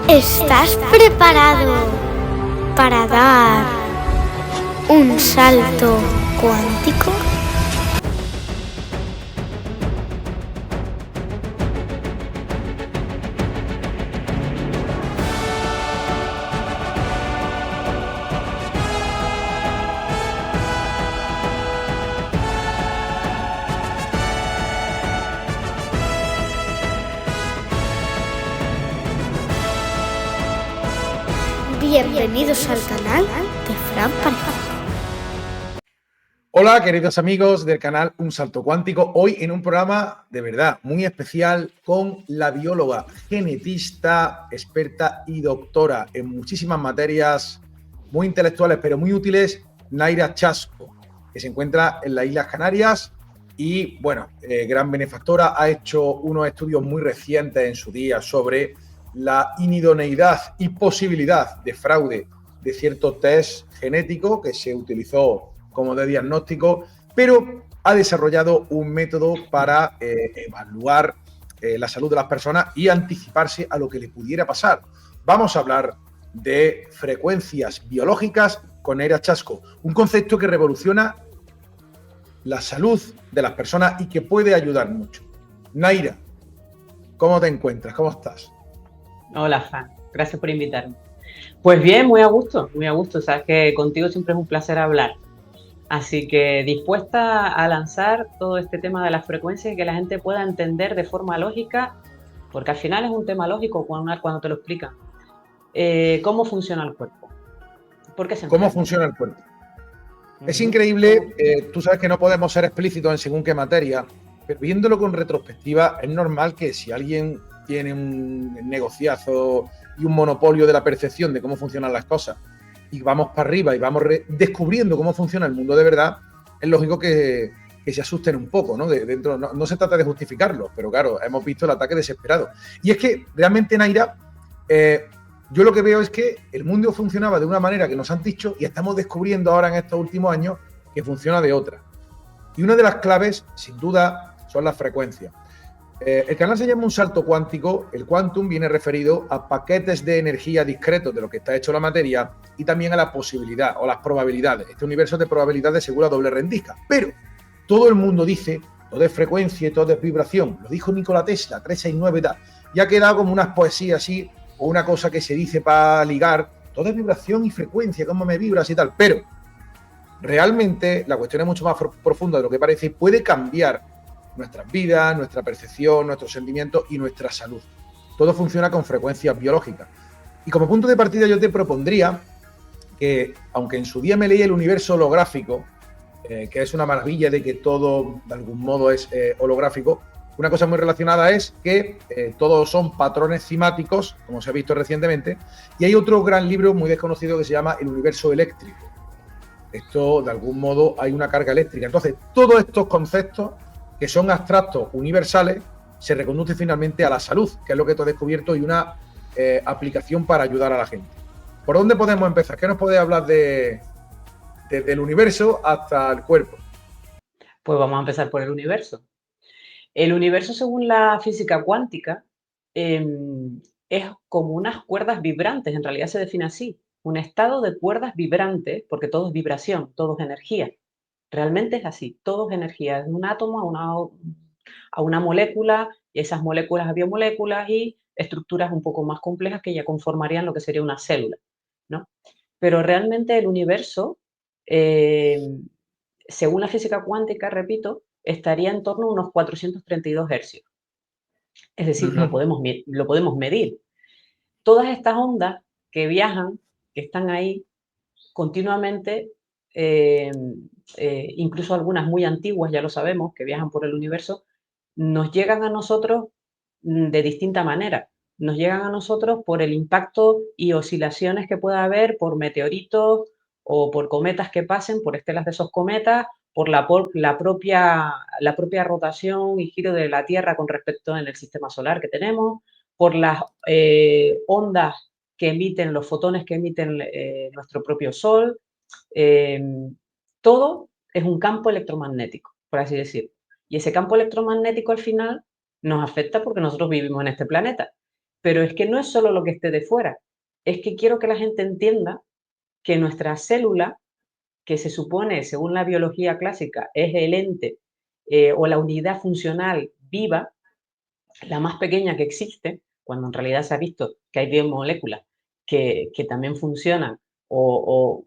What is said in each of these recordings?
¿Estás preparado para dar un salto cuántico? Bienvenidos al canal de Fran Parejo. Hola, queridos amigos del canal Un Salto Cuántico. Hoy en un programa de verdad muy especial con la bióloga, genetista, experta y doctora en muchísimas materias muy intelectuales pero muy útiles, Naira Chasco, que se encuentra en las Islas Canarias y, bueno, gran benefactora. Ha hecho unos estudios muy recientes en su día sobre la inidoneidad y posibilidad de fraude de cierto test genético que se utilizó como de diagnóstico, pero ha desarrollado un método para evaluar la salud de las personas y anticiparse a lo que le pudiera pasar. Vamos a hablar de frecuencias biológicas con Naira Chasco, un concepto que revoluciona la salud de las personas y que puede ayudar mucho. Naira, ¿cómo te encuentras? ¿Cómo estás? Hola, Fran. Gracias por invitarme. Pues bien, muy a gusto, muy a gusto. Sabes que contigo siempre es un placer hablar. Así que dispuesta a lanzar todo este tema de las frecuencias y que la gente pueda entender de forma lógica, porque al final es un tema lógico cuando te lo explican, cómo funciona el cuerpo. ¿Por qué se enferma? ¿Cómo funciona el cuerpo? Es increíble, tú sabes que no podemos ser explícitos en según qué materia, pero viéndolo con retrospectiva, es normal que si alguien tiene un negociazo y un monopolio de la percepción de cómo funcionan las cosas y vamos para arriba y vamos descubriendo cómo funciona el mundo de verdad, es lógico que se asusten un poco, ¿no? No se trata de justificarlo, pero claro, hemos visto el ataque desesperado. Y es que realmente, Naira, yo lo que veo es que el mundo funcionaba de una manera que nos han dicho y estamos descubriendo ahora en estos últimos años que funciona de otra. Y una de las claves, sin duda, son las frecuencias. El canal se llama Un Salto Cuántico. El quantum viene referido a paquetes de energía discretos de lo que está hecho la materia y también a la posibilidad o las probabilidades. Este universo de probabilidades segura doble rendija. Pero todo el mundo dice, todo es frecuencia y todo es vibración. Lo dijo Nikola Tesla, 369 y tal. Y ha quedado como unas poesías así, o una cosa que se dice para ligar. Todo es vibración y frecuencia, cómo me vibras y tal. Pero realmente la cuestión es mucho más profunda de lo que parece y puede cambiar nuestras vidas, nuestra percepción, nuestros sentimientos y nuestra salud. Todo funciona con frecuencias biológicas. Y como punto de partida yo te propondría que, aunque en su día me leí El universo holográfico, que es una maravilla de que todo de algún modo es holográfico, una cosa muy relacionada es que todos son patrones cimáticos, como se ha visto recientemente, y hay otro gran libro muy desconocido que se llama El universo eléctrico. Esto, de algún modo, hay una carga eléctrica. Entonces, todos estos conceptos que son abstractos universales, se reconduce finalmente a la salud, que es lo que tú has descubierto, y una aplicación para ayudar a la gente. ¿Por dónde podemos empezar? ¿Qué nos puede hablar desde el universo hasta el cuerpo? Pues vamos a empezar por el universo. El universo, según la física cuántica, es como unas cuerdas vibrantes, en realidad se define así, un estado de cuerdas vibrantes, porque todo es vibración, todo es energía. Realmente es así, todo es energía, es un átomo a una molécula, y esas moléculas a biomoléculas y estructuras un poco más complejas que ya conformarían lo que sería una célula, ¿no? Pero realmente el universo, según la física cuántica, repito, estaría en torno a unos 432 hercios. Es decir, lo podemos medir. Todas estas ondas que viajan, que están ahí continuamente, incluso algunas muy antiguas, ya lo sabemos, que viajan por el universo, nos llegan a nosotros de distinta manera. Nos llegan a nosotros por el impacto y oscilaciones que pueda haber por meteoritos o por cometas que pasen, por estelas de esos cometas, por la propia rotación y giro de la Tierra con respecto en el sistema solar que tenemos, por las ondas que emiten, los fotones que emiten nuestro propio Sol. Todo es un campo electromagnético, por así decirlo. Y ese campo electromagnético al final nos afecta porque nosotros vivimos en este planeta. pero es que no es solo lo que esté de fuera, es que quiero que la gente entienda que nuestra célula, que se supone, según la biología clásica, es el ente o la unidad funcional viva, la más pequeña que existe, cuando en realidad se ha visto que hay biomoléculas que también funcionan, no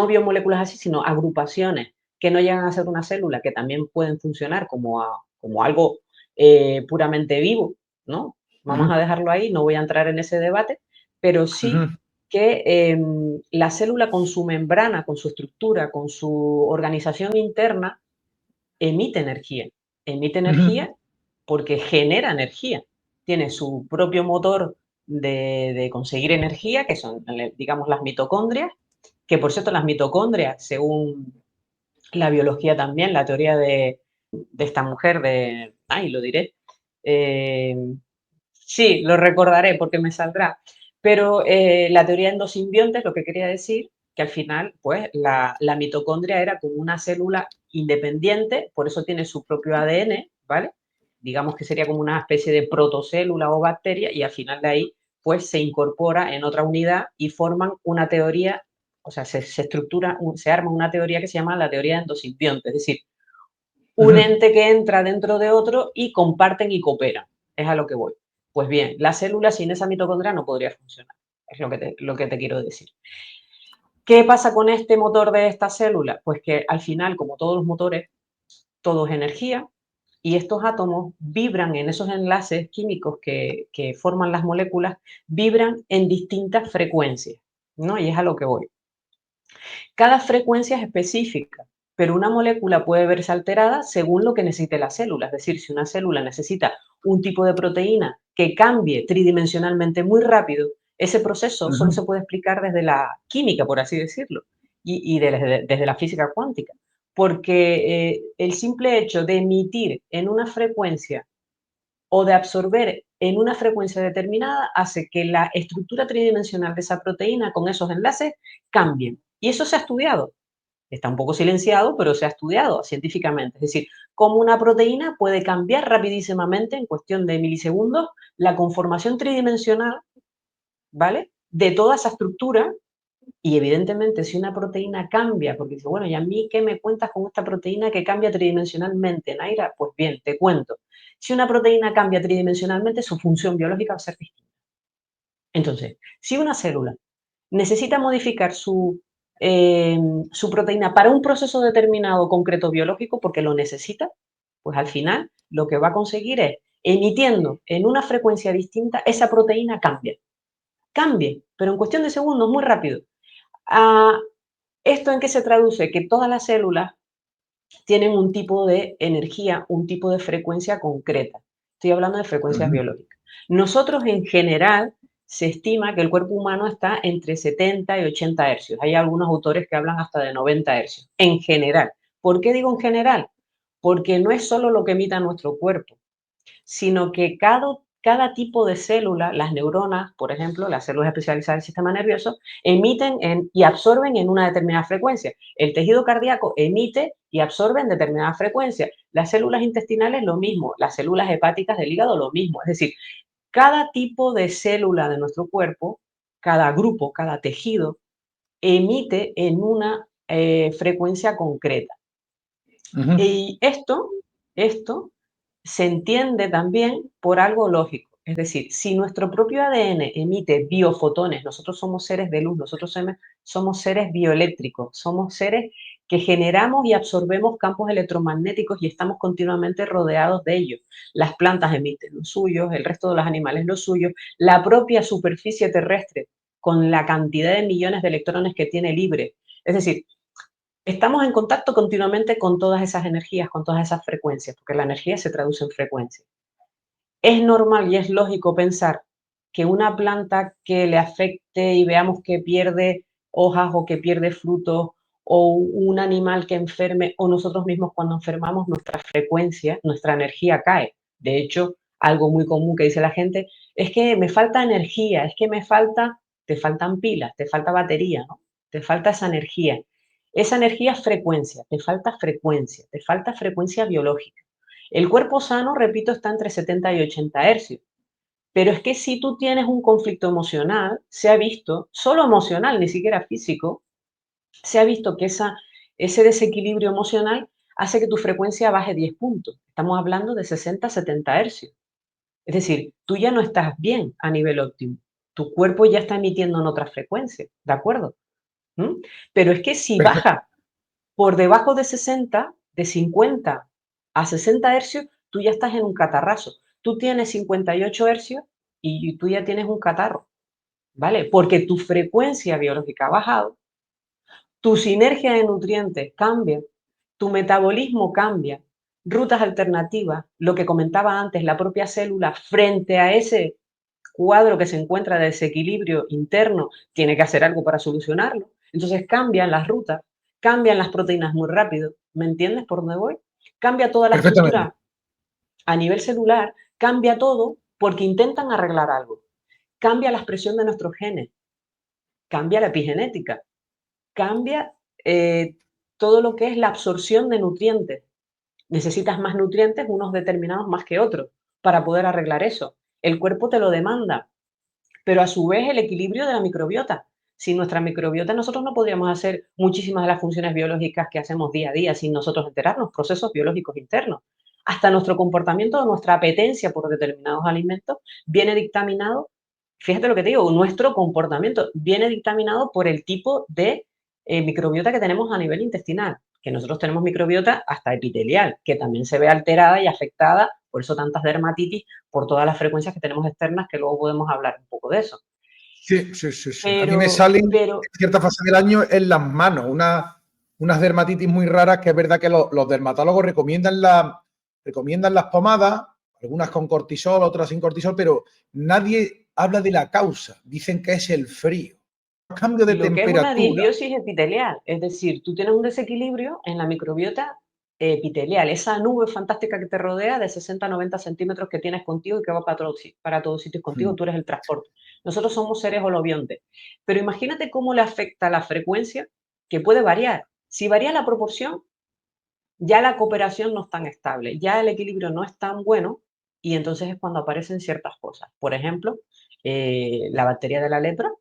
biomoléculas así, sino agrupaciones que no llegan a ser una célula, que también pueden funcionar como algo puramente vivo, ¿no? Vamos a dejarlo ahí, no voy a entrar en ese debate, pero sí que la célula con su membrana, con su estructura, con su organización interna, emite energía. Emite energía porque genera energía. Tiene su propio motor de conseguir energía, que son, digamos, las mitocondrias, que por cierto las mitocondrias, según la biología también, la teoría de esta mujer, lo diré, eh, sí, lo recordaré porque me saldrá, pero la teoría de endosimbiontes lo que quería decir que al final, pues, la mitocondria era como una célula independiente, por eso tiene su propio ADN, ¿vale? Digamos que sería como una especie de protocélula o bacteria y al final de ahí, pues, se incorpora en otra unidad y forman una teoría, o sea, se estructura, se arma una teoría que se llama la teoría de endosimbiontes, es decir, un ente que entra dentro de otro y comparten y cooperan. Es a lo que voy. Pues bien, la célula sin esa mitocondria no podría funcionar. Es lo que te quiero decir. ¿Qué pasa con este motor de esta célula? Pues que al final, como todos los motores, todo es energía y estos átomos vibran en esos enlaces químicos que forman las moléculas, vibran en distintas frecuencias, ¿no? Y es a lo que voy. Cada frecuencia es específica, pero una molécula puede verse alterada según lo que necesite la célula. Es decir, si una célula necesita un tipo de proteína que cambie tridimensionalmente muy rápido, ese proceso solo se puede explicar desde la química, por así decirlo, y desde la física cuántica. Porque el simple hecho de emitir en una frecuencia o de absorber en una frecuencia determinada hace que la estructura tridimensional de esa proteína con esos enlaces cambie. Y eso se ha estudiado. Está un poco silenciado, pero se ha estudiado científicamente. Es decir, cómo una proteína puede cambiar rapidísimamente, en cuestión de milisegundos, la conformación tridimensional, ¿vale? De toda esa estructura. Y evidentemente, si una proteína cambia, porque dice, bueno, ¿y a mí qué me cuentas con esta proteína que cambia tridimensionalmente, Naira? Pues bien, te cuento. Si una proteína cambia tridimensionalmente, su función biológica va a ser distinta. Entonces, si una célula necesita modificar su proteína para un proceso determinado concreto biológico, porque lo necesita, pues al final lo que va a conseguir es, emitiendo en una frecuencia distinta, esa proteína cambie, pero en cuestión de segundos, muy rápido. ¿Esto en qué se traduce? Que todas las células tienen un tipo de energía, un tipo de frecuencia concreta. Estoy hablando de frecuencias biológicas. Nosotros, en general, se estima que el cuerpo humano está entre 70 y 80 hercios. Hay algunos autores que hablan hasta de 90 hercios. En general. ¿Por qué digo en general? Porque no es solo lo que emita nuestro cuerpo, sino que cada tipo de célula, las neuronas, por ejemplo, las células especializadas del sistema nervioso, emiten y absorben en una determinada frecuencia. El tejido cardíaco emite y absorbe en determinada frecuencia. Las células intestinales lo mismo, las células hepáticas del hígado lo mismo. Es decir, cada tipo de célula de nuestro cuerpo, cada grupo, cada tejido, emite en una frecuencia concreta. Y esto se entiende también por algo lógico. Es decir, si nuestro propio ADN emite biofotones, nosotros somos seres de luz, nosotros somos seres bioeléctricos, somos seres que generamos y absorbemos campos electromagnéticos y estamos continuamente rodeados de ellos. Las plantas emiten los suyos, el resto de los animales los suyos, la propia superficie terrestre con la cantidad de millones de electrones que tiene libre. Es decir, estamos en contacto continuamente con todas esas energías, con todas esas frecuencias, porque la energía se traduce en frecuencia. Es normal y es lógico pensar que una planta que le afecte y veamos que pierde hojas o que pierde frutos o un animal que enferme o nosotros mismos cuando enfermamos, nuestra frecuencia, nuestra energía cae. De hecho, algo muy común que dice la gente es que me falta energía, es que te faltan pilas, te falta batería, ¿no? Te falta esa energía. Esa energía es frecuencia, te falta frecuencia biológica. El cuerpo sano, repito, está entre 70 y 80 hercios. Pero es que si tú tienes un conflicto emocional, se ha visto, solo emocional, ni siquiera físico, se ha visto que ese desequilibrio emocional hace que tu frecuencia baje 10 puntos. Estamos hablando de 60, 70 hercios. Es decir, tú ya no estás bien a nivel óptimo. Tu cuerpo ya está emitiendo en otra frecuencia, ¿de acuerdo? ¿Mm? Pero es que si Perfecto. baja por debajo de 60, de 50 a 60 hercios, tú ya estás en un catarrazo. Tú tienes 58 hercios y tú ya tienes un catarro, ¿vale? Porque tu frecuencia biológica ha bajado, tu sinergia de nutrientes cambia, tu metabolismo cambia, rutas alternativas, lo que comentaba antes, la propia célula frente a ese cuadro que se encuentra de desequilibrio interno, tiene que hacer algo para solucionarlo. Entonces cambian las rutas, cambian las proteínas muy rápido. ¿Me entiendes por dónde voy? Cambia toda la Perfectamente. estructura a nivel celular, cambia todo porque intentan arreglar algo. Cambia la expresión de nuestros genes, cambia la epigenética, cambia eh, todo lo que es la absorción de nutrientes. Necesitas más nutrientes, unos determinados más que otros, para poder arreglar eso. El cuerpo te lo demanda, pero a su vez el equilibrio de la microbiota. Sin nuestra microbiota nosotros no podríamos hacer muchísimas de las funciones biológicas que hacemos día a día sin nosotros enterarnos, procesos biológicos internos. Hasta nuestro comportamiento, nuestra apetencia por determinados alimentos viene dictaminado, fíjate lo que te digo, nuestro comportamiento viene dictaminado por el tipo de microbiota que tenemos a nivel intestinal, que nosotros tenemos microbiota hasta epitelial, que también se ve alterada y afectada, por eso tantas dermatitis, por todas las frecuencias que tenemos externas, que luego podemos hablar un poco de eso. Sí, sí, sí, sí. A mí me Pero, salen en pero, cierta fase del año en las manos unas dermatitis muy raras que es verdad que los dermatólogos recomiendan las pomadas, algunas con cortisol, otras sin cortisol, pero nadie habla de la causa. Dicen que es el frío. Cambio de lo que es una temperatura. disbiosis epitelial, es decir, tú tienes un desequilibrio en la microbiota epitelial, esa nube fantástica que te rodea de 60 a 90 centímetros que tienes contigo y que va para todos sitios contigo, Mm. tú eres el transporte. Nosotros somos seres holobiontes, pero imagínate cómo le afecta la frecuencia, que puede variar. Si varía la proporción, ya la cooperación no es tan estable, ya el equilibrio no es tan bueno y entonces es cuando aparecen ciertas cosas. Por ejemplo, la bacteria de la lepra,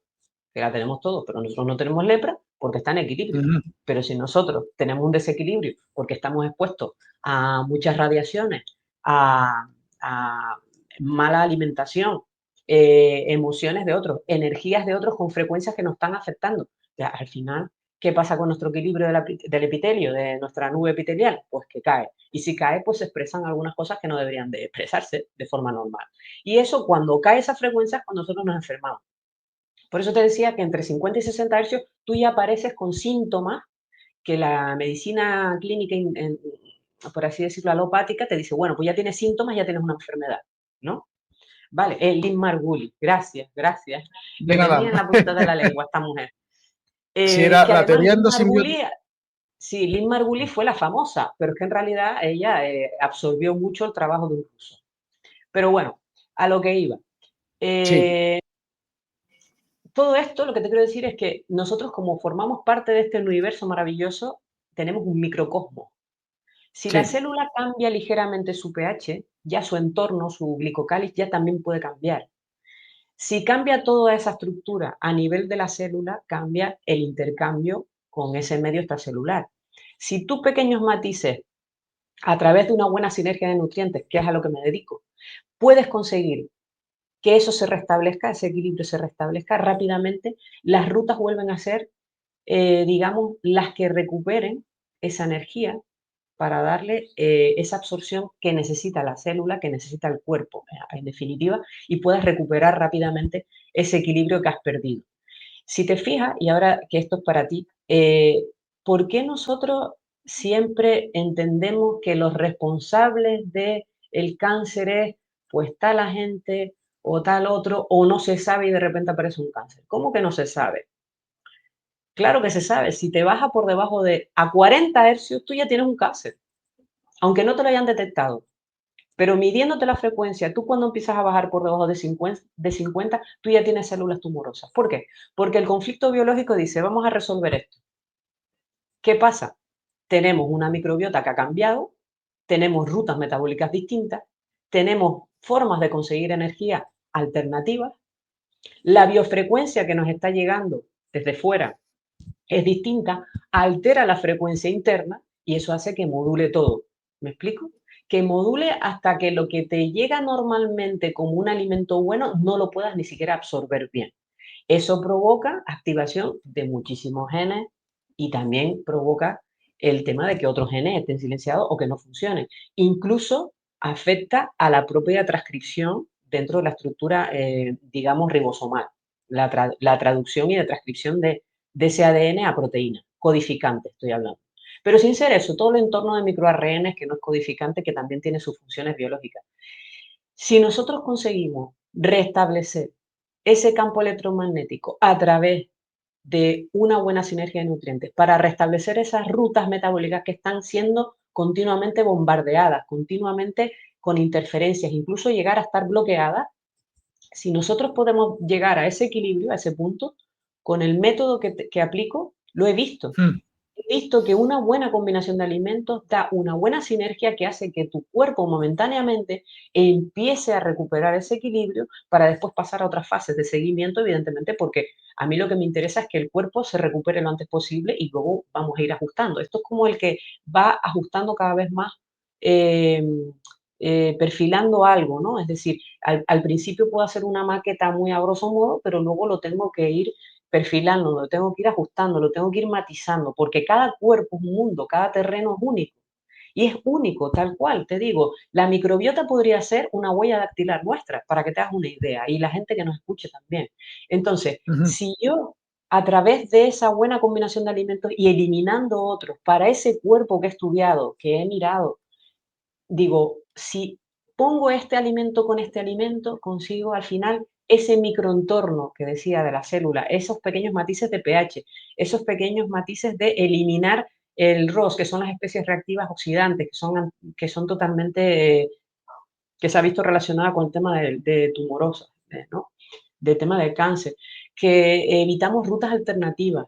que la tenemos todos, pero nosotros no tenemos lepra porque está en equilibrio. Ujú. Pero si nosotros tenemos un desequilibrio porque estamos expuestos a muchas radiaciones, a, a mala alimentación, emociones de otros, energías de otros con frecuencias que nos están afectando, ya, al final, ¿qué pasa con nuestro equilibrio del epitelio, de nuestra nube epitelial? Pues que cae. Y si cae, pues se expresan algunas cosas que no deberían de expresarse de forma normal. Y eso, cuando cae esa frecuencia, es cuando nosotros nos enfermamos. Por eso te decía que entre 50 y 60 hercios tú ya apareces con síntomas que la medicina clínica, por así decirlo, alopática, te dice, bueno, pues ya tienes síntomas, ya tienes una enfermedad, ¿no? Vale, Lynn Margulis, gracias, gracias. De Lo tenía nada. en la punta de la lengua esta mujer. Si era Que la además teoría Lynn endosimbiosis. Margulis, sí, Lynn Margulis fue la famosa, pero es que en realidad ella absorbió mucho el trabajo de un ruso. Pero bueno, a lo que iba. Sí, Eh, Todo esto, lo que te quiero decir es que nosotros, como formamos parte de este universo maravilloso, tenemos un microcosmos. Si la sí. célula cambia ligeramente su pH, ya su entorno, su glicocáliz, ya también puede cambiar. Si cambia toda esa estructura a nivel de la célula, cambia el intercambio con ese medio extracelular. Si tú pequeños matices, a través de una buena sinergia de nutrientes, que es a lo que me dedico, puedes conseguir que eso se restablezca, ese equilibrio se restablezca rápidamente, las rutas vuelven a ser, digamos, las que recuperen esa energía para darle esa absorción que necesita la célula, que necesita el cuerpo, en definitiva, y puedas recuperar rápidamente ese equilibrio que has perdido. Si te fijas, y ahora que esto es para ti, ¿por qué nosotros siempre entendemos que los responsables del cáncer es pues tal agente o tal otro, o no se sabe y de repente aparece un cáncer? ¿Cómo que no se sabe? Claro que se sabe, si te baja por debajo de a 40 hercios, tú ya tienes un cáncer, aunque no te lo hayan detectado. Pero midiéndote la frecuencia, tú cuando empiezas a bajar por debajo de 50, tú ya tienes células tumorosas. ¿Por qué? Porque el conflicto biológico dice, vamos a resolver esto. ¿Qué pasa? Tenemos una microbiota que ha cambiado, tenemos rutas metabólicas distintas, tenemos formas de conseguir energía alternativas. La biofrecuencia que nos está llegando desde fuera es distinta, altera la frecuencia interna y eso hace que module todo. ¿Me explico? Que module hasta que lo que te llega normalmente como un alimento bueno no lo puedas ni siquiera absorber bien. Eso provoca activación de muchísimos genes y también provoca el tema de que otros genes estén silenciados o que no funcionen. Incluso afecta a la propia transcripción dentro de la estructura, digamos, ribosomal, la traducción y la transcripción de ese ADN a proteína, codificante estoy hablando. Pero sin ser eso, todo el entorno de microARN que no es codificante, que también tiene sus funciones biológicas. Si nosotros conseguimos restablecer ese campo electromagnético a través de una buena sinergia de nutrientes para restablecer esas rutas metabólicas que están siendo continuamente bombardeadas, continuamente con interferencias, incluso llegar a estar bloqueadas, si nosotros podemos llegar a ese equilibrio, a ese punto, con el método que aplico, lo he visto. He visto que una buena combinación de alimentos da una buena sinergia que hace que tu cuerpo momentáneamente empiece a recuperar ese equilibrio para después pasar a otras fases de seguimiento, evidentemente, porque a mí lo que me interesa es que el cuerpo se recupere lo antes posible y luego vamos a ir ajustando. Esto es como el que va ajustando cada vez más, eh, perfilando algo, ¿no? Es decir, al principio puedo hacer una maqueta muy a grosso modo, pero luego lo tengo que ir perfilando, lo tengo que ir ajustando, lo tengo que ir matizando, porque cada cuerpo es un mundo, cada terreno es único. Y es único, tal cual, te digo, la microbiota podría ser una huella dactilar nuestra, para que te hagas una idea, y la gente que nos escuche también. Entonces, si yo, a través de esa buena combinación de alimentos y eliminando otros, para ese cuerpo que he estudiado, que he mirado, digo, si pongo este alimento con este alimento, consigo al final ese microentorno que decía de la célula, esos pequeños matices de pH, esos pequeños matices de eliminar el ROS, que son las especies reactivas oxidantes, que son totalmente, que se ha visto relacionada con el tema de tumorosa, ¿no? Del tema del cáncer, que evitamos rutas alternativas,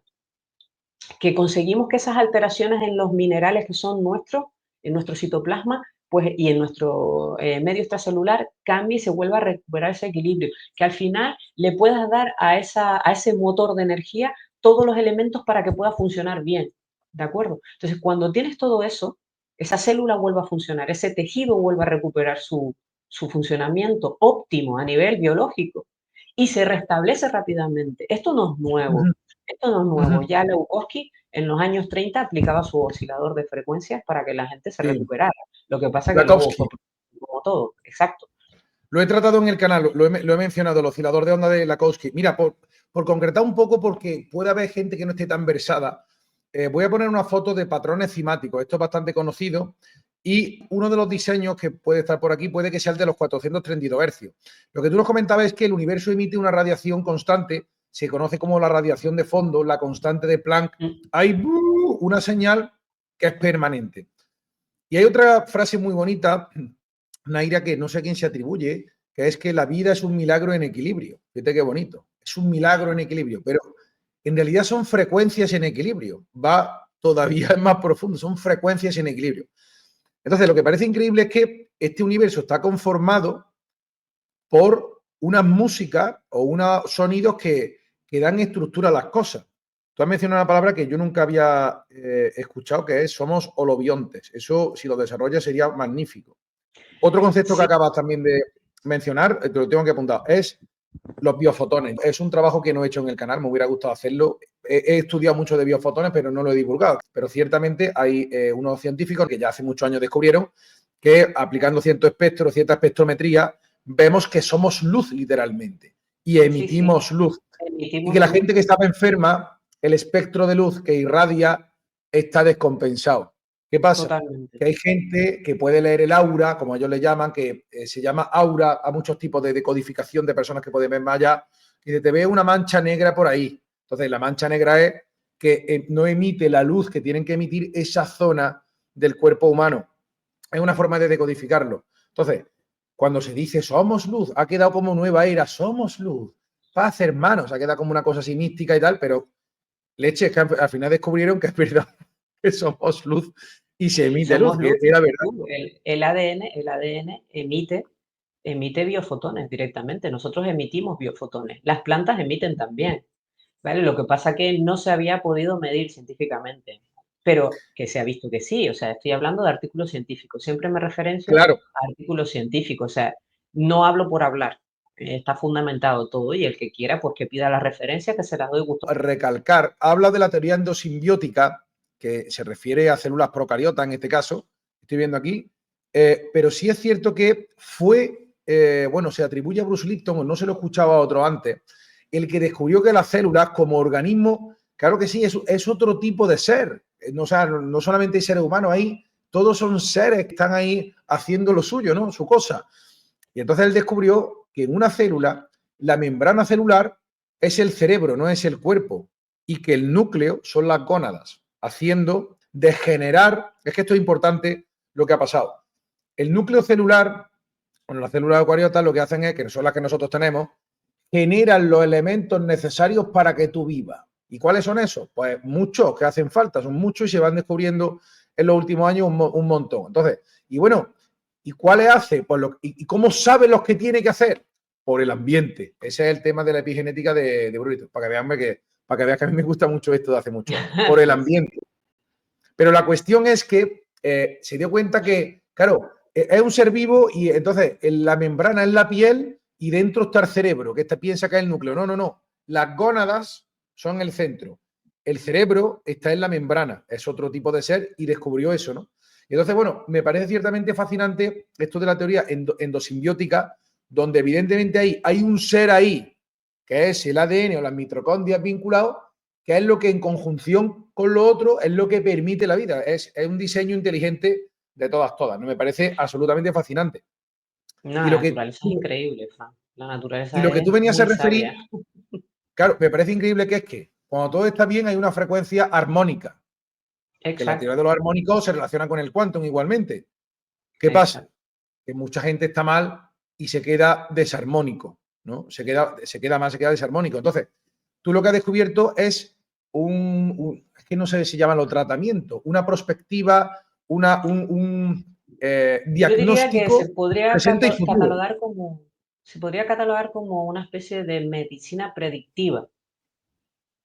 que conseguimos que esas alteraciones en los minerales que son nuestros, en nuestro citoplasma, pues, y en nuestro medio extracelular cambie y se vuelva a recuperar ese equilibrio, que al final le puedas dar a ese motor de energía todos los elementos para que pueda funcionar bien, ¿de acuerdo? Entonces, cuando tienes todo eso, esa célula vuelve a funcionar, ese tejido vuelve a recuperar su funcionamiento óptimo a nivel biológico y se restablece rápidamente. Esto no es nuevo. Esto no es nuevo. Ya Leukoski en los años 30 aplicaba su oscilador de frecuencias para que la gente se Sí. recuperara. Lo que pasa es que luego Lakowski. fue como todo. Exacto. Lo he tratado en el canal, lo he mencionado, el oscilador de onda de Lakowski. Mira, por concretar un poco, porque puede haber gente que no esté tan versada, voy a poner una foto de patrones cimáticos. Esto es bastante conocido y uno de los diseños que puede estar por aquí puede que sea el de los 432 hercios. Lo que tú nos comentabas es que el universo emite una radiación constante, se conoce como la radiación de fondo, la constante de Planck. Hay una señal que es permanente. Y hay otra frase muy bonita, Naira, que no sé a quién se atribuye, que es que la vida es un milagro en equilibrio. Fíjate qué bonito. Es un milagro en equilibrio, pero en realidad son frecuencias en equilibrio. Va todavía más profundo, son frecuencias en equilibrio. Entonces, lo que parece increíble es que este universo está conformado por una música o unos sonidos que dan estructura a las cosas. Tú has mencionado una palabra que yo nunca había escuchado, que es somos holobiontes. Eso, si lo desarrollas, sería magnífico. Otro concepto que acabas también de mencionar, te lo tengo que apuntar, es los biofotones. Es un trabajo que no he hecho en el canal, me hubiera gustado hacerlo. He estudiado mucho de biofotones, pero no lo he divulgado. Pero ciertamente hay unos científicos que ya hace muchos años descubrieron que aplicando cierto espectro, cierta espectrometría, vemos que somos luz literalmente y emitimos luz. Y que la gente que estaba enferma, el espectro de luz que irradia está descompensado. ¿Qué pasa? Totalmente. Que hay gente que puede leer el aura, como ellos le llaman, que se llama aura a muchos tipos de decodificación de personas que pueden ver más allá, y te ve una mancha negra por ahí. Entonces, la mancha negra es que no emite la luz que tienen que emitir esa zona del cuerpo humano. Es una forma de decodificarlo. Entonces, cuando se dice somos luz, ha quedado como nueva era, somos luz, paz, hermanos, ha quedado como una cosa así mística y tal, pero leche, es que al final descubrieron que es verdad, que somos luz y se emite luz, que era verdad. El ADN emite emite biofotones directamente. Nosotros emitimos biofotones. Las plantas emiten también, ¿vale? Lo que pasa que no se había podido medir científicamente, pero que se ha visto que sí. O sea, estoy hablando de artículos científicos. Siempre me referencio Claro, a artículos científicos. O sea, no hablo por hablar. Está fundamentado todo y el que quiera, pues que pida la referencia, que se las doy gusto. recalcar, habla de la teoría endosimbiótica, que se refiere a células procariotas en este caso, estoy viendo aquí, pero sí es cierto que fue, bueno, se atribuye a Bruce Lipton, o no se lo escuchaba a otro antes, el que descubrió que las células como organismo, claro que sí, es otro tipo de ser, no, o sea, no solamente hay seres humanos ahí, todos son seres que están ahí haciendo lo suyo, ¿no? Su cosa. Y entonces él descubrió que en una célula, la membrana celular es el cerebro, no es el cuerpo, y que el núcleo son las gónadas, haciendo degenerar, es que esto es importante lo que ha pasado. El núcleo celular, bueno, las células eucariotas lo que hacen es, que son las que nosotros tenemos, generan los elementos necesarios para que tú vivas. ¿Y cuáles son esos? Pues muchos que hacen falta, son muchos y se van descubriendo en los últimos años un montón. Entonces, y bueno, ¿y cuáles hace? Pues ¿y cómo sabe los que tiene que hacer? Por el ambiente. Ese es el tema de la epigenética de Brito, para que vean que a mí me gusta mucho esto de hace mucho años, por el ambiente. Pero la cuestión es que se dio cuenta que, claro, es un ser vivo y entonces la membrana es la piel y dentro está el cerebro, que piensa que es el núcleo. No, no, no. Las gónadas son el centro. El cerebro está en la membrana, es otro tipo de ser y descubrió eso, ¿no? Y entonces, bueno, me parece ciertamente fascinante esto de la teoría endosimbiótica, donde evidentemente hay un ser ahí, que es el ADN o las mitocondrias vinculados, que es lo que en conjunción con lo otro es lo que permite la vida. Es un diseño inteligente de todas. ¿No? Me parece absolutamente fascinante. No, Y la lo que, naturaleza es increíble, Fran. La y naturaleza lo que es tú venías a muy referir, sabia. claro, me parece increíble que es que cuando todo está bien hay una frecuencia armónica, que la teoría Exacto, de los armónicos se relaciona con el quantum igualmente. ¿Qué pasa? exacto. Que mucha gente está mal y se queda desarmónico, ¿no? Se queda desarmónico. Entonces, tú lo que has descubierto es es que no sé si llaman los tratamientos, una perspectiva, Yo diría que diagnóstico presente y futuro. se podría catalogar como una especie de medicina predictiva,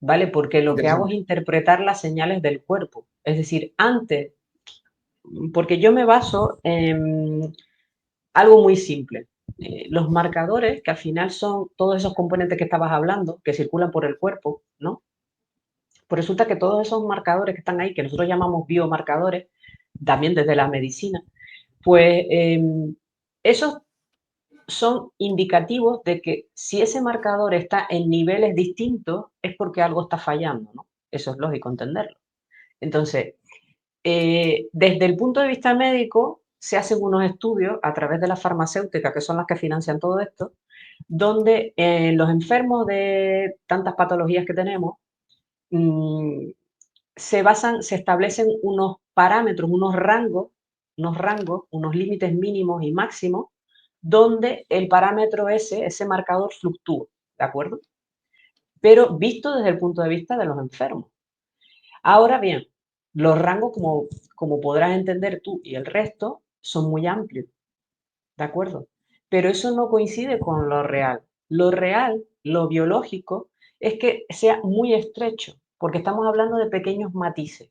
¿vale? Porque lo que hago es Interesante. interpretar las señales del cuerpo. Es decir, antes, porque yo me baso en algo muy simple. Los marcadores, que al final son todos esos componentes que estabas hablando, que circulan por el cuerpo, ¿no? Pues resulta que todos esos marcadores que están ahí, que nosotros llamamos biomarcadores, también desde la medicina, pues esos son indicativos de que si ese marcador está en niveles distintos es porque algo está fallando, ¿no? Eso es lógico entenderlo. Entonces, desde el punto de vista médico, se hacen unos estudios a través de las farmacéuticas, que son las que financian todo esto, donde los enfermos de tantas patologías que tenemos, mmm, se establecen unos parámetros, unos límites mínimos y máximos, donde el parámetro ese marcador fluctúa, ¿de acuerdo? Pero visto desde el punto de vista de los enfermos. Ahora bien, los rangos, como podrás entender tú y el resto, son muy amplios, ¿de acuerdo? Pero eso no coincide con lo real. Lo real, lo biológico, es que sea muy estrecho, porque estamos hablando de pequeños matices,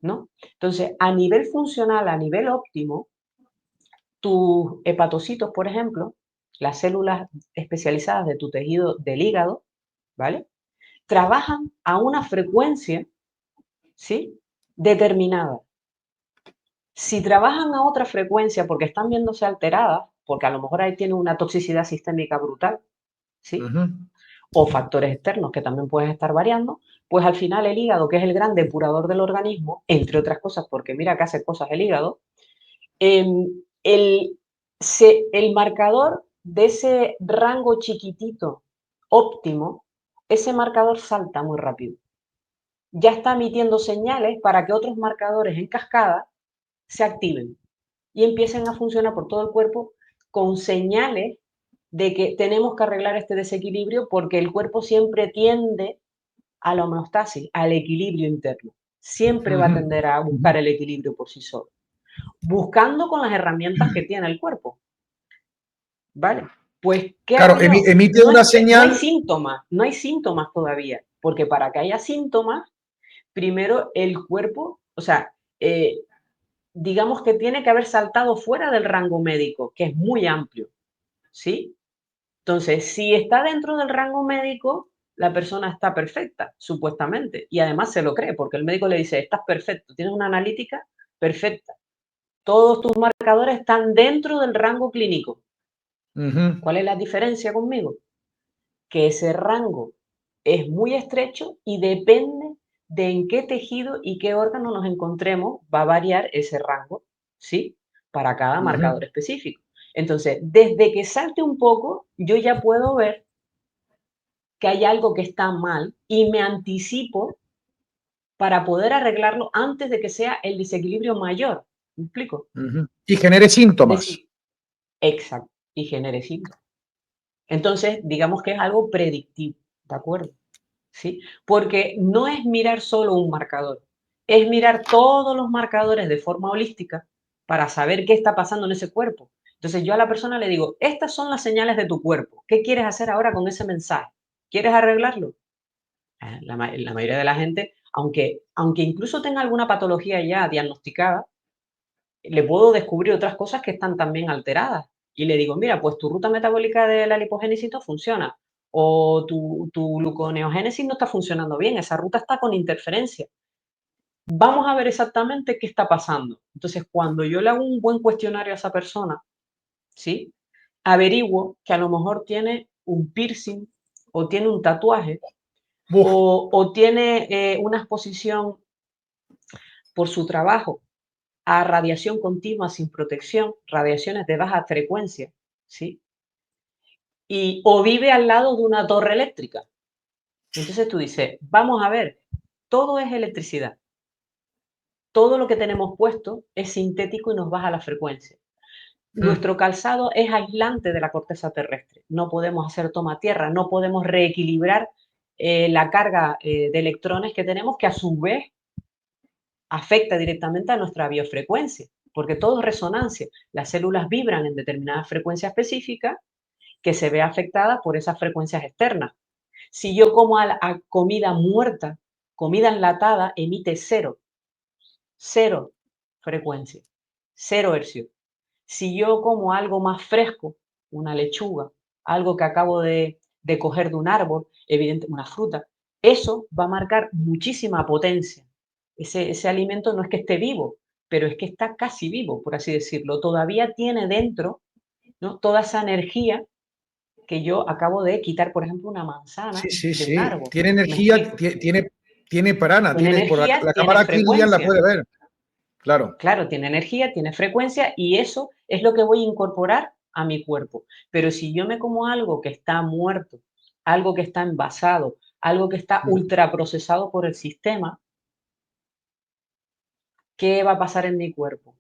¿no? Entonces, a nivel funcional, a nivel óptimo, tus hepatocitos, por ejemplo, las células especializadas de tu tejido del hígado, ¿vale? Trabajan a una frecuencia, ¿sí? Determinada. Si trabajan a otra frecuencia porque están viéndose alteradas, porque a lo mejor ahí tienen una toxicidad sistémica brutal, ¿sí? O factores externos que también pueden estar variando, pues al final el hígado, que es el gran depurador del organismo, entre otras cosas, porque mira que hace cosas el hígado, el, el marcador de ese rango chiquitito óptimo, ese marcador salta muy rápido. Ya está emitiendo señales para que otros marcadores en cascada se activen y empiecen a funcionar por todo el cuerpo con señales de que tenemos que arreglar este desequilibrio porque el cuerpo siempre tiende a la homeostasis, al equilibrio interno. Siempre va a tender a buscar el equilibrio por sí solo, buscando con las herramientas que tiene el cuerpo. ¿vale? Pues, ¿qué Claro, hago yo? emite No, una no hay señal. síntomas, no hay síntomas todavía, porque para que haya síntomas, primero el cuerpo, o sea, digamos que tiene que haber saltado fuera del rango médico, que es muy amplio, ¿sí? Entonces, si está dentro del rango médico, la persona está perfecta, supuestamente, y además se lo cree, porque el médico le dice, estás perfecto, tienes una analítica perfecta, todos tus marcadores están dentro del rango clínico. Ujú, ¿Cuál es la diferencia conmigo? Que ese rango es muy estrecho y depende de en qué tejido y qué órgano nos encontremos, va a variar ese rango, ¿sí? Para cada ujú, marcador específico. Entonces, desde que salte un poco, yo ya puedo ver que hay algo que está mal y me anticipo para poder arreglarlo antes de que sea el desequilibrio mayor. ¿Me explico? ujú. Y genere Es síntomas. decir, exacto, y genere síntomas. Entonces, digamos que es algo predictivo, ¿de acuerdo? ¿Sí? Porque no es mirar solo un marcador, es mirar todos los marcadores de forma holística para saber qué está pasando en ese cuerpo. Entonces yo a la persona le digo, estas son las señales de tu cuerpo, ¿qué quieres hacer ahora con ese mensaje? ¿Quieres arreglarlo? La mayoría de la gente, aunque incluso tenga alguna patología ya diagnosticada, le puedo descubrir otras cosas que están también alteradas. Y le digo, mira, pues tu ruta metabólica de la lipogénesis no funciona. O tu gluconeogénesis no está funcionando bien, esa ruta está con interferencia. Vamos a ver exactamente qué está pasando. Entonces, cuando yo le hago un buen cuestionario a esa persona, ¿sí? Averiguo que a lo mejor tiene un piercing o tiene un tatuaje Buf, o tiene una exposición por su trabajo a radiación continua sin protección, radiaciones de baja frecuencia, ¿sí? O vive al lado de una torre eléctrica. Entonces tú dices, vamos a ver, todo es electricidad. Todo lo que tenemos puesto es sintético y nos baja la frecuencia. mm, Nuestro calzado es aislante de la corteza terrestre. No podemos hacer toma tierra, no podemos reequilibrar la carga de electrones que tenemos, que a su vez afecta directamente a nuestra biofrecuencia, porque todo es resonancia. Las células vibran en determinada frecuencia específica que se ve afectada por esas frecuencias externas. Si yo como a comida muerta, comida enlatada, emite cero frecuencia, cero hercios. Si yo como algo más fresco, una lechuga, algo que acabo de coger de un árbol, evidentemente una fruta, eso va a marcar muchísima potencia. Ese alimento no es que esté vivo, pero es que está casi vivo, por así decirlo. Todavía tiene dentro, ¿no?, toda esa energía que yo acabo de quitar, por ejemplo, una manzana sí, sí, de un sí. árbol. Tiene ¿Me energía, explico? tiene prana, Tiene tiene por energía, la tiene cámara Kirlian la frecuencia. puede ver. Claro. Claro, tiene energía, tiene frecuencia y eso es lo que voy a incorporar a mi cuerpo. Pero si yo me como algo que está muerto, algo que está envasado, algo que está Mm. ultraprocesado por el sistema, ¿qué va a pasar en mi cuerpo?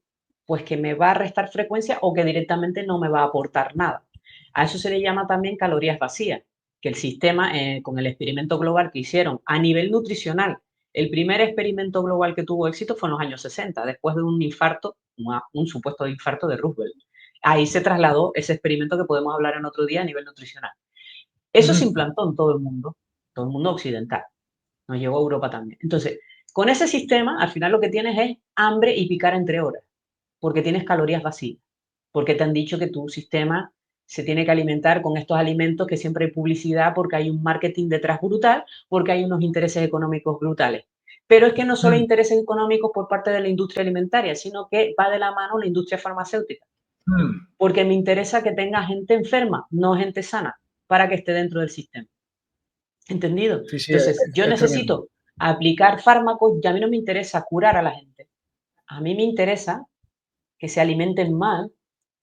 Pues que me va a restar frecuencia o que directamente no me va a aportar nada. A eso se le llama también calorías vacías, que el sistema, con el experimento global que hicieron a nivel nutricional, el primer experimento global que tuvo éxito fue en los años 60, después de un infarto, un supuesto infarto de Roosevelt. Ahí se trasladó ese experimento que podemos hablar en otro día a nivel nutricional. Eso se Ujú. implantó en todo el mundo occidental. Nos llegó a Europa también. Entonces, con ese sistema, al final lo que tienes es hambre y picar entre horas, porque tienes calorías vacías, porque te han dicho que tu sistema se tiene que alimentar con estos alimentos, que siempre hay publicidad, porque hay un marketing detrás brutal, porque hay unos intereses económicos brutales. Pero es que no solo hay Mm, intereses económicos por parte de la industria alimentaria, sino que va de la mano la industria farmacéutica, mm. porque me interesa que tenga gente enferma, no gente sana, para que esté dentro del sistema. ¿Entendido? Sí, sí, Entonces, yo es tremendo. necesito aplicar fármacos y a mí no me interesa curar a la gente. A mí me interesa que se alimenten mal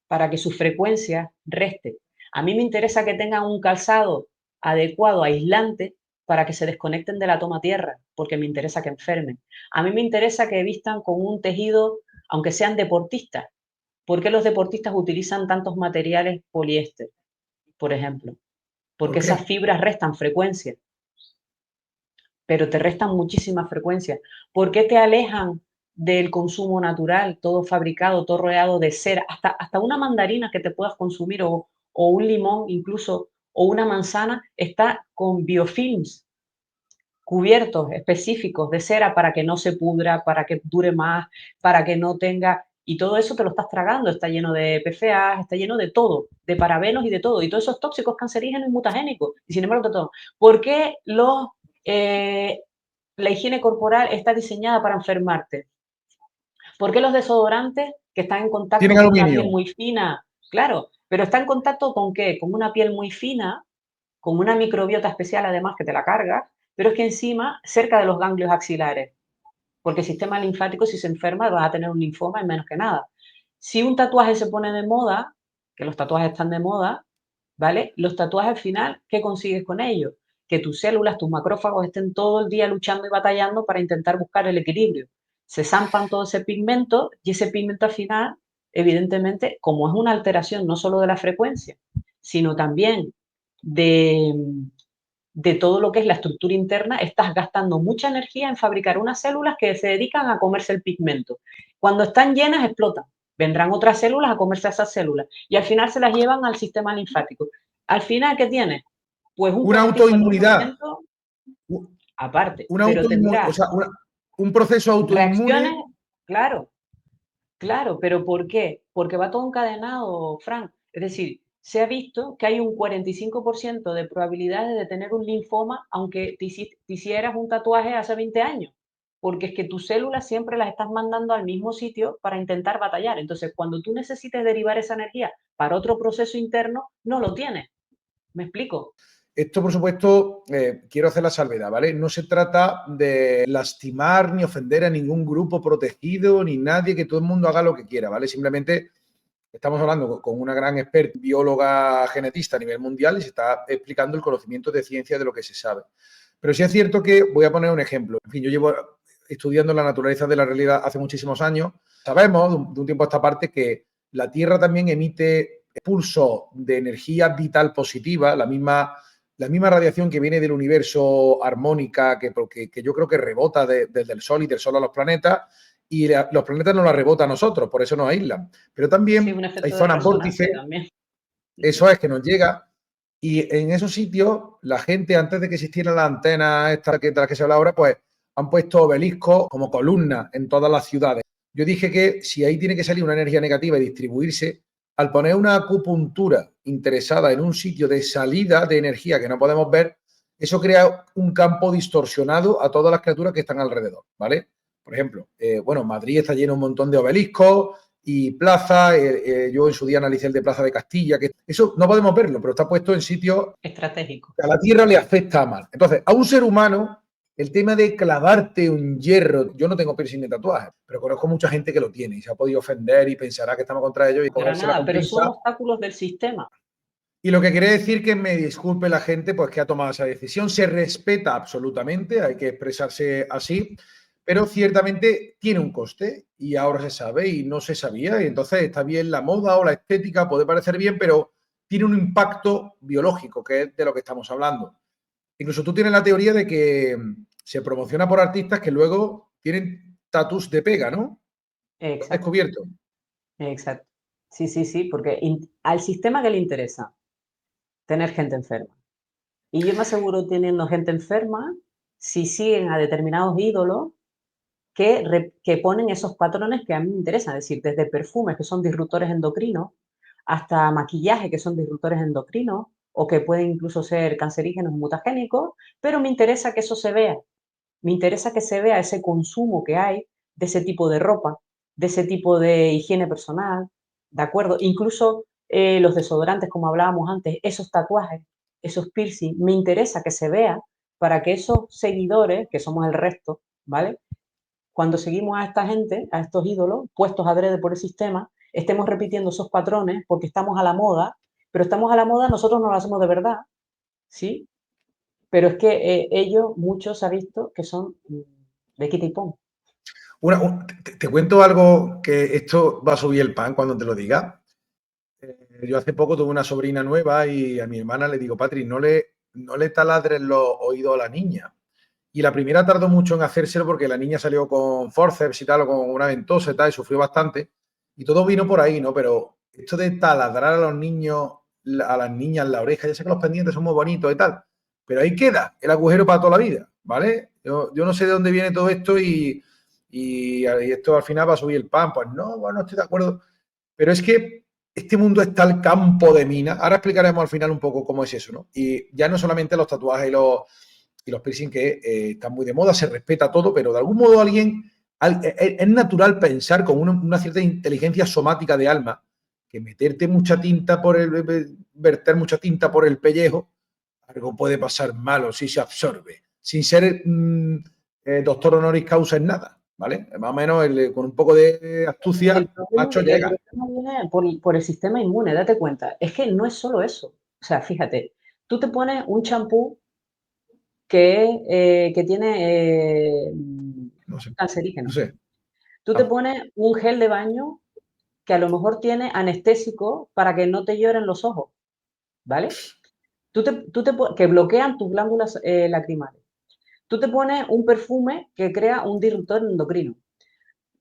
para que su frecuencia reste. A mí me interesa que tengan un calzado adecuado, aislante, para que se desconecten de la toma tierra, porque me interesa que enfermen. A mí me interesa que vistan con un tejido, aunque sean deportistas. ¿Por qué los deportistas utilizan tantos materiales poliéster, por ejemplo? ¿Por Porque esas qué? fibras restan frecuencia, pero te restan muchísima frecuencia. ¿Por qué te alejan del consumo natural, todo fabricado, todo rodeado de cera, hasta una mandarina que te puedas consumir o un limón incluso, o una manzana, está con biofilms cubiertos específicos de cera para que no se pudra, para que dure más, para que no tenga... Y todo eso te lo estás tragando, está lleno de PFA, está lleno de todo, de parabenos y de todo, y todos esos tóxicos cancerígenos y mutagénicos. Y sin embargo, todo. ¿Por qué la higiene corporal está diseñada para enfermarte? ¿Por qué los desodorantes que están en contacto Tienen con una piel aluminio. muy fina? Claro, pero está en contacto con ¿qué? Con una piel muy fina, con una microbiota especial además que te la cargas, pero es que encima cerca de los ganglios axilares, porque el sistema linfático si se enferma vas a tener un linfoma en menos que nada. Si un tatuaje se pone de moda, que los tatuajes están de moda, ¿vale? Los tatuajes al final, ¿qué consigues con ellos? Que tus células, tus macrófagos estén todo el día luchando y batallando para intentar buscar el equilibrio. Se zampan todo ese pigmento y ese pigmento al final, evidentemente, como es una alteración no solo de la frecuencia, sino también de, de todo lo que es la estructura interna, estás gastando mucha energía en fabricar unas células que se dedican a comerse el pigmento. Cuando están llenas, explotan. Vendrán otras células a comerse a esas células y al final se las llevan al sistema linfático. Al final, ¿qué tienes? Pues un Una 40 y autoinmunidad. 50% aparte, Una pero o tendrás sea, un proceso reacciones, autoinmune. claro, claro, pero ¿por qué? Porque va todo encadenado, Frank. Es decir, se ha visto que hay un 45% de probabilidades de tener un linfoma aunque te hicieras un tatuaje hace 20 años, porque es que tus células siempre las estás mandando al mismo sitio para intentar batallar. Entonces, cuando tú necesites derivar esa energía para otro proceso interno, no lo tienes. ¿Me explico? Esto, por supuesto, quiero hacer la salvedad, ¿vale? No se trata de lastimar ni ofender a ningún grupo protegido, ni nadie, que todo el mundo haga lo que quiera, ¿vale? Simplemente estamos hablando con una gran experta, bióloga genetista a nivel mundial, y se está explicando el conocimiento de ciencia de lo que se sabe. Pero sí es cierto que, voy a poner un ejemplo. En fin, yo llevo estudiando la naturaleza de la realidad hace muchísimos años. Sabemos de un tiempo a esta parte que la Tierra también emite pulsos de energía vital positiva, la misma radiación que viene del universo armónica, que yo creo que rebota desde el Sol y del Sol a los planetas, y los planetas nos la rebotan a nosotros, por eso nos aíslan. Pero Sí, también un hay efecto de zonas resonancia vórtices, también. eso es que nos llega, y en esos sitios la gente, antes de que existiera la antena esta de la que se habla ahora, pues han puesto obeliscos como columnas en todas las ciudades. Yo dije que si ahí tiene que salir una energía negativa y distribuirse, al poner una acupuntura interesada en un sitio de salida de energía que no podemos ver, eso crea un campo distorsionado a todas las criaturas que están alrededor, ¿vale? Por ejemplo, bueno, Madrid está lleno de un montón de obeliscos y plazas. Yo en su día analicé el de Plaza de Castilla, que eso no podemos verlo, pero está puesto en sitios Estratégico. que a la Tierra le afecta mal. Entonces, a un ser humano, el tema de clavarte un hierro, yo no tengo piercing ni tatuaje, pero conozco mucha gente que lo tiene y se ha podido ofender y pensará que estamos contra ellos y Para cogérsela nada, con pero son pinza. obstáculos del sistema. Y lo que quiere decir que me disculpe la gente pues que ha tomado esa decisión. Se respeta absolutamente, hay que expresarse así, pero ciertamente tiene un coste y ahora se sabe y no se sabía. Y entonces está bien la moda o la estética, puede parecer bien, pero tiene un impacto biológico, que es de lo que estamos hablando. Incluso tú tienes la teoría de que se promociona por artistas que luego tienen tatus de pega, ¿no? ¿Lo has Exacto, descubierto? exacto. Sí, sí, sí, porque al sistema que le interesa tener gente enferma. Y yo me aseguro teniendo gente enferma si siguen a determinados ídolos que ponen esos patrones que a mí me interesan, es decir, desde perfumes que son disruptores endocrinos hasta maquillaje que son disruptores endocrinos o que pueden incluso ser cancerígenos y mutagénicos, pero me interesa que eso se vea. Me interesa que se vea ese consumo que hay de ese tipo de ropa, de ese tipo de higiene personal, ¿de acuerdo? Incluso los desodorantes, como hablábamos antes, esos tatuajes, esos piercing, me interesa que se vea para que esos seguidores, que somos el resto, ¿vale? Cuando seguimos a esta gente, a estos ídolos, puestos adrede por el sistema, estemos repitiendo esos patrones porque estamos a la moda, pero estamos a la moda, nosotros no lo hacemos de verdad, ¿sí? Pero es que ellos, muchos se ha visto que son de quita y pon. Te cuento algo que esto va a subir el pan cuando te lo diga. Yo hace poco tuve una sobrina nueva y a mi hermana le digo, Patri, no le taladres los oídos a la niña. Y la primera tardó mucho en hacérselo porque la niña salió con forceps y tal, o con una ventosa y tal, y sufrió bastante. Y todo vino por ahí, ¿no? Pero esto de taladrar a los niños a las niñas la oreja. Ya sé que los pendientes son muy bonitos y tal, pero ahí queda el agujero para toda la vida, ¿vale? Yo no sé de dónde viene todo esto y esto al final va a subir el pan. Pues no, bueno, estoy de acuerdo. Pero es que este mundo está al campo de mina. Ahora explicaremos al final un poco cómo es eso, ¿no? Y ya no solamente los tatuajes y los piercing que están muy de moda, se respeta todo, pero de algún modo es natural pensar con una cierta inteligencia somática de alma que meterte mucha tinta verter mucha tinta por el pellejo, algo puede pasar malo si se absorbe, sin ser doctor honoris causa en nada, ¿vale? Más o menos con un poco de astucia, El macho problema llega. viene por el sistema inmune, date cuenta. Es que no es solo eso. O sea, fíjate, tú te pones un champú que tiene No sé, no cancerígeno. sé. Tú te Ah, pones un gel de baño que a lo mejor tiene anestésico para que no te lloren los ojos, ¿vale? Que bloquean tus glándulas lacrimales. Tú te pones un perfume que crea un disruptor endocrino.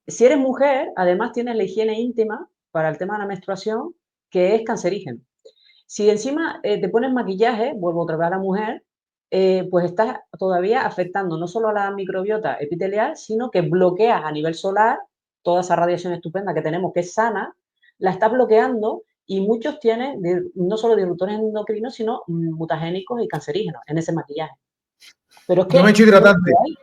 Si eres mujer, además tienes la higiene íntima para el tema de la menstruación, que es cancerígeno. Si encima te pones maquillaje, vuelvo otra vez a la mujer, pues estás todavía afectando no solo a la microbiota epitelial, sino que bloqueas a nivel solar toda esa radiación estupenda que tenemos, que es sana, la estás bloqueando y muchos tienen no solo disruptores endocrinos, sino mutagénicos y cancerígenos en ese maquillaje. Pero es yo me he que hecho no me hidratante. quedo ahí.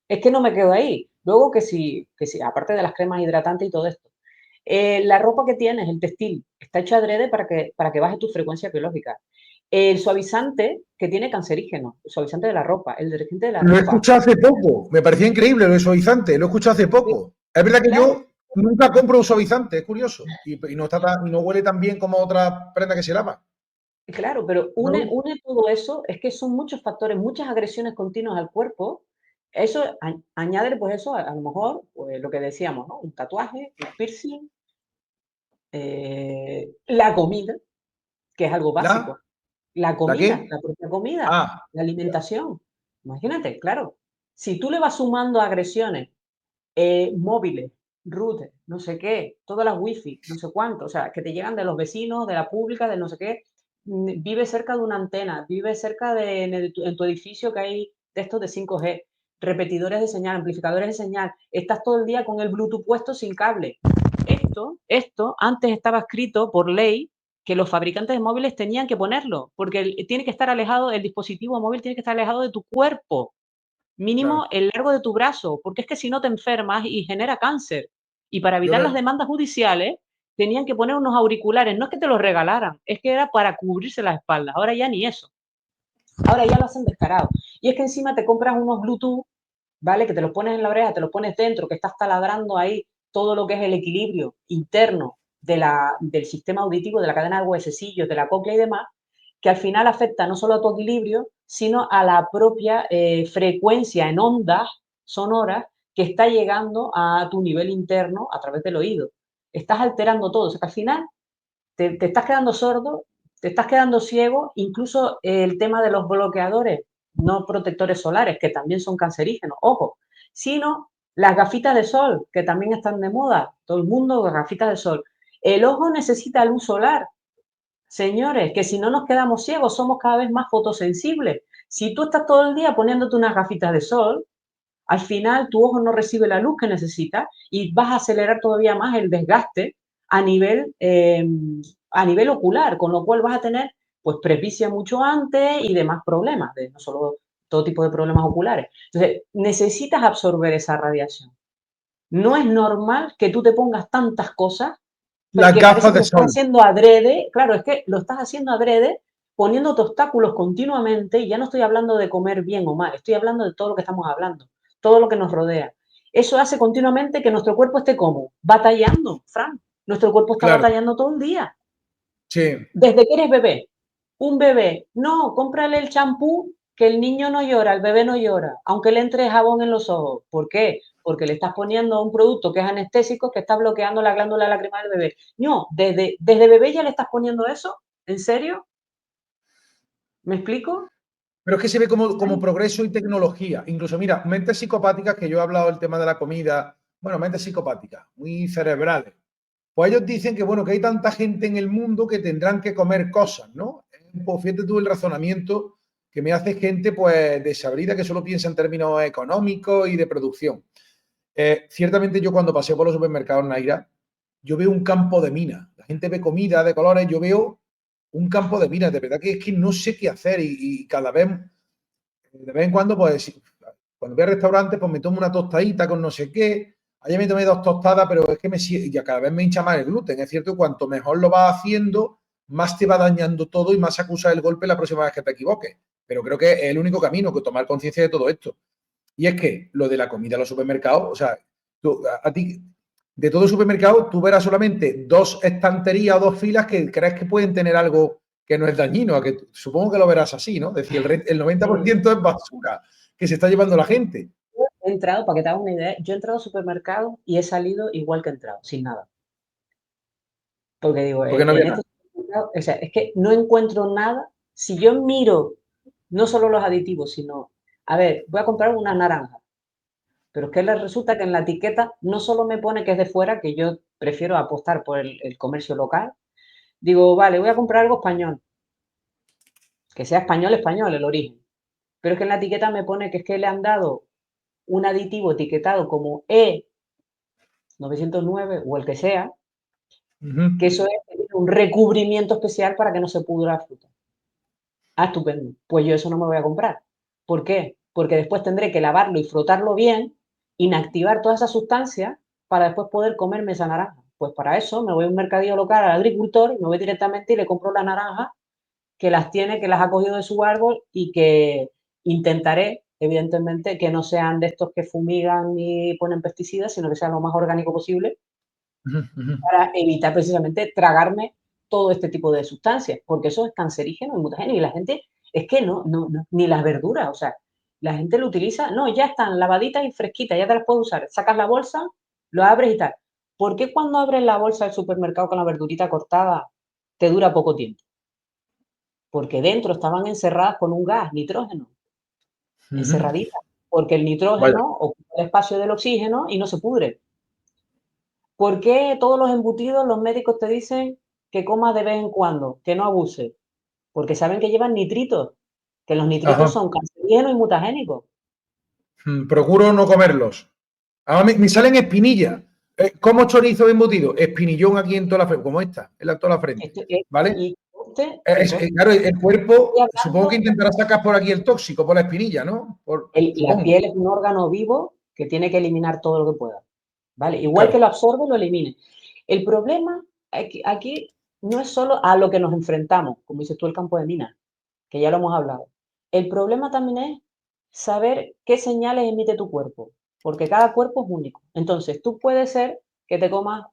Es que no me quedo ahí. Luego que sí, aparte de las cremas hidratantes y todo esto, la ropa que tienes, el textil, está hecho adrede para que baje tu frecuencia biológica. El suavizante que tiene cancerígeno, el suavizante de la ropa, el detergente de la Lo he ropa. escuchado hace poco, me parecía increíble lo de suavizante, lo he escuchado hace Sí, poco. Es verdad que claro, yo nunca compro un suavizante, es curioso, y no huele tan bien como otra prenda que se lava. claro, pero une, No, une todo eso, es que son muchos factores, muchas agresiones continuas al cuerpo. Eso, añade pues eso, a lo mejor, pues lo que decíamos, ¿no? Un tatuaje, un piercing, la comida, que es algo ¿La? básico. La ¿La comida, qué? la propia comida, Ah, la ya, alimentación. Imagínate, claro. Si tú le vas sumando agresiones, móviles, routers, no sé qué, todas las wifi, no sé cuánto, o sea, que te llegan de los vecinos, de la pública, de no sé qué, vive cerca de una antena, vive cerca en tu edificio que hay de estos de 5G, repetidores de señal, amplificadores de señal, estás todo el día con el Bluetooth puesto sin cable. Esto antes estaba escrito por ley que los fabricantes de móviles tenían que ponerlo, porque tiene que estar alejado, el dispositivo móvil tiene que estar alejado de tu cuerpo, mínimo claro. el largo de tu brazo, porque es que si no te enfermas y genera cáncer. Y para Yo evitar las me, demandas judiciales, tenían que poner unos auriculares, no es que te los regalaran, es que era para cubrirse las espaldas. Ahora ya ni eso. Ahora ya lo hacen descarado. Y es que encima te compras unos Bluetooth, ¿vale? Que te los pones en la oreja, te los pones dentro, que estás taladrando ahí todo lo que es el equilibrio interno del sistema auditivo, de la cadena de huesecillos, de la cóclea y demás, que al final afecta no solo a tu equilibrio, sino a la propia frecuencia en ondas sonoras que está llegando a tu nivel interno a través del oído. Estás alterando todo. O sea que al final te estás quedando sordo, te estás quedando ciego, incluso el tema de los bloqueadores, no protectores solares, que también son cancerígenos, ojo, sino las gafitas de sol, que también están de moda, todo el mundo con gafitas de sol. El ojo necesita luz solar, señores, que si no nos quedamos ciegos, somos cada vez más fotosensibles. Si tú estás todo el día poniéndote unas gafitas de sol, al final tu ojo no recibe la luz que necesita y vas a acelerar todavía más el desgaste a nivel, eh, a nivel ocular, con lo cual vas a tener pues presbicia mucho antes y demás problemas, no solo todo tipo de problemas oculares. Entonces, necesitas absorber esa radiación. No es normal que tú te pongas tantas cosas las que parece gafas que de lo estás sol. haciendo adrede. Claro, es que lo estás haciendo adrede poniéndote obstáculos continuamente y ya no estoy hablando de comer bien o mal, estoy hablando de todo lo que estamos hablando, todo lo que nos rodea. Eso hace continuamente que nuestro cuerpo esté como batallando, Fran. Nuestro cuerpo está Claro, batallando todo el día. sí. Desde que eres bebé. Un bebé, no, cómprale el champú que el niño no llora, el bebé no llora, aunque le entre jabón en los ojos. ¿Por qué? Porque le estás poniendo un producto que es anestésico que está bloqueando la glándula lacrimal del bebé. No, desde bebé ya le estás poniendo eso. ¿En serio? ¿Me explico? Pero es que se ve como progreso y tecnología. Incluso, mira, mentes psicopáticas, que yo he hablado del tema de la comida, bueno, mentes psicopáticas, muy cerebrales. pues ellos dicen que, bueno, que hay tanta gente en el mundo que tendrán que comer cosas, ¿no? Pues fíjate tú el razonamiento que me hace gente, pues, desabrida, que solo piensa en términos económicos y de producción. Ciertamente yo cuando paseo por los supermercados, Naira, yo veo un campo de minas. La gente ve comida de colores, yo veo un campo de minas. De verdad que es que no sé qué hacer y cada vez, de vez en cuando, pues, cuando voy al restaurante, pues me tomo una tostadita con no sé qué. Ayer me tomé 2 tostadas, pero es que ya cada vez me hincha más el gluten. Es cierto, cuanto mejor lo vas haciendo, más te va dañando todo y más acusa el golpe la próxima vez que te equivoques. Pero creo que es el único camino, que tomar conciencia de todo esto. Y es que lo de la comida en los supermercados, o sea, a ti, de todo supermercado, tú verás solamente 2 estanterías o 2 filas que crees que pueden tener algo que no es dañino. Que supongo que lo verás así, ¿no? Es decir, el 90% es basura que se está llevando la gente. He entrado, para que te hagas una idea, yo he entrado al supermercado y he salido igual que he entrado, sin nada. Porque digo, Porque no había en nada. este supermercado, o sea, es que no encuentro nada. Si yo miro no solo los aditivos, sino, a ver, voy a comprar una naranja, pero es que les resulta que en la etiqueta no solo me pone que es de fuera, que yo prefiero apostar por el comercio local. Digo, vale, voy a comprar algo español, que sea español, español, el origen. Pero es que en la etiqueta me pone que es que le han dado un aditivo etiquetado como E909 o el que sea, que eso es un recubrimiento especial para que no se pudra la fruta. Ah, estupendo. Pues yo eso no me voy a comprar. ¿Por qué? Porque después tendré que lavarlo y frotarlo bien, inactivar toda esa sustancia para después poder comerme esa naranja. Pues para eso me voy a un mercadillo local al agricultor y me voy directamente y le compro la naranja que las tiene, que las ha cogido de su árbol y que intentaré, evidentemente, que no sean de estos que fumigan ni ponen pesticidas, sino que sean lo más orgánico posible para evitar precisamente tragarme todo este tipo de sustancias, porque eso es cancerígeno y mutagéneo. Y la gente, es que no, ni las verduras, o sea, la gente lo utiliza, no, ya están lavaditas y fresquitas, ya te las puedes usar. Sacas la bolsa, lo abres y tal. ¿Por qué cuando abres la bolsa del supermercado con la verdurita cortada te dura poco tiempo? Porque dentro estaban encerradas con un gas, nitrógeno, encerraditas, porque el Vaya. nitrógeno ocupa el espacio del oxígeno y no se pudre. ¿Por qué todos los embutidos los médicos te dicen que comas de vez en cuando, que no abuses? Porque saben que llevan nitritos, que los nitritos Ajá. son cancerígenos y mutagénicos. Procuro no comerlos. Ahora me salen espinillas. ¿Cómo chorizo embutido? Espinillón aquí en toda la frente, como esta, en toda la frente. Esto, ¿Vale? y conste, Claro, el cuerpo, estoy supongo que hablando, intentará sacar por aquí el tóxico, por la espinilla, ¿no? la Supongo. piel es un órgano vivo que tiene que eliminar todo lo que pueda. ¿Vale? Igual que Claro. lo absorbe, lo elimine. El problema aquí no es solo a lo que nos enfrentamos, como dices tú, el campo de minas, que ya lo hemos hablado. El problema también es saber qué señales emite tu cuerpo, porque cada cuerpo es único. Entonces, tú puedes ser que te comas,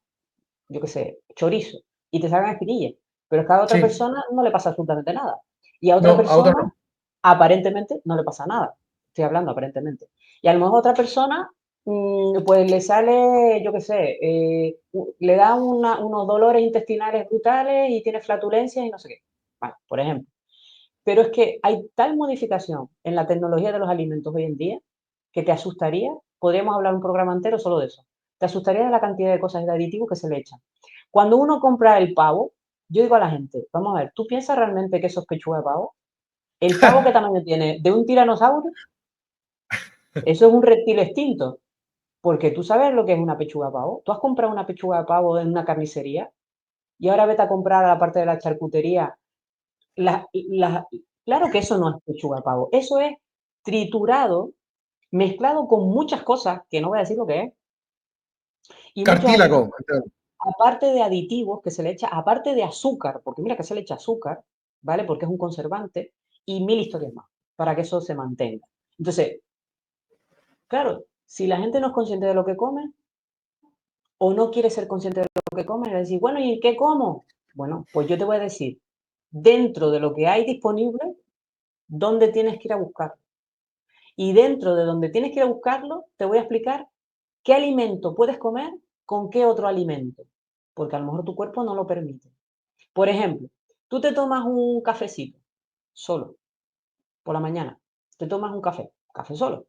yo qué sé, chorizo y te salgan espinillas, pero es que a otra Sí. persona no le pasa absolutamente nada. Y a otra No, a otro persona, no. aparentemente, no le pasa nada. Estoy hablando aparentemente. Y a lo mejor otra persona, pues le sale, yo qué sé, le da unos dolores intestinales brutales y tiene flatulencias y no sé qué. Vale, por ejemplo. Pero es que hay tal modificación en la tecnología de los alimentos hoy en día que te asustaría, podríamos hablar un programa entero solo de eso, te asustaría de la cantidad de cosas y de aditivos que se le echan. Cuando uno compra el pavo, yo digo a la gente, vamos a ver, ¿tú piensas realmente que eso es pechuga de pavo? ¿El pavo qué tamaño tiene? ¿De un tiranosaurio? Eso es un reptil extinto, porque tú sabes lo que es una pechuga de pavo. ¿Tú has comprado una pechuga de pavo en una carnicería? Y ahora vete a comprar a la parte de la charcutería. Claro que eso no es pechuga de pavo, eso es triturado, mezclado con muchas cosas, que no voy a decir lo que es, y muchos aditivos, Cartílago. aparte de aditivos que se le echa, aparte de azúcar, porque mira que se le echa azúcar, ¿vale? Porque es un conservante, y mil historias más, para que eso se mantenga. Entonces, claro, si la gente no es consciente de lo que come, o no quiere ser consciente de lo que come, le decir, bueno, ¿y qué como? Bueno, pues yo te voy a decir, dentro de lo que hay disponible, ¿dónde tienes que ir a buscar? Y dentro de donde tienes que ir a buscarlo, te voy a explicar qué alimento puedes comer con qué otro alimento, porque a lo mejor tu cuerpo no lo permite. Por ejemplo, tú te tomas un cafecito solo por la mañana, te tomas un café solo,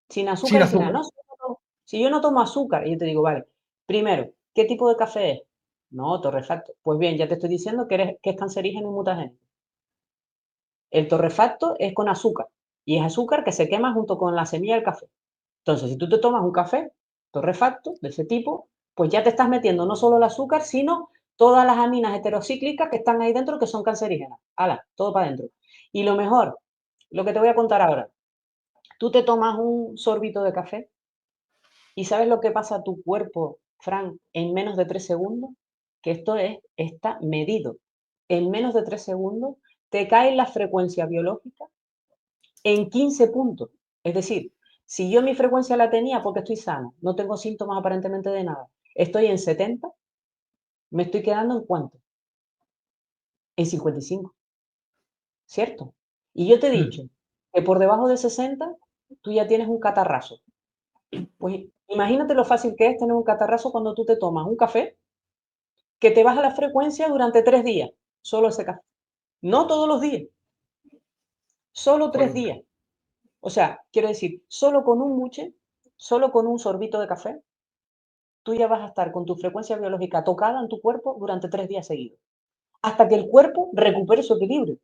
sin Sin azúcar y sin nada. azúcar. No, si yo no tomo azúcar, y yo te digo, vale, primero, ¿qué tipo de café es? No, torrefacto. Pues bien, ya te estoy diciendo que es cancerígeno y mutagénico. El torrefacto es con azúcar y es azúcar que se quema junto con la semilla del café. Entonces, si tú te tomas un café torrefacto de ese tipo, pues ya te estás metiendo no solo el azúcar, sino todas las aminas heterocíclicas que están ahí dentro que son cancerígenas. ¡Hala! Todo para adentro. Y lo mejor, lo que te voy a contar ahora, tú te tomas un sorbito de café y ¿sabes lo que pasa a tu cuerpo, Fran, en menos de 3 segundos? Que está medido. En menos de 3 segundos te cae la frecuencia biológica en 15 puntos. Es decir, si yo mi frecuencia la tenía porque estoy sana, no tengo síntomas aparentemente de nada, estoy en 70, me estoy quedando en ¿cuánto? En 55, ¿cierto? Y yo te he Mm. dicho que por debajo de 60 tú ya tienes un catarrazo. Pues imagínate lo fácil que es tener un catarrazo cuando tú te tomas un café que te baja la frecuencia durante 3 días, solo ese café. No todos los días, solo 3 Jolín. días. O sea, quiero decir, solo con un muche, solo con un sorbito de café, tú ya vas a estar con tu frecuencia biológica tocada en tu cuerpo durante 3 días seguidos, hasta que el cuerpo recupere su equilibrio.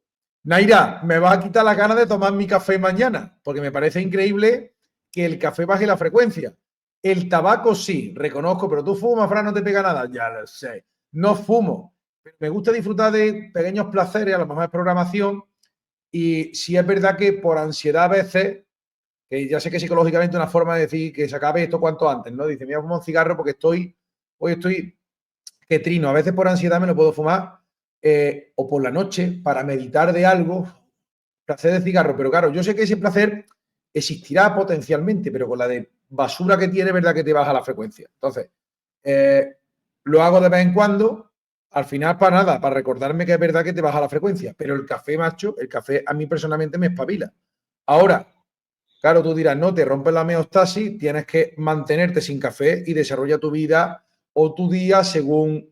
Naira, me va a quitar la gana de tomar mi café mañana, porque me parece increíble que el café baje la frecuencia. El tabaco sí, reconozco, pero tú fumas, Fran, no te pega nada. Ya lo sé. No fumo. Pero me gusta disfrutar de pequeños placeres, a lo mejor es programación. Y sí es verdad que por ansiedad a veces, que ya sé que psicológicamente una forma de decir que se acabe esto cuanto antes, ¿no? Dice, me voy a fumar un cigarro porque hoy estoy que trino. A veces por ansiedad me lo puedo fumar o por la noche para meditar de algo, placer de cigarro. Pero claro, yo sé que ese placer existirá potencialmente, pero con la de basura que tiene, verdad que te baja la frecuencia. Entonces, lo hago de vez en cuando, al final para nada, para recordarme que es verdad que te baja la frecuencia. Pero el café, macho, el café a mí personalmente me espabila. Ahora, claro, tú dirás, no, te rompes la homeostasis, tienes que mantenerte sin café y desarrolla tu vida o tu día según,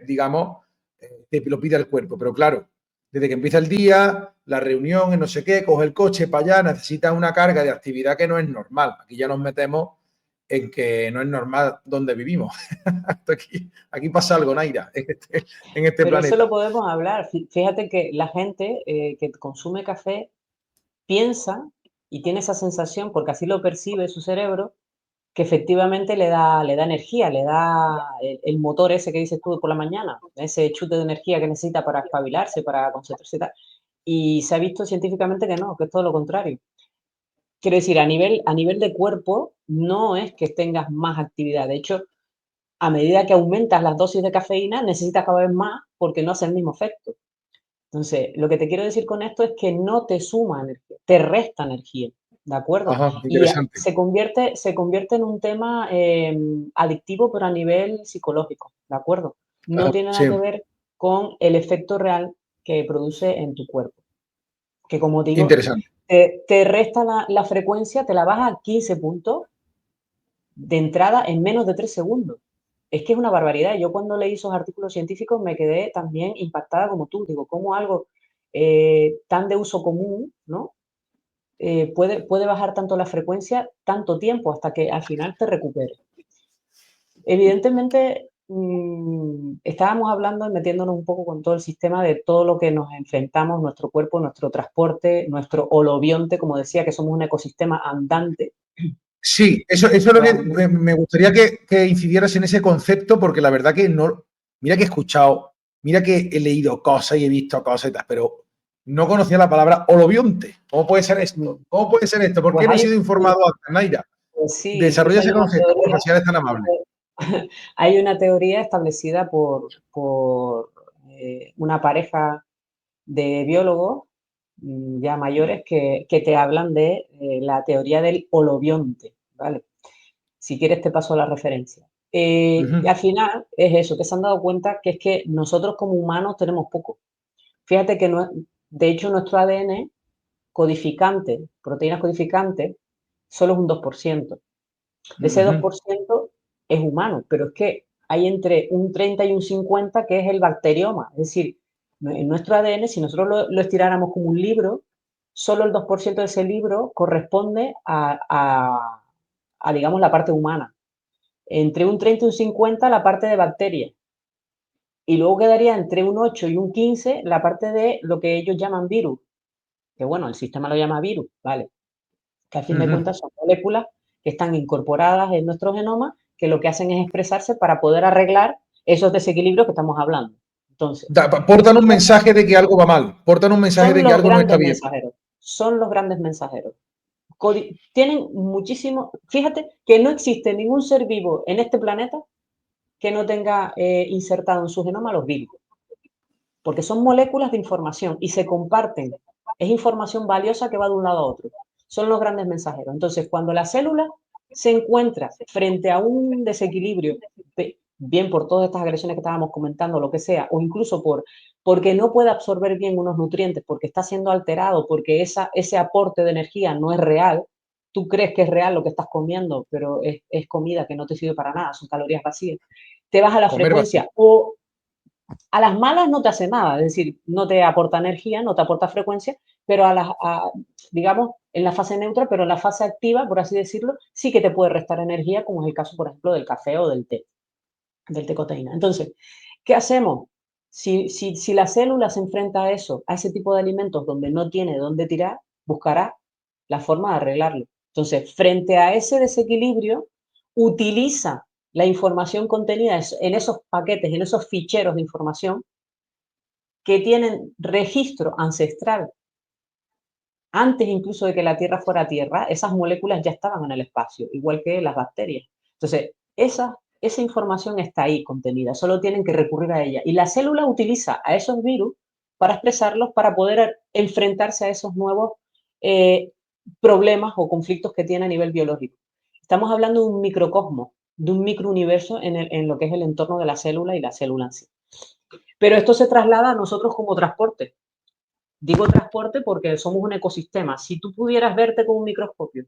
digamos, te lo pide el cuerpo. Pero claro, desde que empieza el día, la reunión, en no sé qué, coge el coche para allá, necesitas una carga de actividad que no es normal. Aquí ya nos metemos en que no es normal donde vivimos. Aquí pasa algo, Naira, en este Pero eso lo planeta. podemos hablar. Fíjate que la gente que consume café piensa y tiene esa sensación, porque así lo percibe su cerebro, que efectivamente le da energía, le da el motor ese que dices tú por la mañana, ese chute de energía que necesita para espabilarse, para concentrarse y tal. Y se ha visto científicamente que no, que es todo lo contrario. Quiero decir, a nivel de cuerpo, no es que tengas más actividad. De hecho, a medida que aumentas las dosis de cafeína, necesitas cada vez más porque no hace el mismo efecto. Entonces, lo que te quiero decir con esto es que no te suma energía, te resta energía, ¿de acuerdo? Ajá, Y interesante. se convierte en un tema adictivo, pero a nivel psicológico, ¿de acuerdo? No Ajá, tiene sí, nada que ver con el efecto real que produce en tu cuerpo. Que como digo, interesante. te resta la frecuencia, te la baja a 15 puntos de entrada en menos de 3 segundos. Es que es una barbaridad. Yo cuando leí esos artículos científicos me quedé también impactada como tú. Digo, cómo algo tan de uso común, ¿no? Puede bajar tanto la frecuencia tanto tiempo hasta que al final te recupere. Evidentemente, estábamos hablando y metiéndonos un poco con todo el sistema de todo lo que nos enfrentamos, nuestro cuerpo, nuestro transporte, nuestro holobionte, como decía, que somos un ecosistema andante. Sí, eso es lo que Realmente. me gustaría que incidieras en ese concepto, porque la verdad que no, mira que he escuchado, mira que he leído cosas y he visto cosas y tal, pero no conocía la palabra holobionte. ¿Cómo puede ser esto? ¿Cómo puede ser esto? ¿Por Pues qué no he hay, sido informado antes, Naira? pues sí, pues Desarrolla hay ese una concepto, teoría, por si eres tan amable. hay una teoría establecida por una pareja de biólogos ya mayores que te hablan de la teoría del holobionte, ¿vale? Si quieres te paso la referencia. Y Ujú, al final es eso, que se han dado cuenta que es que nosotros como humanos tenemos poco. Fíjate que de hecho nuestro ADN codificante, proteínas codificantes, solo es un 2%. De ese ujú, 2% es humano, pero es que hay entre un 30 y un 50 que es el bacterioma. Es decir, en nuestro ADN, si nosotros lo estiráramos como un libro, solo el 2% de ese libro corresponde digamos, la parte humana. Entre un 30 y un 50 la parte de bacterias. Y luego quedaría entre un 8 y un 15 la parte de lo que ellos llaman virus, que bueno, el sistema lo llama virus, ¿vale? Que a fin de Ujú. cuentas son moléculas que están incorporadas en nuestro genoma, que lo que hacen es expresarse para poder arreglar esos desequilibrios que estamos hablando. Entonces, Portan un mensaje de que algo va mal, portan un mensaje son de que los algo no está grandes bien. mensajeros, son los grandes mensajeros. Tienen muchísimo, fíjate que no existe ningún ser vivo en este planeta que no tenga insertado en su genoma los virus, porque son moléculas de información y se comparten. Es información valiosa que va de un lado a otro. Son los grandes mensajeros. Entonces, cuando la célula se encuentra frente a un desequilibrio, bien por todas estas agresiones que estábamos comentando, lo que sea, o incluso porque no puede absorber bien unos nutrientes, porque está siendo alterado, porque ese aporte de energía no es real, tú crees que es real lo que estás comiendo, pero es comida que no te sirve para nada, son calorías vacías, te baja la Comer vacío. frecuencia o a las malas no te hace nada, es decir, no te aporta energía, no te aporta frecuencia, pero digamos, en la fase neutra, pero en la fase activa, por así decirlo, sí que te puede restar energía, como es el caso, por ejemplo, del café o del té coteína. Entonces, ¿qué hacemos? Si la célula se enfrenta a eso, a ese tipo de alimentos donde no tiene dónde tirar, buscará la forma de arreglarlo. Entonces, frente a ese desequilibrio, utiliza la información contenida en esos paquetes, en esos ficheros de información que tienen registro ancestral. Antes incluso de que la Tierra fuera Tierra, esas moléculas ya estaban en el espacio, igual que las bacterias. Entonces, esa información está ahí contenida, solo tienen que recurrir a ella. Y la célula utiliza a esos virus para expresarlos, para poder enfrentarse a esos nuevos eh, problemas o conflictos que tiene a nivel biológico. Estamos hablando de un microcosmos, de un microuniverso en lo que es el entorno de la célula y la célula en sí. Pero esto se traslada a nosotros como transporte. Digo transporte porque somos un ecosistema. Si tú pudieras verte con un microscopio,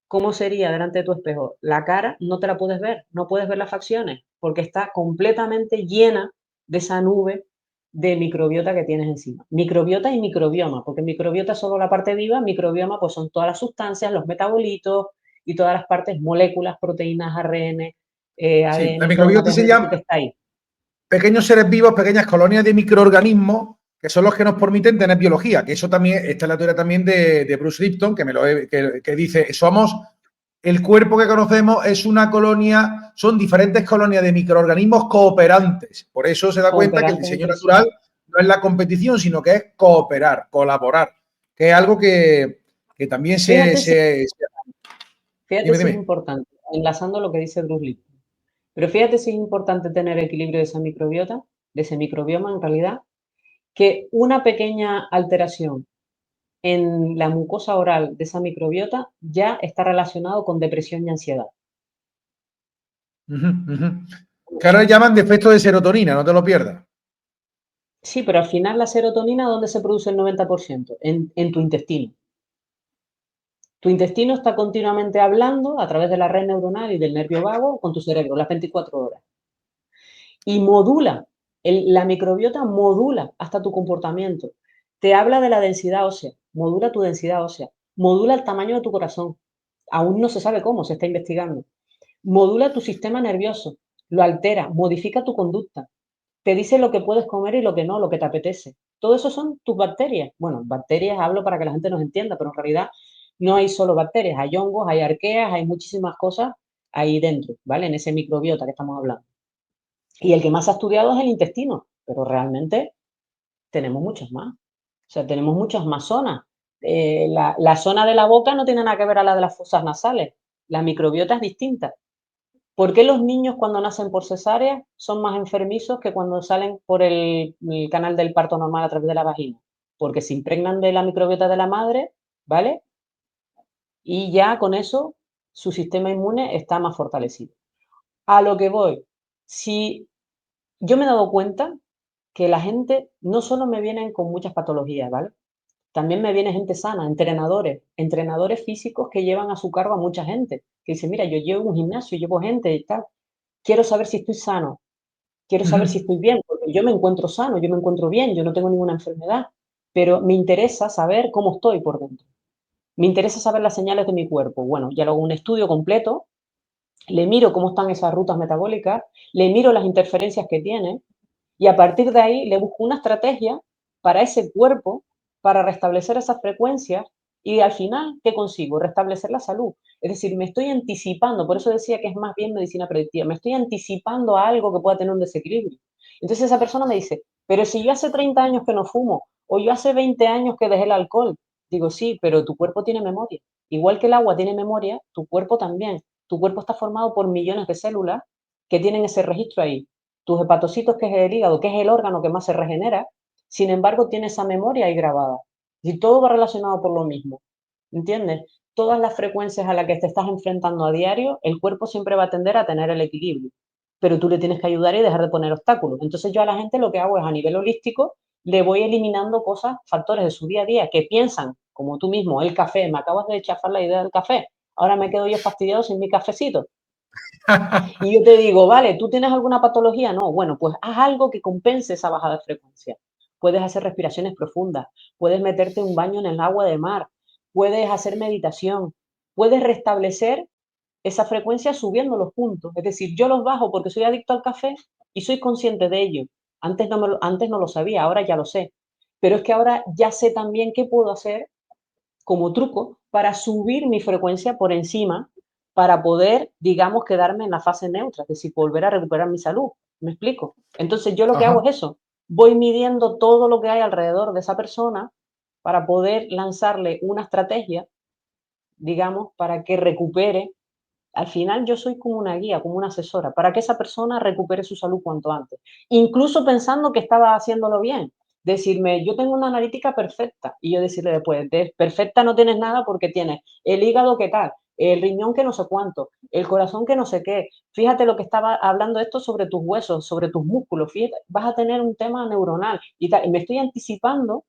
¿cómo sería delante de tu espejo? La cara no te la puedes ver, no puedes ver las facciones, porque está completamente llena de esa nube de microbiota que tienes encima. Microbiota y microbioma, porque microbiota es solo la parte viva, microbioma pues son todas las sustancias, los metabolitos y todas las partes, moléculas, proteínas, ARN, Sí, la ADN, todo el microbiota material se genético que llama está ahí. pequeños seres vivos, pequeñas colonias de microorganismos que son los que nos permiten tener biología, que eso también, esta es la teoría también de Bruce Lipton, que dice, somos, el cuerpo que conocemos es una colonia, son diferentes colonias de microorganismos cooperantes. Por eso se da cuenta que el Cooperantes diseño entre sí. natural no es la competición, sino que es cooperar, colaborar, que es algo que también Fíjate si Fíjate Dime, si es dime. importante, enlazando lo que dice Bruce Lipton, pero fíjate si es importante tener equilibrio de esa microbiota, de ese microbioma en realidad, que una pequeña alteración en la mucosa oral de esa microbiota ya está relacionado con depresión y ansiedad. Uh -huh, uh -huh. Que ahora llaman defecto de serotonina, no te lo pierdas. Sí, pero al final la serotonina, ¿dónde se produce el 90%? En tu intestino. Tu intestino está continuamente hablando a través de la red neuronal y del nervio vago con tu cerebro las 24 horas. Y modula, la microbiota modula hasta tu comportamiento. Te habla de la densidad ósea, modula tu densidad ósea, modula el tamaño de tu corazón. Aún no se sabe cómo, se está investigando. Modula tu sistema nervioso, lo altera, modifica tu conducta. Te dice lo que puedes comer y lo que no, lo que te apetece. Todo eso son tus bacterias. Bueno, bacterias hablo para que la gente nos entienda, pero en realidad no hay solo bacterias, hay hongos, hay arqueas, hay muchísimas cosas ahí dentro, ¿vale? En ese microbiota que estamos hablando. Y el que más ha estudiado es el intestino, pero realmente tenemos muchas más. O sea, tenemos muchas más zonas. La zona de la boca no tiene nada que ver a la de las fosas nasales. La microbiota es distinta. ¿Por qué los niños cuando nacen por cesárea son más enfermizos que cuando salen por el canal del parto normal a través de la vagina? Porque se impregnan de la microbiota de la madre, ¿vale? Y ya con eso su sistema inmune está más fortalecido. A lo que voy, si yo me he dado cuenta que la gente no solo me vienen con muchas patologías, ¿vale? También me viene gente sana, entrenadores físicos que llevan a su cargo a mucha gente, que dicen, mira, yo llevo un gimnasio, llevo gente y tal, quiero saber si estoy sano, quiero Uh -huh. saber si estoy bien, porque yo me encuentro sano, yo me encuentro bien, yo no tengo ninguna enfermedad, pero me interesa saber cómo estoy por dentro. Me interesa saber las señales de mi cuerpo. Bueno, ya hago un estudio completo, le miro cómo están esas rutas metabólicas, le miro las interferencias que tiene, Y a partir de ahí le busco una estrategia para ese cuerpo, para restablecer esas frecuencias y al final, ¿qué consigo? Restablecer la salud. Es decir, me estoy anticipando, por eso decía que es más bien medicina predictiva, me estoy anticipando a algo que pueda tener un desequilibrio. Entonces esa persona me dice, pero si yo hace 30 años que no fumo, o yo hace 20 años que dejé el alcohol, digo, sí, pero tu cuerpo tiene memoria. Igual que el agua tiene memoria, tu cuerpo también. Tu cuerpo está formado por millones de células que tienen ese registro ahí. Tus hepatocitos, que es el hígado, que es el órgano que más se regenera, sin embargo, tiene esa memoria ahí grabada. Y todo va relacionado por lo mismo. ¿Entiendes? Todas las frecuencias a las que te estás enfrentando a diario, el cuerpo siempre va a tender a tener el equilibrio. Pero tú le tienes que ayudar y dejar de poner obstáculos. Entonces yo a la gente lo que hago es a nivel holístico, le voy eliminando cosas, factores de su día a día que piensan, como tú mismo, el café, me acabas de chafar la idea del café, ahora me quedo yo fastidiado sin mi cafecito. Y yo te digo, vale, ¿tú tienes alguna patología? No, bueno, pues haz algo que compense esa bajada de frecuencia. Puedes hacer respiraciones profundas, puedes meterte un baño en el agua de mar, puedes hacer meditación, puedes restablecer esa frecuencia subiendo los puntos. Es decir, yo los bajo porque soy adicto al café y soy consciente de ello. Antes no lo sabía, ahora ya lo sé. Pero es que ahora ya sé también qué puedo hacer como truco para subir mi frecuencia por encima para poder, digamos, quedarme en la fase neutra, es decir, volver a recuperar mi salud. ¿Me explico? Entonces yo lo que hago Ajá. es eso, voy midiendo todo lo que hay alrededor de esa persona para poder lanzarle una estrategia, digamos, para que recupere. Al final yo soy como una guía, como una asesora, para que esa persona recupere su salud cuanto antes. Incluso pensando que estaba haciéndolo bien. Decirme, yo tengo una analítica perfecta. Y yo decirle después, de perfecta no tienes nada porque tienes el hígado que tal, el riñón que no sé cuánto, el corazón que no sé qué. Fíjate lo que estaba hablando esto sobre tus huesos, sobre tus músculos. Fíjate, vas a tener un tema neuronal y tal. Y me estoy anticipando,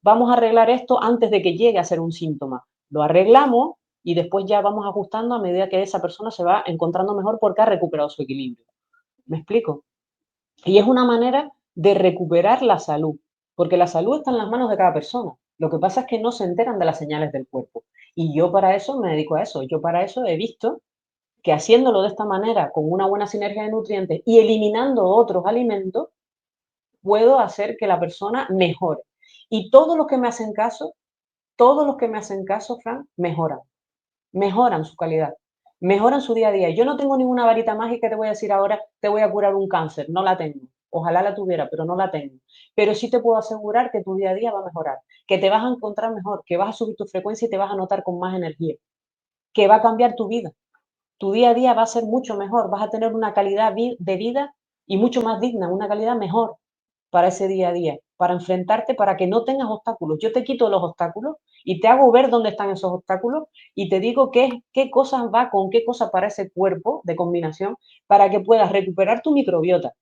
vamos a arreglar esto antes de que llegue a ser un síntoma. Lo arreglamos y después ya vamos ajustando a medida que esa persona se va encontrando mejor porque ha recuperado su equilibrio. ¿Me explico? Y es una manera de recuperar la salud, porque la salud está en las manos de cada persona. Lo que pasa es que no se enteran de las señales del cuerpo. Y yo para eso me dedico a eso. Yo para eso he visto que haciéndolo de esta manera, con una buena sinergia de nutrientes y eliminando otros alimentos, puedo hacer que la persona mejore. Y todos los que me hacen caso, todos los que me hacen caso, Fran, mejoran su calidad, mejoran su día a día. Yo no tengo ninguna varita mágica que te voy a decir ahora, te voy a curar un cáncer, no la tengo. Ojalá la tuviera, pero no la tengo. Pero sí te puedo asegurar que tu día a día va a mejorar, que te vas a encontrar mejor, que vas a subir tu frecuencia y te vas a notar con más energía, que va a cambiar tu vida. Tu día a día va a ser mucho mejor, vas a tener una calidad de vida y mucho más digna, una calidad mejor para ese día a día, para enfrentarte, para que no tengas obstáculos. Yo te quito los obstáculos y te hago ver dónde están esos obstáculos y te digo qué cosas va con qué cosa para ese cuerpo de combinación para que puedas recuperar tu microbiota,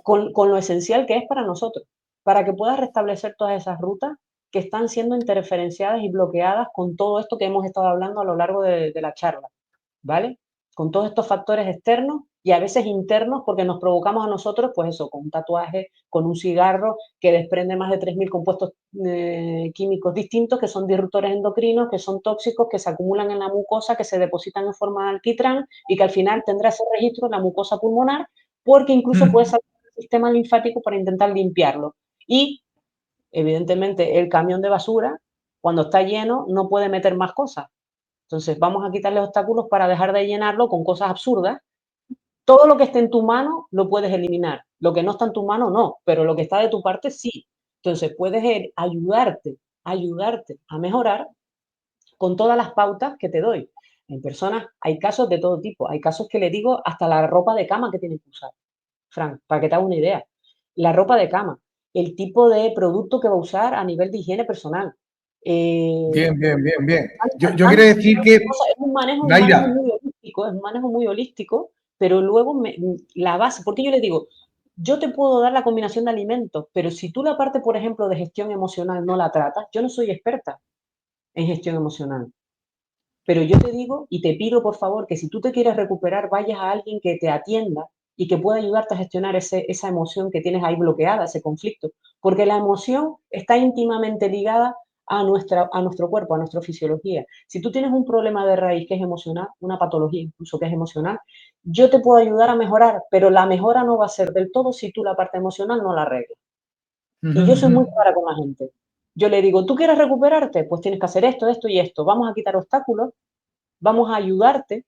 con lo esencial que es para nosotros, para que puedas restablecer todas esas rutas que están siendo interferenciadas y bloqueadas con todo esto que hemos estado hablando a lo largo de la charla, ¿vale? Con todos estos factores externos y a veces internos porque nos provocamos a nosotros, pues eso, con un tatuaje, con un cigarro que desprende más de 3.000 compuestos químicos distintos que son disruptores endocrinos, que son tóxicos, que se acumulan en la mucosa, que se depositan en forma de alquitrán y que al final tendrá ese registro en la mucosa pulmonar porque incluso puede Mm. salir el sistema linfático para intentar limpiarlo. Y, evidentemente, el camión de basura, cuando está lleno, no puede meter más cosas. Entonces, vamos a quitarle obstáculos para dejar de llenarlo con cosas absurdas. Todo lo que esté en tu mano lo puedes eliminar. Lo que no está en tu mano, no, pero lo que está de tu parte, sí. Entonces, puedes ayudarte a mejorar con todas las pautas que te doy. En personas hay casos de todo tipo. Hay casos que le digo hasta la ropa de cama que tienen que usar. Frank, para que te hagas una idea. La ropa de cama, el tipo de producto que va a usar a nivel de higiene personal. Bien, bien, bien, bien. Yo quiero Tantas decir que, cosas, es un manejo Naira, muy holístico, es un manejo muy holístico, pero luego la base, porque yo le digo, yo te puedo dar la combinación de alimentos, pero si tú la parte, por ejemplo, de gestión emocional no la tratas, yo no soy experta en gestión emocional. Pero yo te digo y te pido, por favor, que si tú te quieres recuperar, vayas a alguien que te atienda y que pueda ayudarte a gestionar esa emoción que tienes ahí bloqueada, ese conflicto. Porque la emoción está íntimamente ligada a nuestro cuerpo, a nuestra fisiología. Si tú tienes un problema de raíz que es emocional, una patología incluso que es emocional, yo te puedo ayudar a mejorar, pero la mejora no va a ser del todo si tú la parte emocional no la arreglas. Y yo soy muy clara con la gente. Yo le digo, ¿tú quieres recuperarte? Pues tienes que hacer esto, esto y esto. Vamos a quitar obstáculos, vamos a ayudarte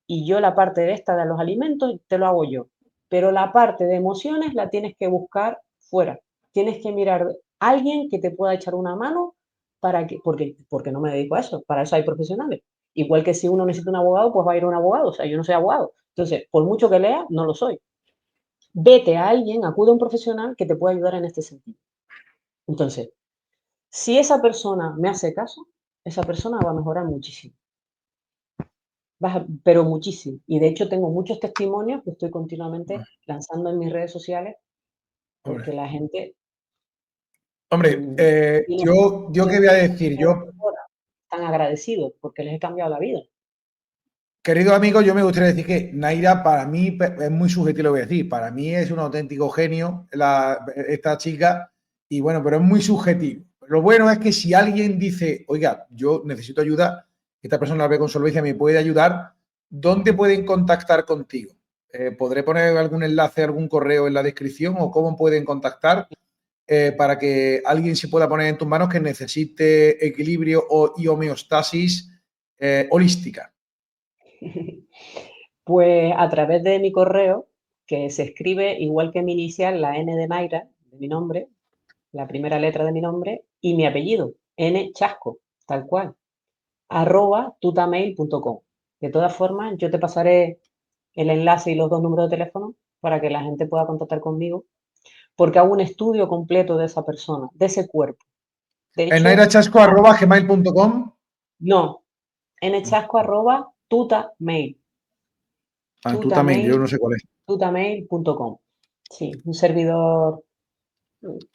y yo la parte de esta de los alimentos te lo hago yo. Pero la parte de emociones la tienes que buscar fuera. Tienes que mirar a alguien que te pueda echar una mano porque no me dedico a eso, para eso hay profesionales. Igual que si uno necesita un abogado, pues va a ir a un abogado. O sea, yo no soy abogado. Entonces, por mucho que lea, no lo soy. Vete a alguien, acude a un profesional que te pueda ayudar en este sentido. Entonces, si esa persona me hace caso, esa persona va a mejorar muchísimo. Pero muchísimo. Y de hecho tengo muchos testimonios que estoy continuamente lanzando en mis redes sociales porque la gente Hombre, tiene yo qué voy a decir, yo, están agradecidos porque les he cambiado la vida. querido amigo, yo me gustaría decir que Naira para mí es muy subjetivo lo que voy a decir, para mí es un auténtico genio esta chica y bueno, pero es muy subjetivo. Lo bueno es que si alguien dice, oiga, yo necesito ayuda, esta persona la ve con solvencia, me puede ayudar, ¿dónde pueden contactar contigo? ¿Podré poner algún enlace, algún correo en la descripción o cómo pueden contactar para que alguien se pueda poner en tus manos que necesite equilibrio y homeostasis holística? Pues a través de mi correo, que se escribe igual que mi inicial, la N de Naira, de mi nombre, la primera letra de mi nombre, y mi apellido, N Chasco, tal cual, @tutamail.com. De todas formas, yo te pasaré el enlace y los 2 números de teléfono para que la gente pueda contactar conmigo, porque hago un estudio completo de esa persona, de ese cuerpo. De En hecho, nairachasco@gmail.com. no, nchasco@tutamail, Tú también, yo tutamail, no sé cuál es. tutamail.com. Sí, un servidor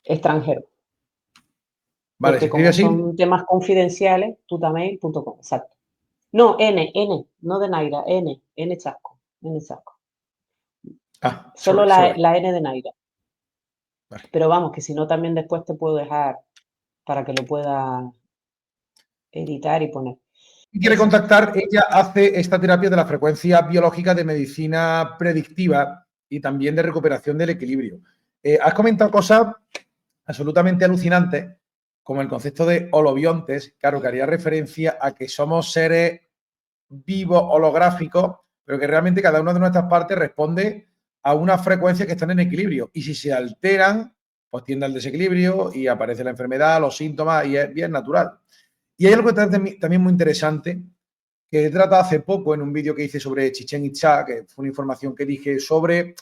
extranjero, Vale, se porque escribe como así. son temas confidenciales, tutamail.com, exacto. No, no de Naira, N Chasco, N Chasco. Ah, Solo sorry, la, sorry. la N de Naira. Vale. Pero vamos, que si no también después te puedo dejar para que lo puedas editar y poner. Si quiere Esa. contactar, ella hace esta terapia de la frecuencia biológica de medicina predictiva y también de recuperación del equilibrio. Has comentado cosas absolutamente alucinantes, como el concepto de holobiontes, claro, que haría referencia a que somos seres vivos holográficos, pero que realmente cada una de nuestras partes responde a unas frecuencias que están en equilibrio. Y si se alteran, pues tiende al desequilibrio y aparece la enfermedad, los síntomas, y es bien natural. Y hay algo también muy interesante que he tratado hace poco en un vídeo que hice sobre Chichén Itzá, que fue una información que dije sobre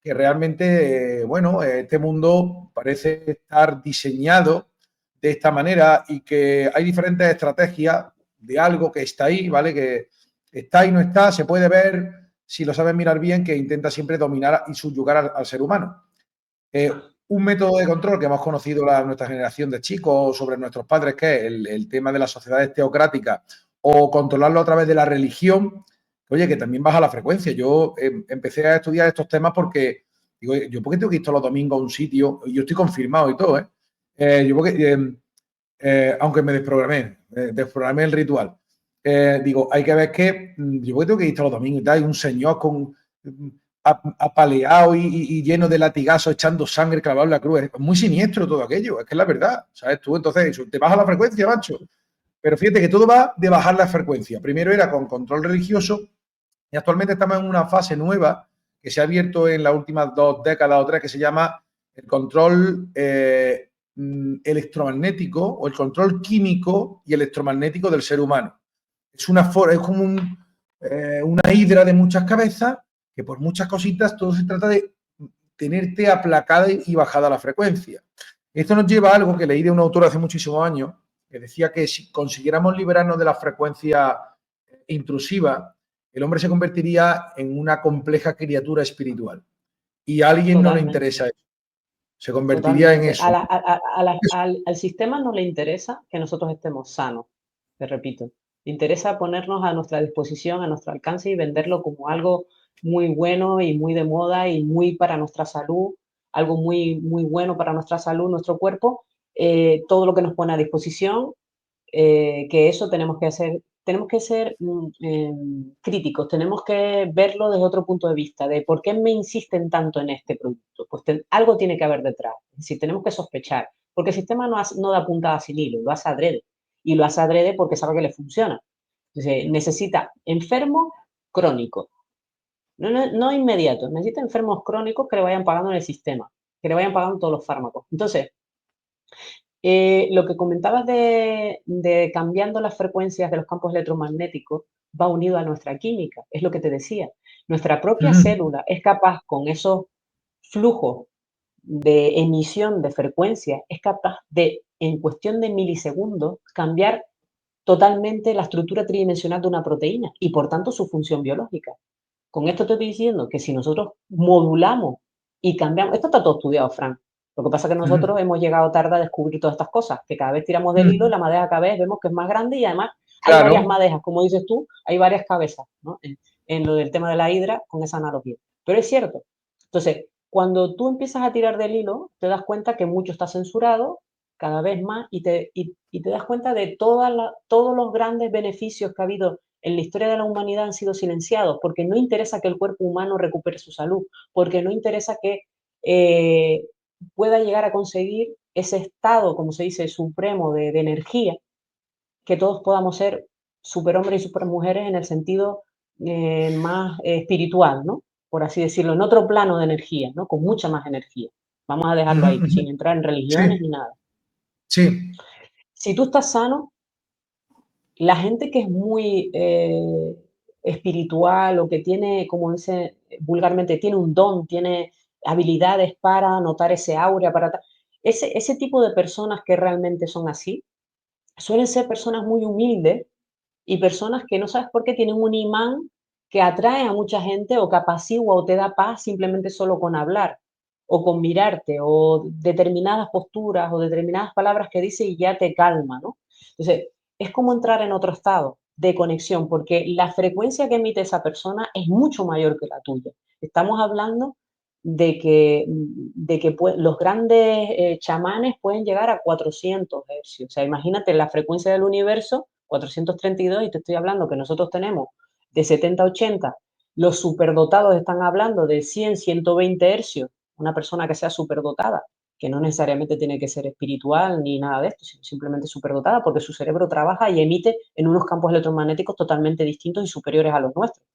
que realmente, bueno, este mundo parece estar diseñado de esta manera y que hay diferentes estrategias de algo que está ahí, ¿vale? Que está y no está, se puede ver, si lo sabes mirar bien, que intenta siempre dominar y subyugar al ser humano. Un método de control que hemos conocido nuestra generación de chicos sobre nuestros padres, que es el tema de las sociedades teocráticas o controlarlo a través de la religión, oye, que también baja la frecuencia. Yo empecé a estudiar estos temas porque, digo, yo porque tengo que ir todos los domingos a un sitio, yo estoy confirmado y todo, ¿eh? Yo porque, aunque me desprogramé el ritual. Digo, hay que ver que yo porque tengo que ir todos los domingos y tal, hay un señor con apaleado y lleno de latigazos, echando sangre clavado en la cruz. Es muy siniestro todo aquello, es que es la verdad, ¿sabes? Tú entonces eso, te baja la frecuencia, macho. Pero fíjate que todo va de bajar la frecuencia. Primero era con control religioso y actualmente estamos en una fase nueva que se ha abierto en las últimas 2 décadas o 3 que se llama el control electromagnético o el control químico y electromagnético del ser humano. Es como una hidra de muchas cabezas que por muchas cositas todo se trata de tenerte aplacada y bajada la frecuencia. Esto nos lleva a algo que leí de un autor hace muchísimos años, que decía que si consiguiéramos liberarnos de la frecuencia intrusiva, el hombre se convertiría en una compleja criatura espiritual. Y a alguien no le Totalmente, interesa eso. Se convertiría en totalmente. eso. Al sistema no le interesa que nosotros estemos sanos, te repito. Le interesa ponernos a nuestra disposición, a nuestro alcance y venderlo como algo muy bueno y muy de moda y muy para nuestra salud, algo muy, muy bueno para nuestra salud, nuestro cuerpo, todo lo que nos pone a disposición, que eso tenemos que ser críticos, tenemos que verlo desde otro punto de vista, de por qué me insisten tanto en este producto. Pues algo tiene que haber detrás, es decir, tenemos que sospechar, porque el sistema no da puntada sin hilo, lo hace adrede, y lo hace adrede porque sabe que le funciona. Entonces, necesita enfermos crónicos, no inmediatos, necesita enfermos crónicos que le vayan pagando en el sistema, que le vayan pagando todos los fármacos. Entonces, lo que comentabas de cambiando las frecuencias de los campos electromagnéticos va unido a nuestra química, es lo que te decía. Nuestra propia célula es capaz, con esos flujos de emisión de frecuencias, es capaz de, en cuestión de milisegundos, cambiar totalmente la estructura tridimensional de una proteína y, por tanto, su función biológica. Con esto te estoy diciendo que si nosotros modulamos y cambiamos, esto está todo estudiado, Frank. Lo que pasa es que nosotros hemos llegado tarde a descubrir todas estas cosas, que cada vez tiramos del hilo, la madeja cada vez vemos que es más grande y además hay varias Claro. madejas, como dices tú, hay varias cabezas, ¿no? En lo del tema de la hidra, con esa analogía. Pero es cierto. Entonces, cuando tú empiezas a tirar del hilo, te das cuenta que mucho está censurado, cada vez más, y te das cuenta de todos los grandes beneficios que ha habido en la historia de la humanidad han sido silenciados, porque no interesa que el cuerpo humano recupere su salud, porque no interesa que pueda llegar a conseguir ese estado, como se dice, supremo de energía, que todos podamos ser superhombres y supermujeres en el sentido más espiritual, ¿no? Por así decirlo, en otro plano de energía, ¿no? Con mucha más energía. Vamos a dejarlo ahí, sin entrar en religiones Sí, ni nada. sí. Si tú estás sano, la gente que es muy espiritual o que tiene, como dice vulgarmente, tiene un don, tiene habilidades para notar ese aura, ese tipo de personas que realmente son así, suelen ser personas muy humildes y personas que no sabes por qué tienen un imán que atrae a mucha gente o que apacigua o te da paz simplemente solo con hablar o con mirarte o determinadas posturas o determinadas palabras que dice y ya te calma, ¿no? Entonces, es como entrar en otro estado de conexión porque la frecuencia que emite esa persona es mucho mayor que la tuya. Estamos hablando de que los grandes chamanes pueden llegar a 400 hercios. O sea, imagínate la frecuencia del universo, 432, y te estoy hablando que nosotros tenemos de 70 a 80. Los superdotados están hablando de 100, 120 hercios. Una persona que sea superdotada, que no necesariamente tiene que ser espiritual ni nada de esto, sino simplemente superdotada, porque su cerebro trabaja y emite en unos campos electromagnéticos totalmente distintos y superiores a los nuestros.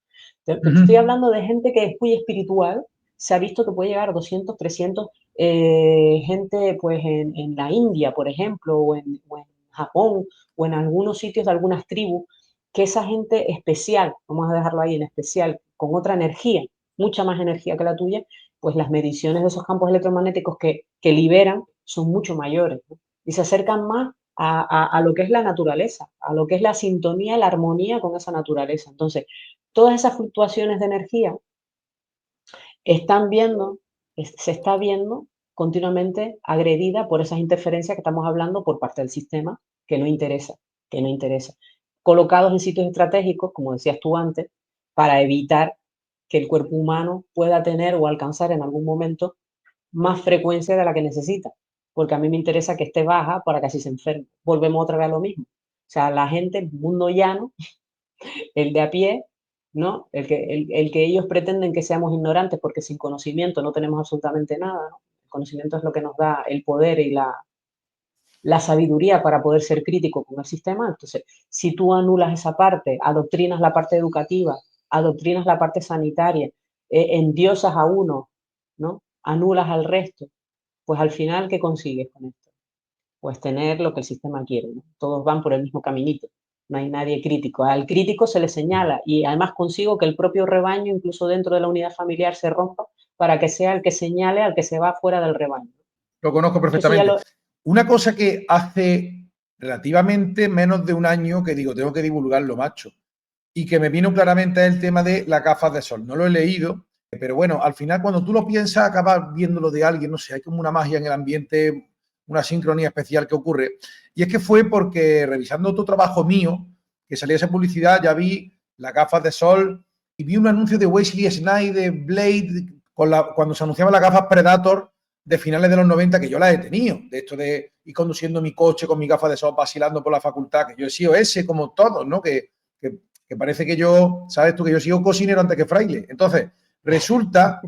Te estoy hablando de gente que es muy espiritual, se ha visto que puede llegar a 200, 300, gente pues en la India, por ejemplo, o en Japón, o en algunos sitios de algunas tribus, que esa gente especial, vamos a dejarlo ahí en especial, con otra energía, mucha más energía que la tuya, pues las mediciones de esos campos electromagnéticos que liberan son mucho mayores, ¿no? Y se acercan más a lo que es la naturaleza, a lo que es la sintonía, la armonía con esa naturaleza. Entonces, todas esas fluctuaciones de energía se está viendo continuamente agredida por esas interferencias que estamos hablando por parte del sistema, que no interesa, que no interesa. Colocados en sitios estratégicos, como decías tú antes, para evitar que el cuerpo humano pueda tener o alcanzar en algún momento más frecuencia de la que necesita, porque a mí me interesa que esté baja para que así se enferme. Volvemos otra vez a lo mismo. O sea, la gente, el mundo llano, el de a pie, ¿no? El que ellos pretenden que seamos ignorantes porque sin conocimiento no tenemos absolutamente nada, ¿no? El conocimiento es lo que nos da el poder y la sabiduría para poder ser crítico con el sistema. Entonces, si tú anulas esa parte, adoctrinas la parte educativa, adoctrinas la parte sanitaria, endiosas a uno, ¿no? Anulas al resto, pues al final, ¿qué consigues con esto? Pues tener lo que el sistema quiere, ¿no? Todos van por el mismo caminito, no hay nadie crítico. Al crítico se le señala y además consigo que el propio rebaño, incluso dentro de la unidad familiar, se rompa para que sea el que señale al que se va fuera del rebaño. Lo conozco perfectamente. Una cosa que hace relativamente menos de un año que digo, tengo que divulgarlo, macho, y que me vino claramente el tema de las gafas de sol. No lo he leído, pero bueno, al final cuando tú lo piensas, acabas viéndolo de alguien, no sé, hay como una magia en el ambiente, una sincronía especial que ocurre. Y es que fue porque revisando otro trabajo mío, que salía esa publicidad, ya vi las gafas de sol y vi un anuncio de Wesley Snipes de Blade cuando se anunciaban las gafas Predator de finales de los 90 que yo las he tenido, de esto de ir conduciendo mi coche con mi gafas de sol, vacilando por la facultad, que yo he sido ese como todos, ¿no? Que parece que yo, ¿sabes tú? Que yo sigo cocinero antes que fraile. Entonces, resulta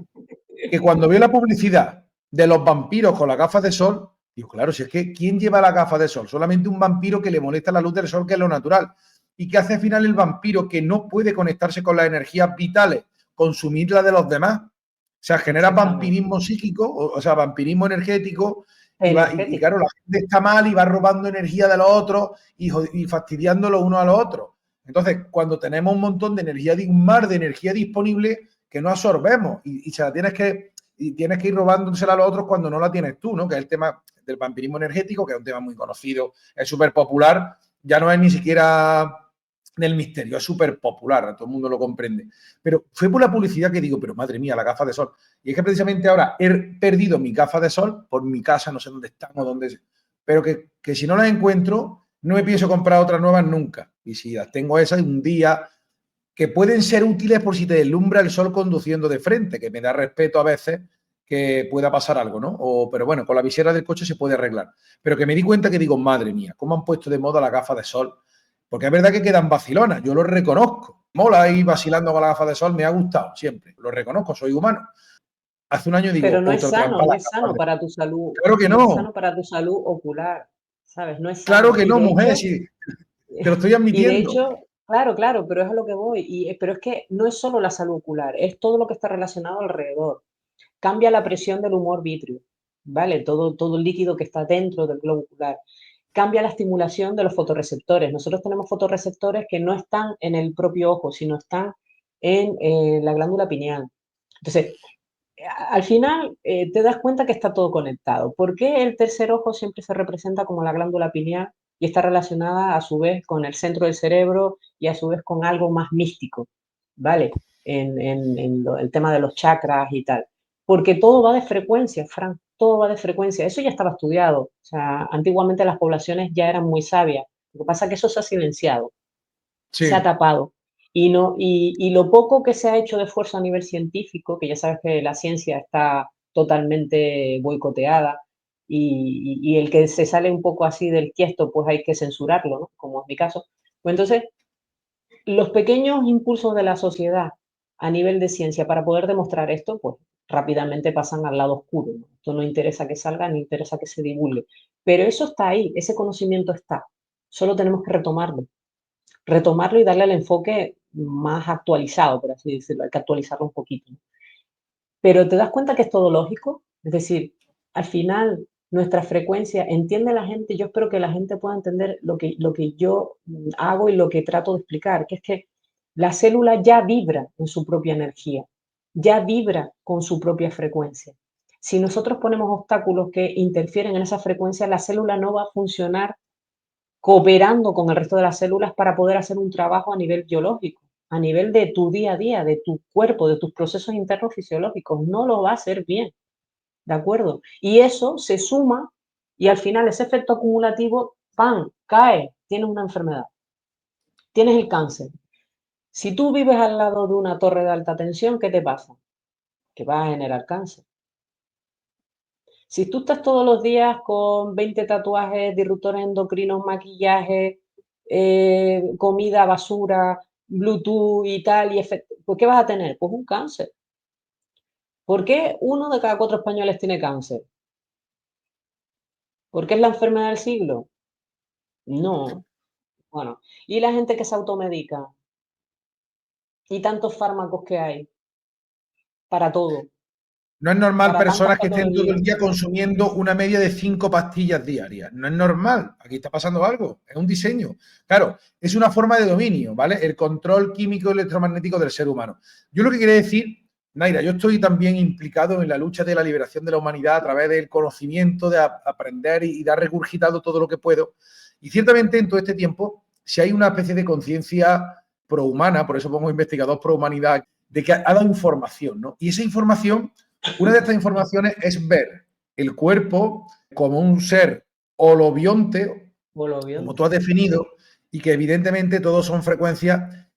que cuando veo la publicidad de los vampiros con las gafas de sol, digo, claro, si es que ¿quién lleva las gafas de sol? Solamente un vampiro que le molesta la luz del sol, que es lo natural. ¿Y qué hace al final el vampiro que no puede conectarse con las energías vitales, consumirlas de los demás? O sea, genera vampirismo psíquico, o sea, vampirismo energético, y claro, la gente está mal y va robando energía de los otros y fastidiando los unos a los otros. Entonces, cuando tenemos un montón de energía, un mar de energía disponible que no absorbemos y se la tienes que ir robándosela a los otros cuando no la tienes tú, ¿no? Que es el tema del vampirismo energético, que es un tema muy conocido, es súper popular, ya no es ni siquiera del misterio, es súper popular, todo el mundo lo comprende. Pero fue por la publicidad que digo, pero madre mía, la gafa de sol. Y es que precisamente ahora he perdido mi gafa de sol por mi casa, no sé dónde están o dónde, pero que si no las encuentro, no me pienso comprar otras nuevas nunca. Y si las tengo esas, un día que pueden ser útiles por si te deslumbra el sol conduciendo de frente, que me da respeto a veces que pueda pasar algo, ¿no? Pero bueno, con la visera del coche se puede arreglar. Pero que me di cuenta que digo, madre mía, ¿cómo han puesto de moda la gafa de sol? Porque es verdad que quedan vacilonas, yo lo reconozco. Mola ir vacilando con la gafa de sol, me ha gustado siempre, lo reconozco, soy humano. Hace un año digo, pero no es otro sano, trampa no la es gafa sano de... para tu salud, Claro que no es no, sano para tu salud ocular, ¿sabes? No es claro sano. que Y no, de mujer, hecho, sí, te lo estoy y de admitiendo. hecho, claro, pero es a lo que voy. Pero es que no es solo la salud ocular, es todo lo que está relacionado alrededor. Cambia la presión del humor vítreo, ¿vale? Todo el líquido que está dentro del globo ocular. Cambia la estimulación de los fotorreceptores. Nosotros tenemos fotorreceptores que no están en el propio ojo, sino están en la glándula pineal. Entonces, al final te das cuenta que está todo conectado. ¿Por qué el tercer ojo siempre se representa como la glándula pineal y está relacionada a su vez con el centro del cerebro y a su vez con algo más místico? ¿Vale? El tema de los chakras y tal. Porque todo va de frecuencia, Frank, todo va de frecuencia. Eso ya estaba estudiado. O sea, antiguamente las poblaciones ya eran muy sabias. Lo que pasa es que eso se ha silenciado, se ha Sí, tapado. Y lo poco que se ha hecho de esfuerzo a nivel científico, que ya sabes que la ciencia está totalmente boicoteada, y el que se sale un poco así del tiesto, pues hay que censurarlo, ¿no? Como es mi caso. Pues entonces, los pequeños impulsos de la sociedad a nivel de ciencia para poder demostrar esto, pues rápidamente pasan al lado oscuro, ¿no? Esto no interesa que salga, ni interesa que se divulgue. Pero eso está ahí, ese conocimiento está. Solo tenemos que retomarlo y darle el enfoque más actualizado, por así decirlo. Hay que actualizarlo un poquito. Pero te das cuenta que es todo lógico. Es decir, al final, nuestra frecuencia, entiende la gente, yo espero que la gente pueda entender lo que yo hago y lo que trato de explicar, que es que la célula ya vibra en su propia energía, ya vibra con su propia frecuencia. Si nosotros ponemos obstáculos que interfieren en esa frecuencia, la célula no va a funcionar cooperando con el resto de las células para poder hacer un trabajo a nivel biológico, a nivel de tu día a día, de tu cuerpo, de tus procesos internos fisiológicos. No lo va a hacer bien, ¿de acuerdo? Y eso se suma y al final ese efecto acumulativo, ¡pam!, cae, tienes una enfermedad, tienes el cáncer. Si tú vives al lado de una torre de alta tensión, ¿qué te pasa? Que vas a generar cáncer. Si tú estás todos los días con 20 tatuajes, disruptores endocrinos, maquillaje, comida basura, Bluetooth y tal, pues ¿qué vas a tener? Pues un cáncer. ¿Por qué uno de cada 4 españoles tiene cáncer? ¿Por qué es la enfermedad del siglo? No. Bueno, ¿y la gente que se automedica? ¿Y tantos fármacos que hay para todo? no es normal Para tantas personas que estén todo el patologías. día consumiendo una media de 5 pastillas diarias. No es normal. Aquí está pasando algo. Es un diseño. Claro, es una forma de dominio, ¿vale? El control químico electromagnético del ser humano. Yo lo que quiero decir, Naira, yo estoy también implicado en la lucha de la liberación de la humanidad a través del conocimiento, de aprender y dar regurgitado todo lo que puedo. Y ciertamente en todo este tiempo, si hay una especie de conciencia prohumana, por eso pongo investigador pro humanidad, de que ha dado información, ¿no? Y esa información, una de estas informaciones es ver el cuerpo como un ser holobionte, como tú has definido, y que evidentemente todos son frecuencias,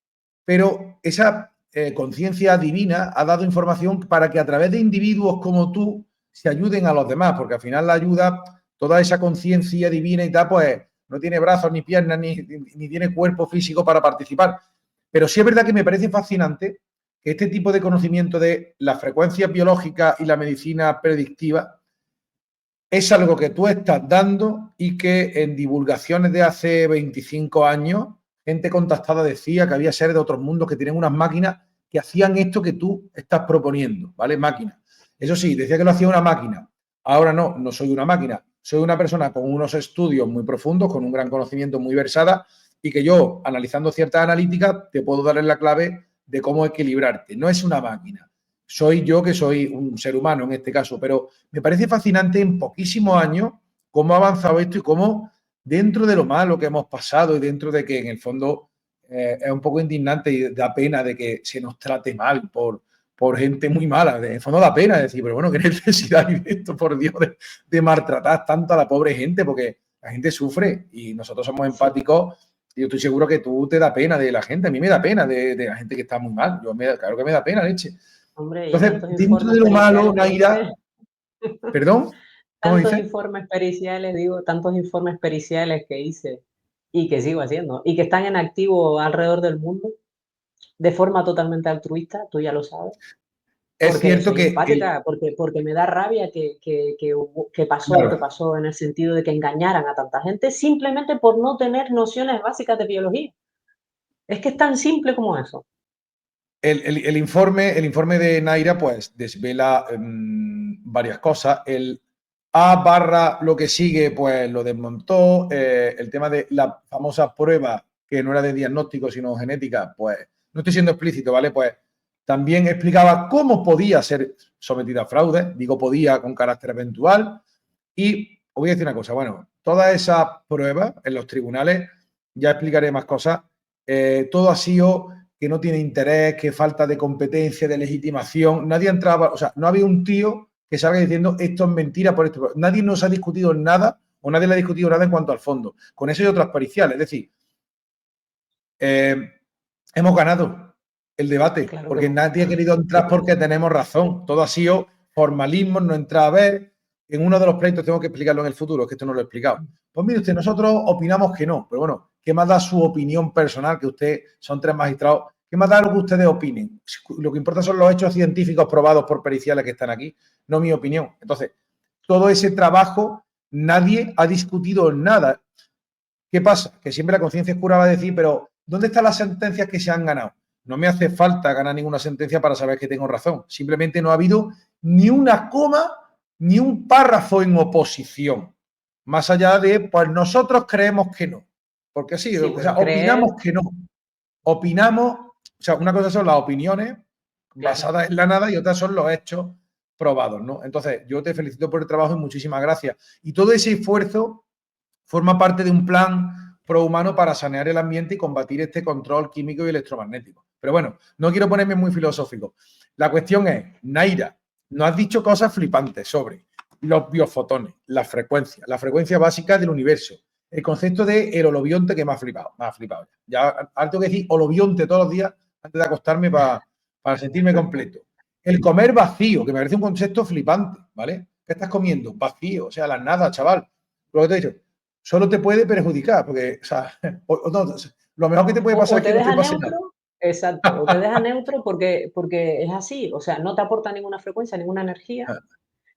pero esa conciencia divina ha dado información para que a través de individuos como tú se ayuden a los demás, porque al final la ayuda, toda esa conciencia divina y tal, pues no tiene brazos ni piernas ni tiene cuerpo físico para participar. Pero sí es verdad que me parece fascinante que este tipo de conocimiento de las frecuencias biológicas y la medicina predictiva es algo que tú estás dando y que en divulgaciones de hace 25 años, gente contactada decía que había seres de otros mundos que tienen unas máquinas que hacían esto que tú estás proponiendo, ¿vale? Máquinas. Eso sí, decía que lo hacía una máquina. Ahora no soy una máquina. Soy una persona con unos estudios muy profundos, con un gran conocimiento muy versada y que yo, analizando ciertas analíticas, te puedo dar la clave de cómo equilibrarte. No es una máquina. Soy yo que soy un ser humano en este caso, pero me parece fascinante en poquísimos años cómo ha avanzado esto y cómo dentro de lo malo que hemos pasado y dentro de que en el fondo es un poco indignante y da pena de que se nos trate mal por gente muy mala. En el fondo da pena decir, pero bueno, qué necesidad hay de esto, por Dios, de maltratar tanto a la pobre gente, porque la gente sufre y nosotros somos empáticos. Y yo estoy seguro que tú te da pena de la gente. A mí me da pena de la gente que está muy mal. Claro que me da pena, leche. Hombre, y Entonces, tantos dentro informes de lo malo, periciales que Naira, hice, ¿perdón? ¿Cómo tantos dices? informes periciales, digo, tantos informes periciales que hice y que sigo haciendo y que están en activo alrededor del mundo de forma totalmente altruista, tú ya lo sabes, Es porque cierto soy que empática, porque me da rabia que pasó lo que claro, pasó en el sentido de que engañaran a tanta gente simplemente por no tener nociones básicas de biología. Es que es tan simple como eso. el informe de Naira pues desvela varias cosas. El A barra lo que sigue pues lo desmontó. El tema de la famosa prueba que no era de diagnóstico sino genética, pues no estoy siendo explícito, ¿vale? Pues también explicaba cómo podía ser sometida a fraude, digo podía con carácter eventual. Y os voy a decir una cosa, bueno, todas esas pruebas en los tribunales, ya explicaré más cosas, todo ha sido que no tiene interés, que falta de competencia, de legitimación. Nadie entraba, o sea, no había un tío que salga diciendo esto es mentira por esto. Nadie nos ha discutido nada o nadie le ha discutido nada en cuanto al fondo. Con eso y otras periciales. Es decir, hemos ganado el debate Claro que porque hemos nadie ha ganado. querido entrar porque tenemos razón. Todo ha sido formalismo, no entrar a ver. En uno de los pleitos tengo que explicarlo en el futuro, es que esto no lo he explicado. Pues mire usted, nosotros opinamos que no, pero bueno, ¿qué más da su opinión personal? Que usted son 3 magistrados. ¿Qué más da lo que ustedes opinen? Lo que importa son los hechos científicos probados por periciales que están aquí, no mi opinión. Entonces, todo ese trabajo, nadie ha discutido nada. ¿Qué pasa? Que siempre la conciencia oscura va a decir, pero ¿dónde están las sentencias que se han ganado? No me hace falta ganar ninguna sentencia para saber que tengo razón. Simplemente no ha habido ni una coma ni un párrafo en oposición. Más allá de, pues nosotros creemos que no. Porque sí, Sí, o pero sea, creer, opinamos que no. Opinamos, o sea, una cosa son las opiniones claro. basadas en la nada y otras son los hechos probados, ¿no? Entonces, yo te felicito por el trabajo y muchísimas gracias. Y todo ese esfuerzo forma parte de un plan prohumano para sanear el ambiente y combatir este control químico y electromagnético. Pero bueno, no quiero ponerme muy filosófico. La cuestión es, Naira, nos has dicho cosas flipantes sobre los biofotones, la frecuencia básica del universo, el concepto de el holobionte que me ha flipado. Ya ahora tengo que decir holobionte todos los días antes de acostarme para sentirme completo. El comer vacío, que me parece un concepto flipante, ¿vale? ¿Qué estás comiendo? Vacío, o sea, la nada, chaval. Lo que te he dicho, solo te puede perjudicar, porque, o sea, no, lo mejor que te puede pasar O es que te no te deja pase nada. neutro, exacto, o te deja neutro porque es así, o sea, no te aporta ninguna frecuencia, ninguna energía.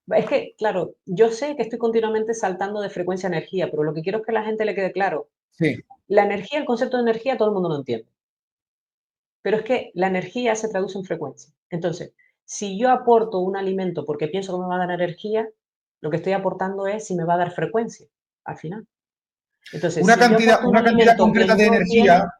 Es que, claro, yo sé que estoy continuamente saltando de frecuencia a energía, pero lo que quiero es que a la gente le quede claro. Sí, La energía, el concepto de energía, todo el mundo lo entiende, pero es que la energía se traduce en frecuencia. Entonces, si yo aporto un alimento porque pienso que me va a dar energía, lo que estoy aportando es si me va a dar frecuencia al final. Entonces, si yo aporto un una cantidad alimento que concreta de no tiene, energía,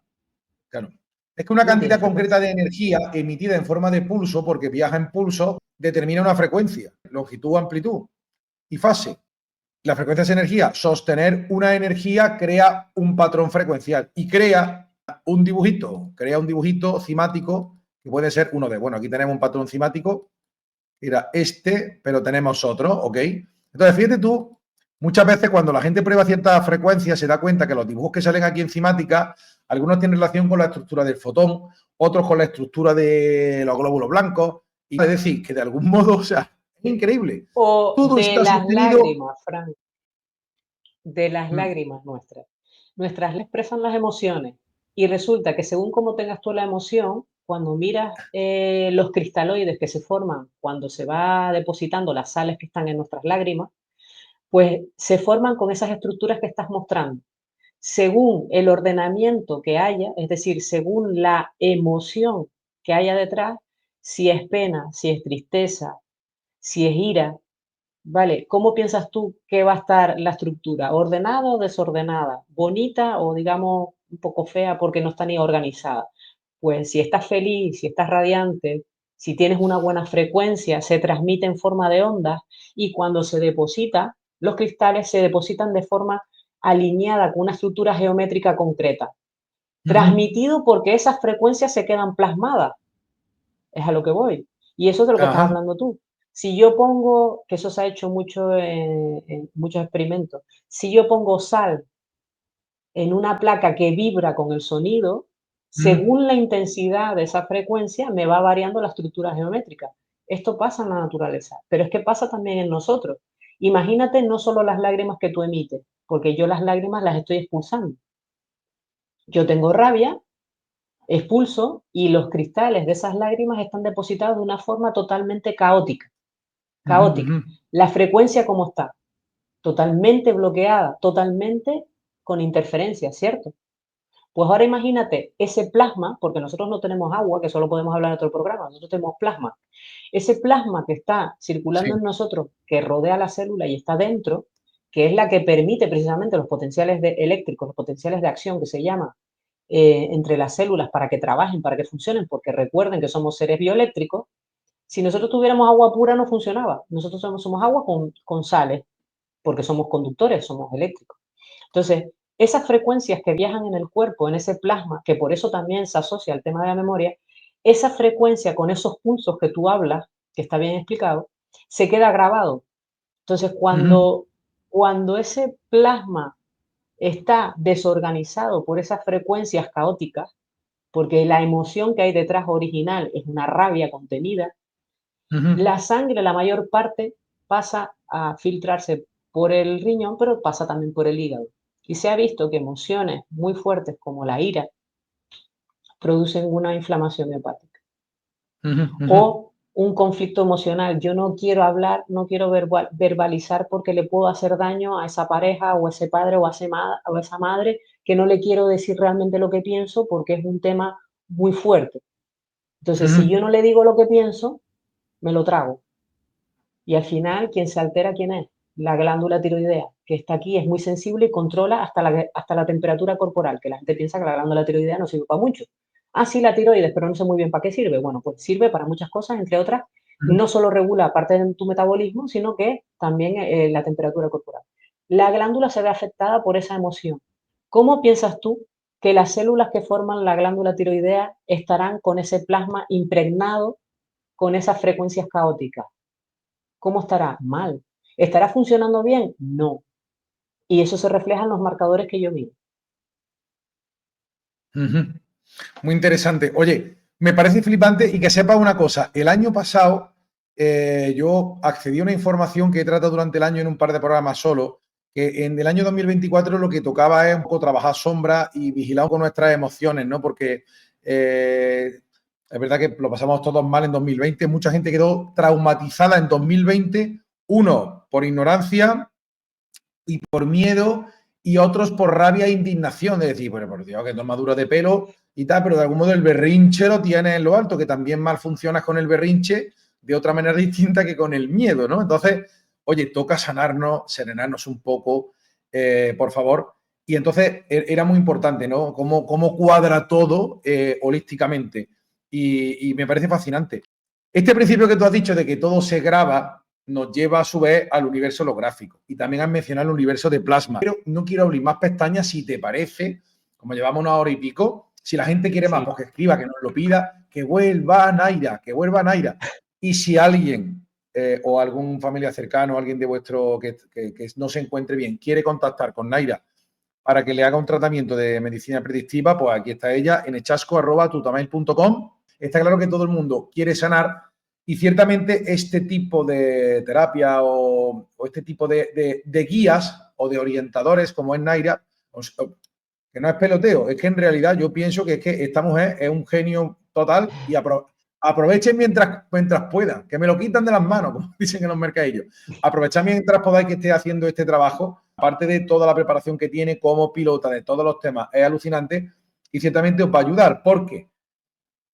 claro, es que una no tiene cantidad concreta frecuencia. de energía emitida en forma de pulso, porque viaja en pulso, determina una frecuencia, longitud, amplitud y fase. La frecuencia es energía. Sostener una energía crea un patrón frecuencial y crea un dibujito cimático que puede ser uno de, bueno, aquí tenemos un patrón cimático, era este, pero tenemos otro, ¿ok? Entonces, fíjate tú, muchas veces cuando la gente prueba ciertas frecuencias se da cuenta que los dibujos que salen aquí en cimática, algunos tienen relación con la estructura del fotón, otros con la estructura de los glóbulos blancos, y es decir, que de algún modo, o sea, Es increíble. O Todo de está las sostenido. lágrimas, Fran, de las Mm, lágrimas nuestras. Nuestras expresan las emociones y resulta que según cómo tengas tú la emoción, cuando miras los cristaloides que se forman cuando se va depositando las sales que están en nuestras lágrimas, pues se forman con esas estructuras que estás mostrando. Según el ordenamiento que haya, es decir, según la emoción que haya detrás, si es pena, si es tristeza, si es ira, ¿vale? ¿Cómo piensas tú que va a estar la estructura? ¿Ordenada o desordenada? ¿Bonita o, digamos, un poco fea porque no está ni organizada? Pues si estás feliz, si estás radiante, si tienes una buena frecuencia, se transmite en forma de ondas y cuando se deposita, los cristales se depositan de forma alineada con una estructura geométrica concreta. ujú. Transmitido porque esas frecuencias se quedan plasmadas, es a lo que voy. Y eso es de lo que estás Ajá. hablando tú. Si yo pongo, que eso se ha hecho mucho en muchos experimentos, si yo pongo sal en una placa que vibra con el sonido, Mm, según la intensidad de esa frecuencia, me va variando la estructura geométrica. Esto pasa en la naturaleza, pero es que pasa también en nosotros. Imagínate no solo las lágrimas que tú emites, porque yo las lágrimas las estoy expulsando. Yo tengo rabia, expulso y los cristales de esas lágrimas están depositados de una forma totalmente caótica. ujú, Caótica. ujú, La frecuencia como está, totalmente bloqueada, totalmente con interferencia, ¿cierto? Pues ahora imagínate ese plasma, porque nosotros no tenemos agua, que solo podemos hablar en otro programa, nosotros tenemos plasma. Ese plasma que está circulando sí. en nosotros, que rodea la célula y está dentro, que es la que permite precisamente los potenciales eléctricos, los potenciales de acción que se llama entre las células para que trabajen, para que funcionen, porque recuerden que somos seres bioeléctricos. Si nosotros tuviéramos agua pura no funcionaba. Nosotros somos agua con sales, porque somos conductores, somos eléctricos. Entonces, esas frecuencias que viajan en el cuerpo, en ese plasma, que por eso también se asocia al tema de la memoria, esa frecuencia con esos pulsos que tú hablas, que está bien explicado, se queda grabado. Entonces, Ujú, cuando ese plasma está desorganizado por esas frecuencias caóticas, porque la emoción que hay detrás original es una rabia contenida, ujú, la sangre, la mayor parte, pasa a filtrarse por el riñón, pero pasa también por el hígado. Y se ha visto que emociones muy fuertes como la ira producen una inflamación hepática ujú, ujú. o un conflicto emocional. Yo no quiero hablar, no quiero verbalizar porque le puedo hacer daño a esa pareja o a ese padre o a esa madre que no le quiero decir realmente lo que pienso porque es un tema muy fuerte. Entonces, si Ujú, yo no le digo lo que pienso, me lo trago. Y al final, quien se altera, ¿quién es? La glándula tiroidea, que está aquí, es muy sensible y controla hasta la temperatura corporal, que la gente piensa que la glándula tiroidea no sirve para mucho. Ah, sí, la tiroides, pero no sé muy bien para qué sirve. Bueno, pues sirve para muchas cosas, entre otras, ujú, no solo regula parte de tu metabolismo, sino que también la temperatura corporal. La glándula se ve afectada por esa emoción. ¿Cómo piensas tú que las células que forman la glándula tiroidea estarán con ese plasma impregnado con esas frecuencias caóticas? ¿Cómo estará? Mal. ¿Estará funcionando bien? No. Y eso se refleja en los marcadores que yo mido. ujú. Muy interesante. Oye, me parece flipante y que sepa una cosa. El año pasado yo accedí a una información que he tratado durante el año en un par de programas solo, que en el año 2024 lo que tocaba es un poco trabajar sombra y vigilar con nuestras emociones, ¿no? Porque es verdad que lo pasamos todos mal en 2020. Mucha gente quedó traumatizada en 2020, uno por ignorancia y por miedo y otros por rabia e indignación, de decir, bueno, por Dios, que no maduro de pelo y tal, pero de algún modo el berrinche lo tienes en lo alto, que también mal funcionas con el berrinche de otra manera distinta que con el miedo, ¿no? Entonces, oye, toca sanarnos, serenarnos un poco, por favor. Y entonces era muy importante, ¿no? Cómo cuadra todo holísticamente. Y me parece fascinante. Este principio que tú has dicho de que todo se graba, nos lleva a su vez al universo holográfico. Y también has mencionado el universo de plasma. Pero no quiero abrir más pestañas, si te parece, como llevamos una hora y pico, si la gente quiere más, Sí. pues que escriba, que nos lo pida, que vuelva Naira, que vuelva Naira. Y si alguien o algún familiar cercano, alguien de vuestro que no se encuentre bien, quiere contactar con Naira para que le haga un tratamiento de medicina predictiva, pues aquí está ella en echasco@tutamail.com. Está claro que todo el mundo quiere sanar, Y ciertamente este tipo de terapia o este tipo de guías o de orientadores como es Naira, que no es peloteo, es que en realidad yo pienso que es que esta mujer es un genio total y aprovechen mientras puedan, que me lo quitan de las manos, como dicen en los mercadillos. Aprovechad mientras podáis que esté haciendo este trabajo, aparte de toda la preparación que tiene como pilota de todos los temas, es alucinante y ciertamente os va a ayudar, porque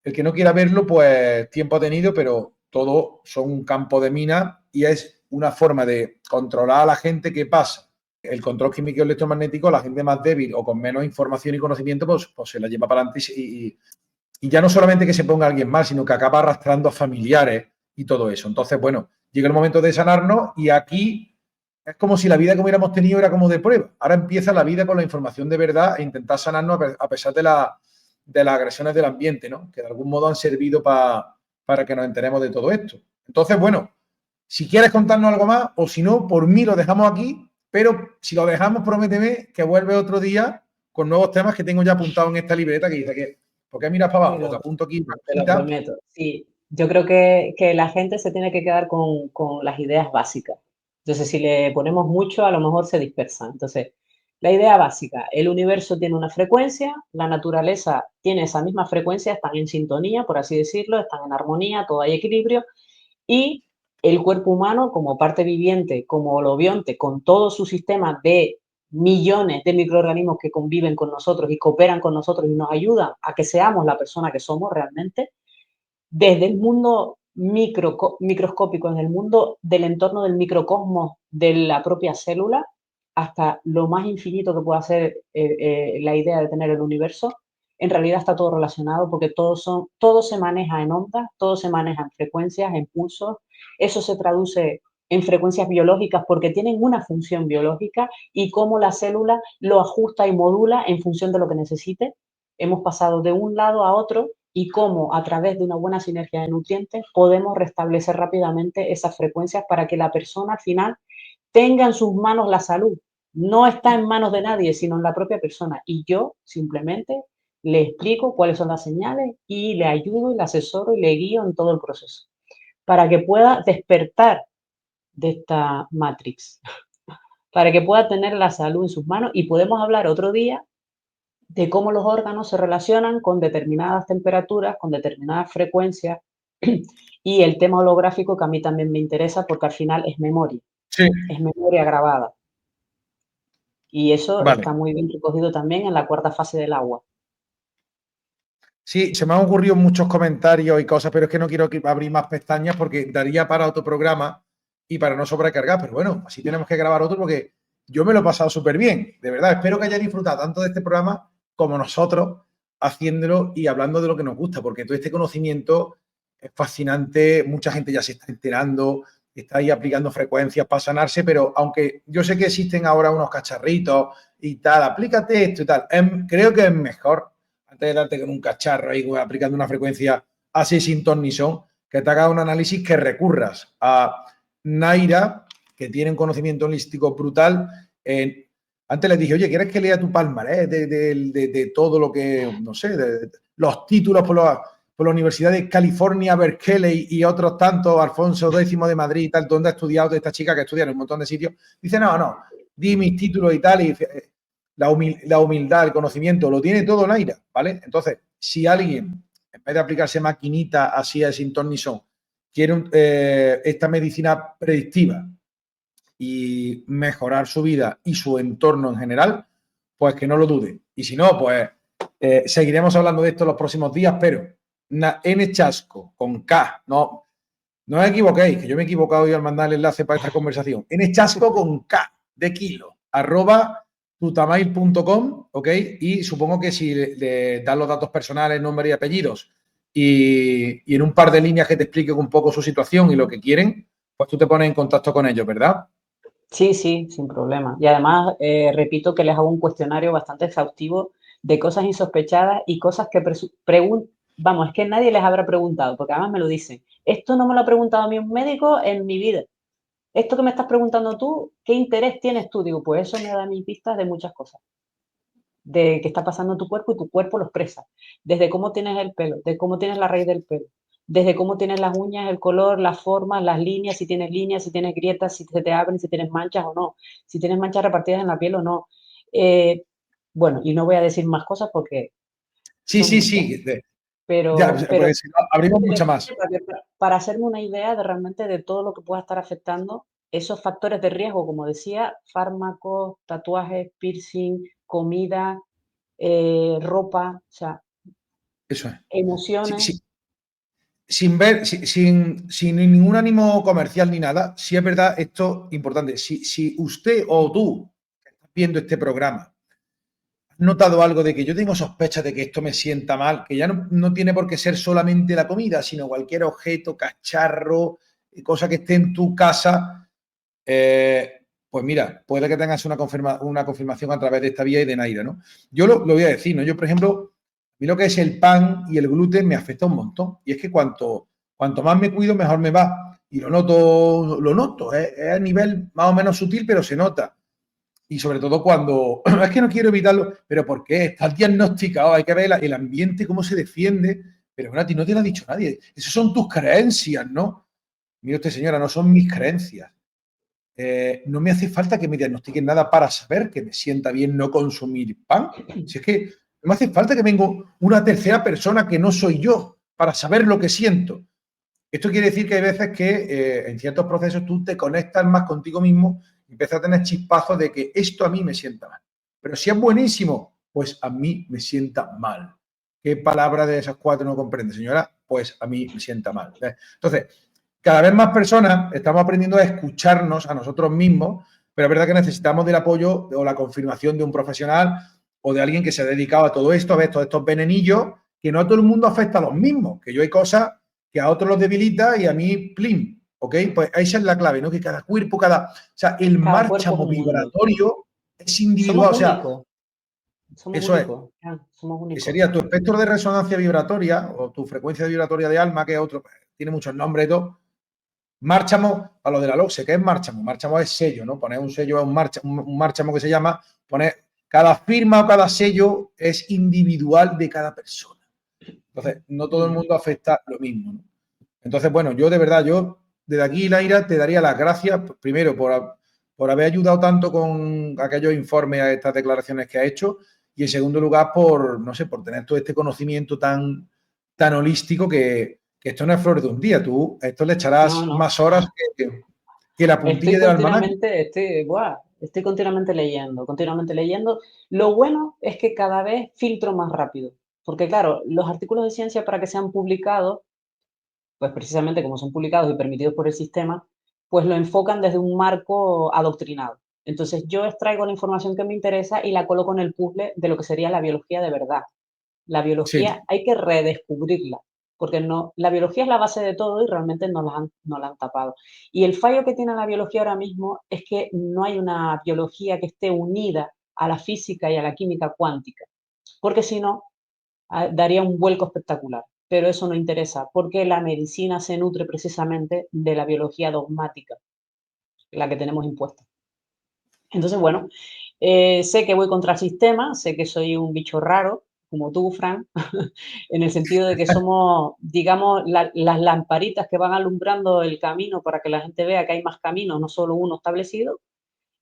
el que no quiera verlo, pues tiempo ha tenido, pero todo son un campo de mina y es una forma de controlar a la gente que pasa. El control químico electromagnético, la gente más débil o con menos información y conocimiento, pues se la lleva para adelante y ya no solamente que se ponga alguien mal, sino que acaba arrastrando a familiares y todo eso. Entonces, bueno, llega el momento de sanarnos y aquí es como si la vida que hubiéramos tenido era como de prueba. Ahora empieza la vida con la información de verdad e intentar sanarnos a pesar de las agresiones del ambiente, ¿no? Que de algún modo han servido para que nos enteremos de todo esto. Entonces, bueno, si quieres contarnos algo más o si no, por mí lo dejamos aquí, pero si lo dejamos, prométeme que vuelve otro día con nuevos temas que tengo ya apuntados en esta libreta que dice que, ¿por qué miras para abajo? Te apunto aquí. Te lo prometo. Sí, yo creo que la gente se tiene que quedar con las ideas básicas. Entonces, si le ponemos mucho, a lo mejor se dispersa. Entonces, la idea básica, el universo tiene una frecuencia, la naturaleza tiene esa misma frecuencia, están en sintonía, por así decirlo, están en armonía, todo hay equilibrio, y el cuerpo humano como parte viviente, como holobionte, con todo su sistema de millones de microorganismos que conviven con nosotros y cooperan con nosotros y nos ayudan a que seamos la persona que somos realmente, desde el mundo microscópico, en el mundo del entorno del microcosmos de la propia célula, hasta lo más infinito que pueda ser la idea de tener el universo, en realidad está todo relacionado porque todo se maneja en ondas, todo se maneja en frecuencias, en pulsos, eso se traduce en frecuencias biológicas porque tienen una función biológica y cómo la célula lo ajusta y modula en función de lo que necesite. Hemos pasado de un lado a otro y cómo a través de una buena sinergia de nutrientes podemos restablecer rápidamente esas frecuencias para que la persona al final tenga en sus manos la salud. No está en manos de nadie, sino en la propia persona. Y yo simplemente le explico cuáles son las señales y le ayudo y le asesoro y le guío en todo el proceso para que pueda despertar de esta matrix, para que pueda tener la salud en sus manos y podemos hablar otro día de cómo los órganos se relacionan con determinadas temperaturas, con determinadas frecuencias y el tema holográfico que a mí también me interesa porque al final Sí, es memoria grabada y eso vale. está muy bien recogido también en la cuarta fase del agua. Sí, se me han ocurrido muchos comentarios y cosas, pero es que no quiero abrir más pestañas porque daría para otro programa y para no sobrecargar. Pero bueno, así tenemos que grabar otro porque yo me lo he pasado súper bien. De verdad, espero que hayáis disfrutado tanto de este programa como nosotros haciéndolo y hablando de lo que nos gusta, porque todo este conocimiento es fascinante. Mucha gente ya se está enterando, está ahí aplicando frecuencias para sanarse, pero aunque yo sé que existen ahora unos cacharritos y tal, aplícate esto y tal, creo que es mejor antes de darte con un cacharro ahí aplicando una frecuencia así sin ton ni son, que te haga un análisis, que recurras a Naira, que tiene un conocimiento holístico brutal. Antes les dije, oye, ¿quieres que lea tu palmarés de todo lo que, no sé, de los títulos por la Universidad de California, Berkeley y otros tantos, Alfonso X de Madrid y tal, donde ha estudiado de esta chica que estudia en un montón de sitios? Dice, no, di mis títulos y tal, y la humildad, el conocimiento, lo tiene todo Naira, ¿vale? Entonces, si alguien, en vez de aplicarse maquinita así a sin ton ni son, quiere esta medicina predictiva y mejorar su vida y su entorno en general, pues que no lo dude. Y si no, pues seguiremos hablando de esto los próximos días, pero N Chasco con K, no os equivoquéis, que yo me he equivocado hoy al mandar el enlace para esta conversación. N Chasco con K de kilo, @tutamail.com, ¿ok? Y supongo que si le das los datos personales, nombre y apellidos y en un par de líneas que te explique un poco su situación y lo que quieren, pues tú te pones en contacto con ellos, ¿verdad? Sí, sí, sin problema. Y además, repito que les hago un cuestionario bastante exhaustivo de cosas insospechadas y cosas que vamos, es que nadie les habrá preguntado, porque además me lo dicen. Esto no me lo ha preguntado a mí un médico en mi vida. Esto que me estás preguntando tú, ¿qué interés tienes tú? Digo, pues eso me da mis pistas de muchas cosas, de qué está pasando en tu cuerpo y tu cuerpo lo expresa. Desde cómo tienes el pelo, de cómo tienes la raíz del pelo, desde cómo tienes las uñas, el color, las formas, las líneas, si tienes grietas, si se te abren, si tienes manchas o no, si tienes manchas repartidas en la piel o no. Bueno, y no voy a decir más cosas porque Sí, son sí, muchas, sí. Ya, pero porque si no, abrimos mucho más. para hacerme una idea de realmente de todo lo que pueda estar afectando esos factores de riesgo, como decía, fármacos, tatuajes, piercing, comida, ropa, o sea, Eso es. Sí, emociones. sí, sin ver, sin ningún ánimo comercial ni nada, sí es verdad esto importante. Si usted o tú que estás viendo este programa has notado algo de que yo tengo sospechas de que esto me sienta mal, que ya no tiene por qué ser solamente la comida, sino cualquier objeto, cacharro, cosa que esté en tu casa, pues mira, puede que tengas una confirmación a través de esta vía y de Naira, ¿no? Yo lo voy a decir, ¿no? Yo, por ejemplo, a mí lo que es el pan y el gluten me afecta un montón. Y es que cuanto más me cuido, mejor me va. Y lo noto, es a nivel más o menos sutil, pero se nota. Y sobre todo cuando, es que no quiero evitarlo, pero ¿por qué? Estás diagnosticado, hay que ver el ambiente, cómo se defiende, pero bueno, a ti no te lo ha dicho nadie. Esas son tus creencias, ¿no? Mire usted, señora, no son mis creencias. No me hace falta que me diagnostiquen nada para saber que me sienta bien no consumir pan. Si es que no me hace falta que venga una tercera persona que no soy yo para saber lo que siento. Esto quiere decir que hay veces que en ciertos procesos tú te conectas más contigo mismo y empiezas a tener chispazos de que esto a mí me sienta mal. Pero si es buenísimo, pues a mí me sienta mal. ¿Qué palabra de esas cuatro no comprende, señora? Pues a mí me sienta mal. Entonces, cada vez más personas estamos aprendiendo a escucharnos a nosotros mismos, pero es verdad que necesitamos del apoyo o la confirmación de un profesional o de alguien que se ha dedicado a todo esto, a ver todos estos venenillos, que no a todo el mundo afecta a los mismos, que yo hay cosas que a otros los debilita y a mí, plim, ¿ok? Pues esa es la clave, ¿no? Que cada cuerpo, o sea, el Cada cuerpo es márchamo un mundo. vibratorio es Somos individual, o sea, somos eso es, únicos, somos que únicos. sería tu espectro de resonancia vibratoria o tu frecuencia vibratoria de alma, que es otro, tiene muchos nombres y todo. Márchamo, a lo de la LOCSE, ¿qué es márchamo? Márchamo es sello, ¿no? Poner un sello es un márchamo que se llama, poner cada firma o cada sello es individual de cada persona. Entonces, no todo el mundo afecta lo mismo, ¿no? Entonces, bueno, yo de verdad, yo desde aquí, Laira, te daría las gracias, primero, por haber ayudado tanto con aquellos informes, a estas declaraciones que ha hecho, y en segundo lugar, por, no sé, por tener todo este conocimiento tan holístico que esto no es flor de un día. Tú, esto le No, echarás no. más horas que la puntilla del almanaque. Estoy continuamente leyendo, continuamente leyendo. Lo bueno es que cada vez filtro más rápido, porque claro, los artículos de ciencia para que sean publicados, pues precisamente como son publicados y permitidos por el sistema, pues lo enfocan desde un marco adoctrinado. Entonces yo extraigo la información que me interesa y la coloco en el puzzle de lo que sería la biología de verdad. La Sí, biología hay que redescubrirla, porque no, la biología es la base de todo y realmente no la han tapado. Y el fallo que tiene la biología ahora mismo es que no hay una biología que esté unida a la física y a la química cuántica, porque si no, daría un vuelco espectacular. Pero eso no interesa, porque la medicina se nutre precisamente de la biología dogmática, la que tenemos impuesta. Entonces, bueno, sé que voy contra el sistema, sé que soy un bicho raro, como tú, Fran, en el sentido de que somos, digamos, las lamparitas que van alumbrando el camino para que la gente vea que hay más caminos, no solo uno establecido.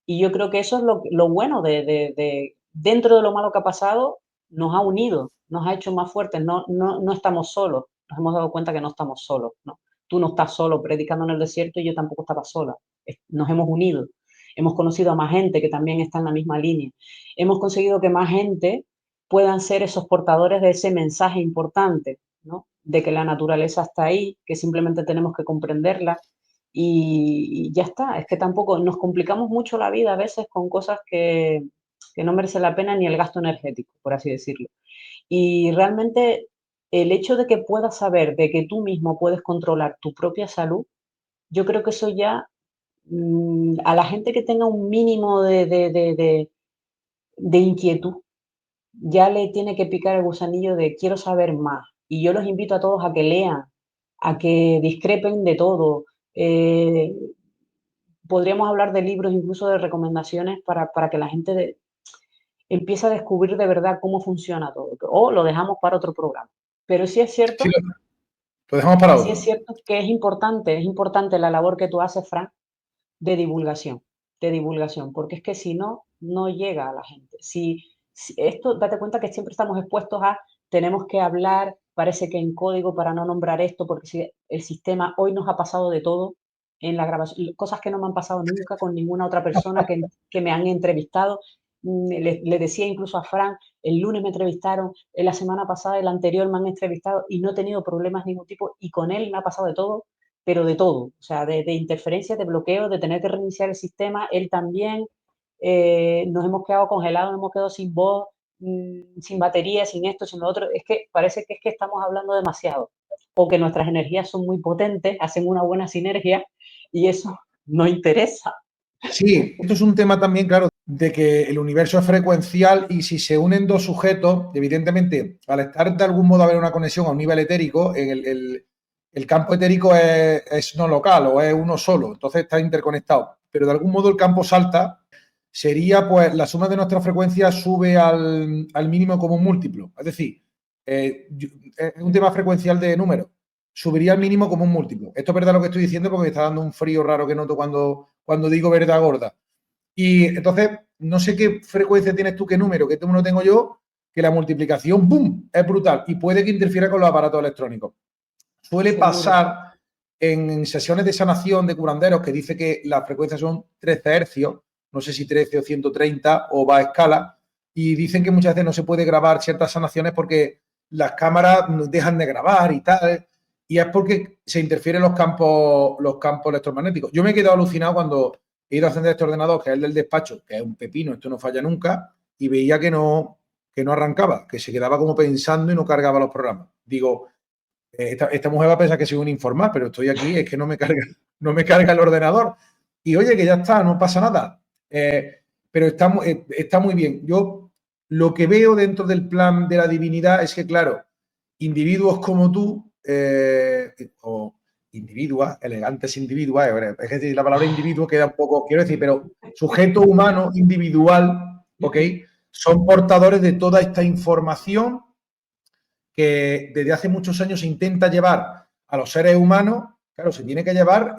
Y yo creo que eso es lo bueno dentro de lo malo que ha pasado, nos ha unido, nos ha hecho más fuertes, no estamos solos, nos hemos dado cuenta que no estamos solos, ¿no? Tú no estás solo predicando en el desierto y yo tampoco estaba sola, nos hemos unido, hemos conocido a más gente que también está en la misma línea, hemos conseguido que más gente puedan ser esos portadores de ese mensaje importante, ¿no? De que la naturaleza está ahí, que simplemente tenemos que comprenderla y ya está. Es que tampoco nos complicamos mucho la vida a veces con cosas que no merece la pena ni el gasto energético, por así decirlo. Y realmente el hecho de que puedas saber de que tú mismo puedes controlar tu propia salud, yo creo que eso ya a la gente que tenga un mínimo de inquietud, ya le tiene que picar el gusanillo de quiero saber más. Y yo los invito a todos a que lean, a que discrepen de todo. Eh, Podríamos hablar de libros, incluso de recomendaciones para que la gente empiece a descubrir de verdad cómo funciona todo. O lo dejamos para otro programa. Pero sí es sí, cierto Lo dejamos para Sí es otro. cierto que es importante la labor que tú haces, Fran, de divulgación, porque es que si no, no llega a la gente. Si esto, date cuenta que siempre estamos expuestos a, tenemos que hablar, parece que en código para no nombrar esto, porque si el sistema hoy nos ha pasado de todo en la grabación, cosas que no me han pasado nunca con ninguna otra persona que me han entrevistado. Le decía incluso a Fran, el lunes me entrevistaron, la semana pasada, el anterior me han entrevistado y no he tenido problemas de ningún tipo y con él me ha pasado de todo, pero de todo, o sea, de interferencias, de bloqueos, de tener que reiniciar el sistema, él también, nos hemos quedado congelados, nos hemos quedado sin voz, sin batería, sin esto, sin lo otro, es que parece que es que estamos hablando demasiado, o que nuestras energías son muy potentes, hacen una buena sinergia y eso no interesa. Sí, esto es un tema también, claro, de que el universo es frecuencial y si se unen dos sujetos, evidentemente, al estar de algún modo a haber una conexión a un nivel etérico, el campo etérico es no local o es uno solo, entonces está interconectado. Pero de algún modo el campo salta, sería pues la suma de nuestras frecuencias sube al mínimo común múltiplo. Es decir, es un tema frecuencial de números. Subiría al mínimo común múltiplo. Esto es verdad lo que estoy diciendo porque me está dando un frío raro que noto cuando digo verdad gorda. Y entonces, no sé qué frecuencia tienes tú, qué número, qué número tengo yo, que la multiplicación, ¡boom!, es brutal y puede que interfiera con los aparatos electrónicos. Suele Seguro. pasar en sesiones de sanación de curanderos que dice que las frecuencias son 13 hercios, no sé si 13 o 130 o va a escala, y dicen que muchas veces no se puede grabar ciertas sanaciones porque las cámaras dejan de grabar y tal, y es porque se interfieren los campos electromagnéticos. Yo me he quedado alucinado cuando he ido a encender este ordenador, que es el del despacho, que es un pepino, esto no falla nunca, y veía que no arrancaba, que se quedaba como pensando y no cargaba los programas. Digo, esta mujer va a pensar que soy un informal, pero estoy aquí, es que no me carga el ordenador. Y oye, que ya está, no pasa nada. Pero está muy bien. Yo lo que veo dentro del plan de la divinidad es que, claro, individuos como tú, o individuas, elegantes individuas, es decir, la palabra individuo queda un poco, quiero decir, pero sujeto humano, individual, ¿ok? Son portadores de toda esta información que desde hace muchos años se intenta llevar a los seres humanos, claro, se tiene que llevar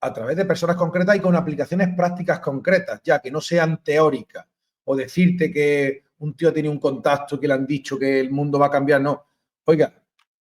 a través de personas concretas y con aplicaciones prácticas concretas, ya que no sean teóricas o decirte que un tío tiene un contacto que le han dicho que el mundo va a cambiar, no. Oiga,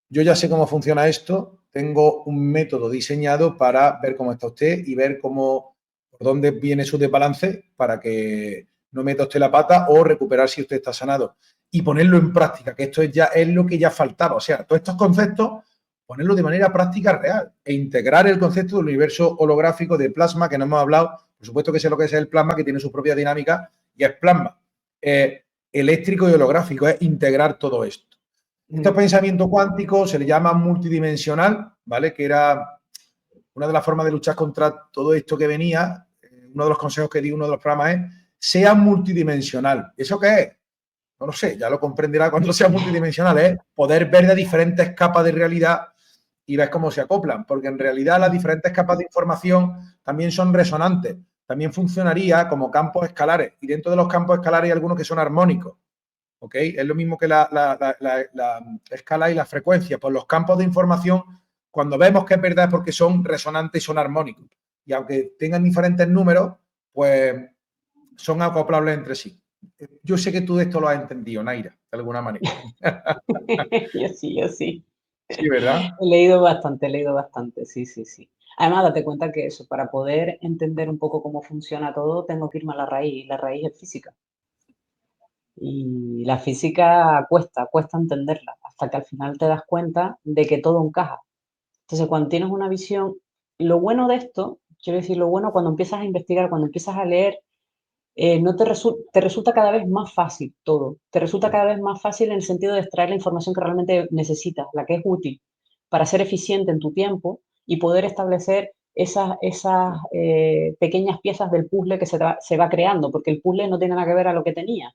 yo ya sé cómo funciona esto, tengo un método diseñado para ver cómo está usted y ver cómo, por dónde viene su desbalance para que no meta usted la pata o recuperar si usted está sanado y ponerlo en práctica, que esto es lo que ya faltaba. O sea, todos estos conceptos, ponerlo de manera práctica real e integrar el concepto del universo holográfico de plasma que no hemos hablado. Por supuesto que sé lo que es el plasma, que tiene su propia dinámica y es plasma. Eléctrico y holográfico es integrar todo esto. Este pensamiento cuántico se le llama multidimensional, ¿vale? Que era una de las formas de luchar contra todo esto que venía. Uno de los consejos que di uno de los programas es sea multidimensional. ¿Eso qué es? No lo sé, ya lo comprenderá cuando sea multidimensional, es poder ver de diferentes capas de realidad y ver cómo se acoplan, porque en realidad las diferentes capas de información también son resonantes, también funcionaría como campos escalares, y dentro de los campos escalares hay algunos que son armónicos, ¿ok? Es lo mismo que la escala y la frecuencia, pues los campos de información, cuando vemos que es verdad es porque son resonantes y son armónicos, y aunque tengan diferentes números, pues son acoplables entre sí. Yo sé que tú de esto lo has entendido, Naira, de alguna manera. Yo sí. Sí, ¿verdad? He leído bastante, sí, sí, sí. Además, date cuenta que eso, para poder entender un poco cómo funciona todo, tengo que irme a la raíz, y la raíz es física. Y la física cuesta entenderla, hasta que al final te das cuenta de que todo encaja. Entonces, cuando tienes una visión, lo bueno de esto, quiero decir, lo bueno cuando empiezas a investigar, cuando empiezas a leer, no te resulta cada vez más fácil todo. Te resulta cada vez más fácil en el sentido de extraer la información que realmente necesitas, la que es útil, para ser eficiente en tu tiempo y poder establecer esas pequeñas piezas del puzzle que se va creando, porque el puzzle no tiene nada que ver a lo que tenía.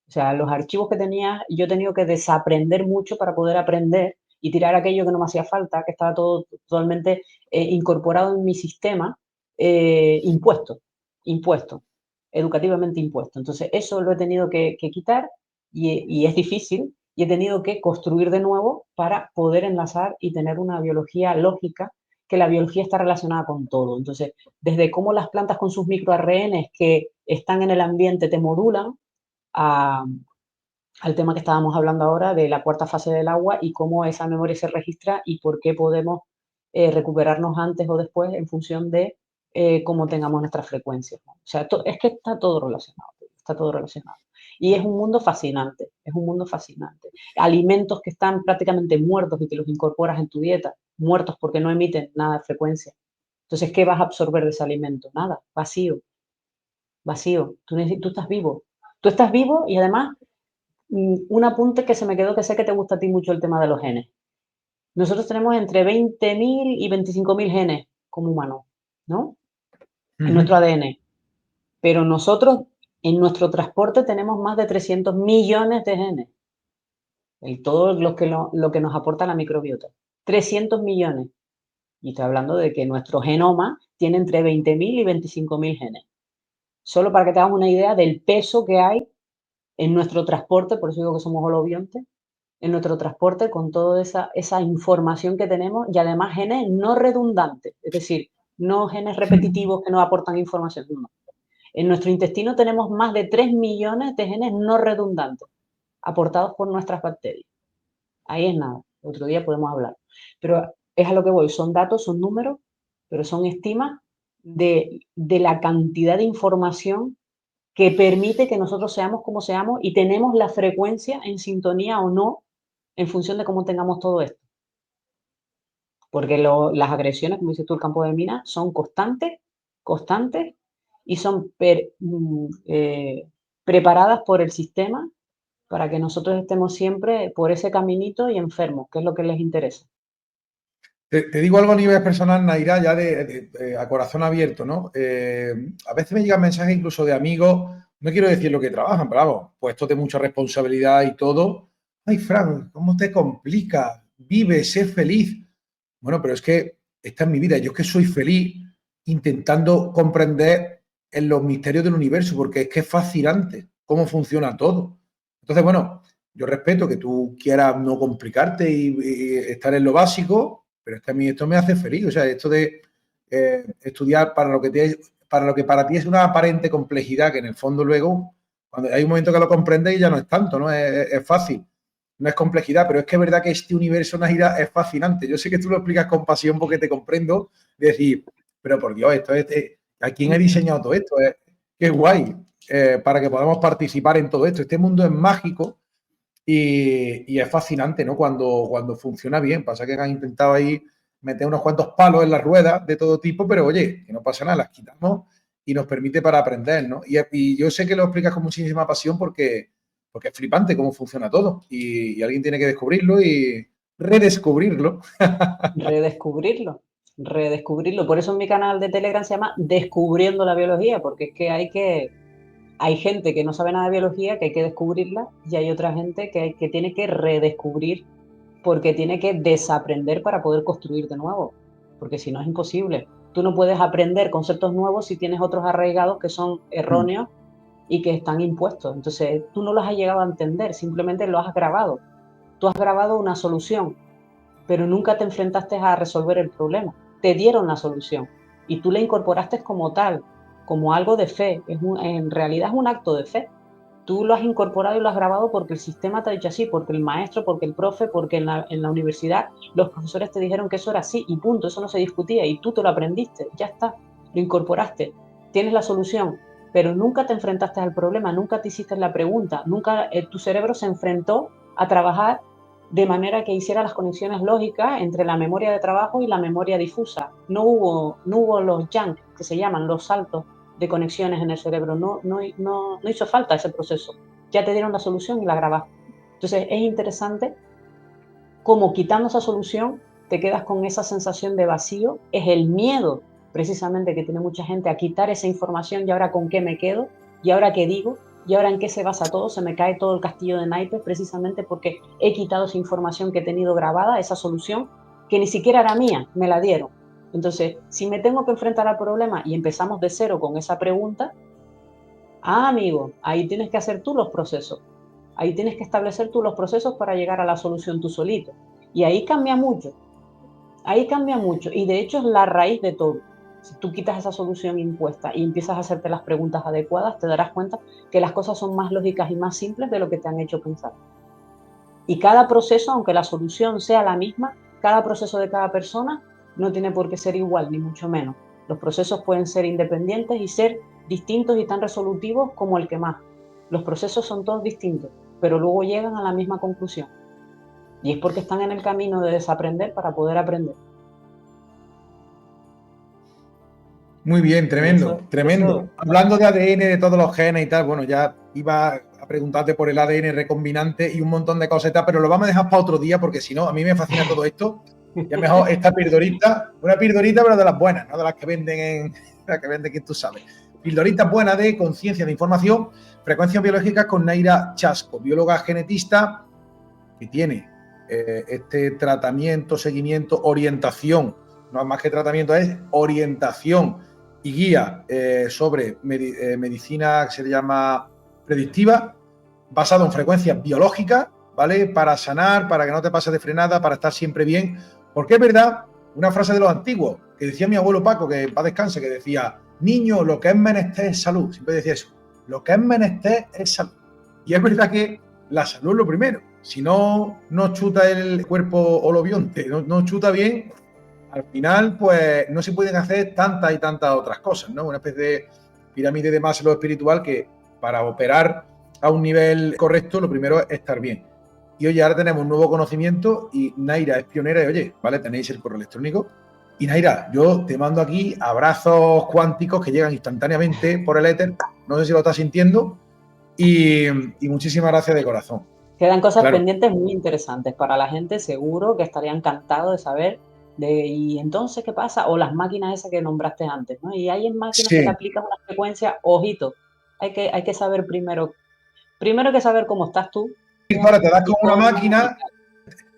O sea, los archivos que tenía, yo he tenido que desaprender mucho para poder aprender y tirar aquello que no me hacía falta, que estaba todo totalmente incorporado en mi sistema, impuesto, impuesto, educativamente impuesto. Entonces, eso lo he tenido que quitar y es difícil y he tenido que construir de nuevo para poder enlazar y tener una biología lógica, que la biología está relacionada con todo. Entonces, desde cómo las plantas con sus microARNs que están en el ambiente te modulan, al tema que estábamos hablando ahora de la cuarta fase del agua y cómo esa memoria se registra y por qué podemos recuperarnos antes o después en función de cómo tengamos nuestras frecuencias, ¿no? O sea, es que está todo relacionado, está todo relacionado. Y es un mundo fascinante, es un mundo fascinante. Alimentos que están prácticamente muertos y que los incorporas en tu dieta, muertos porque no emiten nada de frecuencia. Entonces, ¿qué vas a absorber de ese alimento? Nada, vacío, vacío. Tú estás vivo. Tú estás vivo y además un apunte que se me quedó, que sé que te gusta a ti mucho el tema de los genes. Nosotros tenemos entre 20.000 y 25.000 genes como humanos, ¿no? En nuestro ADN. Pero nosotros, en nuestro transporte, tenemos más de 300 millones de genes. Todo lo que nos aporta la microbiota. 300 millones. Y estoy hablando de que nuestro genoma tiene entre 20.000 y 25.000 genes. Solo para que te hagas una idea del peso que hay en nuestro transporte, por eso digo que somos holobiontes, en nuestro transporte con toda esa información que tenemos y además genes no redundantes, es decir, no genes repetitivos que nos aportan información. No. En nuestro intestino tenemos más de 3 millones de genes no redundantes aportados por nuestras bacterias. Ahí es nada, otro día podemos hablar. Pero es a lo que voy, son datos, son números, pero son estimas de la cantidad de información que permite que nosotros seamos como seamos y tenemos la frecuencia en sintonía o no en función de cómo tengamos todo esto. Porque las agresiones, como dices tú, el campo de minas, son constantes, constantes y son preparadas por el sistema para que nosotros estemos siempre por ese caminito y enfermos, que es lo que les interesa. Te digo algo a nivel personal, Naira, ya a corazón abierto, ¿no? A veces me llegan mensajes incluso de amigos, no quiero decir lo que trabajan, pero vamos, puestos de mucha responsabilidad y todo. Ay, Fran, ¿cómo te complica? Vive, sé feliz. Bueno, pero es que esta es mi vida. Yo es que soy feliz intentando comprender en los misterios del universo, porque es que es fascinante cómo funciona todo. Entonces, bueno, yo respeto que tú quieras no complicarte y estar en lo básico, pero es que a mí esto me hace feliz. O sea, esto de estudiar para lo que para ti es una aparente complejidad, que en el fondo luego, cuando hay un momento que lo comprendes, ya no es tanto, ¿no? Es fácil. No es complejidad, pero es que es verdad que este universo, Naira, es fascinante. Yo sé que tú lo explicas con pasión porque te comprendo, de decir, pero por Dios, ¿a quién ha diseñado todo esto? Qué guay, para que podamos participar en todo esto. Este mundo es mágico y es fascinante, ¿no? Cuando funciona bien. Pasa que han intentado ahí meter unos cuantos palos en las ruedas de todo tipo, pero oye, que no pasa nada, las quitamos y nos permite para aprender, ¿no? Y yo sé que lo explicas con muchísima pasión porque es flipante cómo funciona todo y alguien tiene que descubrirlo y redescubrirlo. Redescubrirlo, redescubrirlo. Por eso en mi canal de Telegram se llama Descubriendo la Biología, porque es que hay gente que no sabe nada de biología, que hay que descubrirla, y hay otra gente que tiene que redescubrir porque tiene que desaprender para poder construir de nuevo, porque si no es imposible. Tú no puedes aprender conceptos nuevos si tienes otros arraigados que son erróneos y que están impuestos. Entonces, tú no los has llegado a entender, simplemente lo has grabado. Tú has grabado una solución, pero nunca te enfrentaste a resolver el problema. Te dieron la solución y tú la incorporaste como tal, como algo de fe. En realidad es un acto de fe. Tú lo has incorporado y lo has grabado porque el sistema te ha dicho así, porque el maestro, porque el profe, porque en la universidad los profesores te dijeron que eso era así y punto, eso no se discutía y tú te lo aprendiste, ya está, lo incorporaste, tienes la solución, pero nunca te enfrentaste al problema, nunca te hiciste la pregunta, nunca tu cerebro se enfrentó a trabajar de manera que hiciera las conexiones lógicas entre la memoria de trabajo y la memoria difusa. No hubo los jumps, que se llaman los saltos de conexiones en el cerebro. No hizo falta ese proceso. Ya te dieron la solución y la grabaste. Entonces es interesante cómo quitando esa solución te quedas con esa sensación de vacío. Es el miedo precisamente que tiene mucha gente a quitar esa información y ahora con qué me quedo y ahora qué digo y ahora en qué se basa todo. Se me cae todo el castillo de naipes precisamente porque he quitado esa información que he tenido grabada, esa solución que ni siquiera era mía, me la dieron. Entonces, si me tengo que enfrentar al problema y empezamos de cero con esa pregunta, amigo, ahí tienes que hacer tú los procesos. Ahí tienes que establecer tú los procesos para llegar a la solución tú solito. Y ahí cambia mucho. Ahí cambia mucho. Y de hecho es la raíz de todo. Si tú quitas esa solución impuesta y empiezas a hacerte las preguntas adecuadas, te darás cuenta que las cosas son más lógicas y más simples de lo que te han hecho pensar. Y cada proceso, aunque la solución sea la misma, cada proceso de cada persona no tiene por qué ser igual, ni mucho menos. Los procesos pueden ser independientes y ser distintos y tan resolutivos como el que más. Los procesos son todos distintos, pero luego llegan a la misma conclusión. Y es porque están en el camino de desaprender para poder aprender. Muy bien, Y tremendo, tremendo. eso, Hablando de ADN, de todos los genes y tal, bueno, ya iba a preguntarte por el ADN recombinante y un montón de cosas y tal, pero lo vamos a dejar para otro día porque si no, a mí me fascina todo esto. Y es mejor esta pildorita, una pildorita, pero de las buenas, no de las que venden las que venden que tú sabes. Pildorita buena de conciencia de información, frecuencias biológicas con Naira Chasco, bióloga genetista que tiene este tratamiento, seguimiento, orientación, no es más que tratamiento, es orientación y guía sobre medicina que se llama predictiva, basado en frecuencias biológicas, ¿vale? Para sanar, para que no te pases de frenada, para estar siempre bien. Porque es verdad, una frase de los antiguos, que decía mi abuelo Paco, que en paz descanse, que decía, niño, lo que es menester es salud. Siempre decía eso, lo que es menester es salud. Y es verdad que la salud es lo primero. Si no chuta el cuerpo holobionte, no chuta bien, al final, pues no se pueden hacer tantas y tantas otras cosas, ¿no? Una especie de pirámide de Maslow espiritual que para operar a un nivel correcto, lo primero es estar bien. Y oye, ahora tenemos un nuevo conocimiento y Naira es pionera y oye, ¿vale? Tenéis el correo electrónico. Y Naira, yo te mando aquí abrazos cuánticos que llegan instantáneamente por el éter. No sé si lo estás sintiendo. Y muchísimas gracias de corazón. quedan cosas Claro. pendientes muy interesantes para la gente, seguro que estaría encantado de saber y entonces qué pasa, o las máquinas esas que nombraste antes, ¿no? Y hay máquinas que le Sí. aplican una frecuencia, ojito, hay que saber primero que saber cómo estás tú Ahora te das y con una cómo, máquina.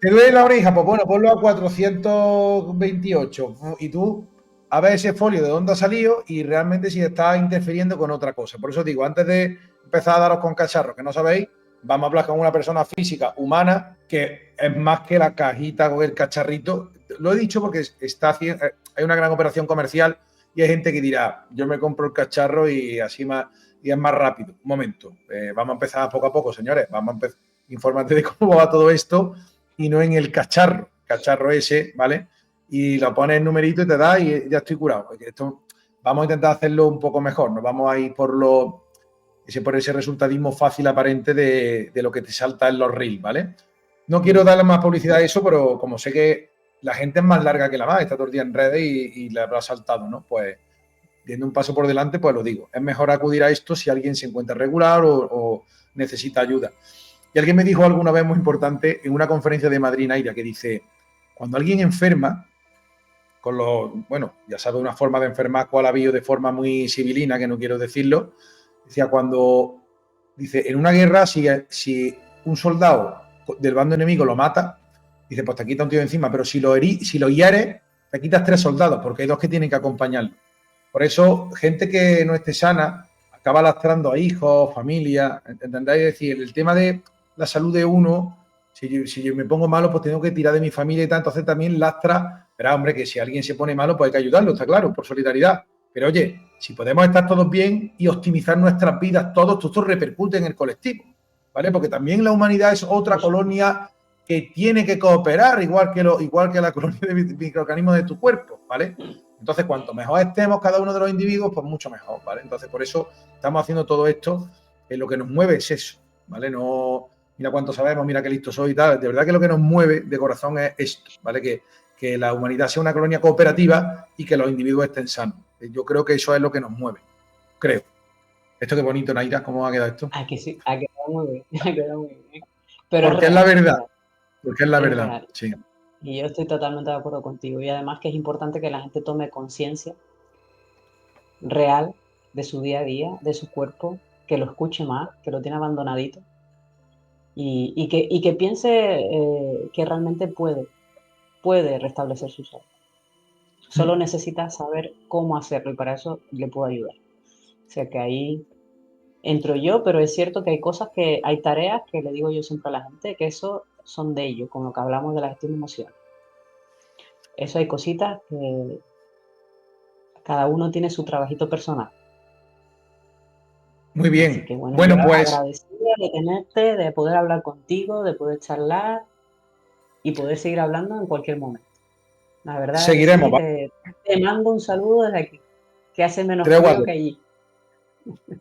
¿Te duele la oreja? Pues bueno, ponlo a 428 y tú a ver ese folio de dónde ha salido y realmente si está interfiriendo con otra cosa. Por eso digo, antes de empezar a daros con cacharros que no sabéis, vamos a hablar con una persona física, humana, que es más que la cajita o el cacharrito. Lo he dicho porque está haciendo, hay una gran operación comercial y hay gente que dirá, yo me compro el cacharro y así más, y es más rápido. Un momento, vamos a empezar poco a poco, señores. Vamos a empezar, infórmate de cómo va todo esto y no en el cacharro ese, ¿vale? Y lo pones en numerito y te da y ya estoy curado. Esto, vamos a intentar hacerlo un poco mejor, no vamos a ir por ese resultadismo fácil aparente de lo que te salta en los reels, ¿vale? No quiero darle más publicidad a eso, pero como sé que la gente es más larga que la más, está todo el día en redes y le habrá saltado, ¿no? Pues viendo un paso por delante, pues lo digo. Es mejor acudir a esto si alguien se encuentra regular o necesita ayuda. Y alguien me dijo alguna vez muy importante en una conferencia de Madrid, Naira, que dice, cuando alguien enferma, con los, bueno, ya sabe una forma de enfermar cuál ha habido de forma muy civilina, que no quiero decirlo, decía, cuando, dice, en una guerra, si un soldado del bando enemigo lo mata, dice, pues te quita un tío de encima, pero si lo hieres, te quitas 3 soldados, porque hay 2 que tienen que acompañarlo. Por eso, gente que no esté sana acaba lastrando a hijos, familia, ¿entendéis? Es decir, el tema de la salud de uno, si yo me pongo malo, pues tengo que tirar de mi familia y tal, entonces también lastra, pero hombre, que si alguien se pone malo, pues hay que ayudarlo, está claro, por solidaridad. Pero oye, si podemos estar todos bien y optimizar nuestras vidas todos, esto repercute en el colectivo, ¿vale? Porque también la humanidad es otra colonia que tiene que cooperar, igual que la colonia de microorganismos de tu cuerpo, ¿vale? Entonces, cuanto mejor estemos cada uno de los individuos, pues mucho mejor, ¿vale? Entonces, por eso estamos haciendo todo esto, lo que nos mueve es eso, ¿vale? No, mira cuánto sabemos, mira qué listo soy y tal. De verdad que lo que nos mueve de corazón es esto, ¿vale? Que la humanidad sea una colonia cooperativa y que los individuos estén sanos. Yo creo que eso es lo que nos mueve, creo. Esto qué bonito, Naira, ¿cómo ha quedado esto? aquí sí, ha quedado muy bien, ha quedado muy bien. Pero Porque es la es verdad, real, porque es la es verdad, real. sí. Y yo estoy totalmente de acuerdo contigo. Y además que es importante que la gente tome conciencia real de su día a día, de su cuerpo, que lo escuche más, que lo tiene abandonadito y que piense que realmente puede restablecer su salud. Solo necesita saber cómo hacerlo y para eso le puedo ayudar. O sea que ahí entro yo, pero es cierto que hay cosas que, hay tareas que le digo yo siempre a la gente, que eso son de ellos, como lo que hablamos de la gestión de emociones. Eso hay cositas que cada uno tiene su trabajito personal. Muy Así bien. que bueno, Bueno, yo pues agradecida de tenerte, de poder hablar contigo, de poder charlar y poder seguir hablando en cualquier momento. La verdad que seguiremos. sí, te mando un saludo desde aquí, que hace menos 3 frío guardias. que allí.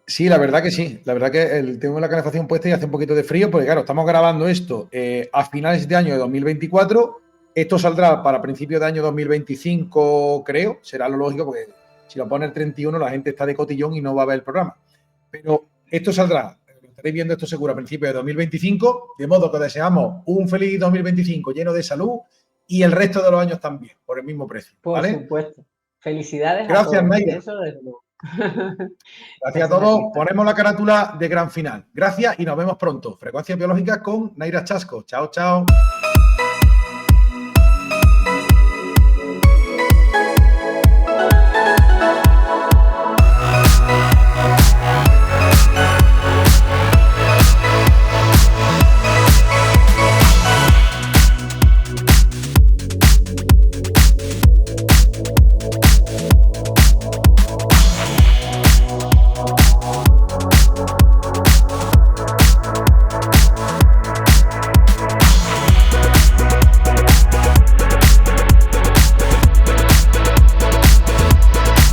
Sí, la verdad que sí. La verdad que tengo la calefacción puesta y hace un poquito de frío, porque claro, estamos grabando esto a finales de año de 2024. Esto saldrá para principios de año 2025, creo. Será lo lógico, porque si lo pone el 31, la gente está de cotillón y no va a ver el programa. Pero esto saldrá, lo estaréis viendo esto seguro a principios de 2025, de modo que os deseamos un feliz 2025 lleno de salud y el resto de los años también, por el mismo precio, Por ¿vale? supuesto. Felicidades a Gracias, todos, Naira. eso desde luego. Gracias a Gracias a ti, todos. Fran. Ponemos la carátula de gran final. Gracias y nos vemos pronto. Frecuencias biológicas con Naira Chasco. Chao, chao.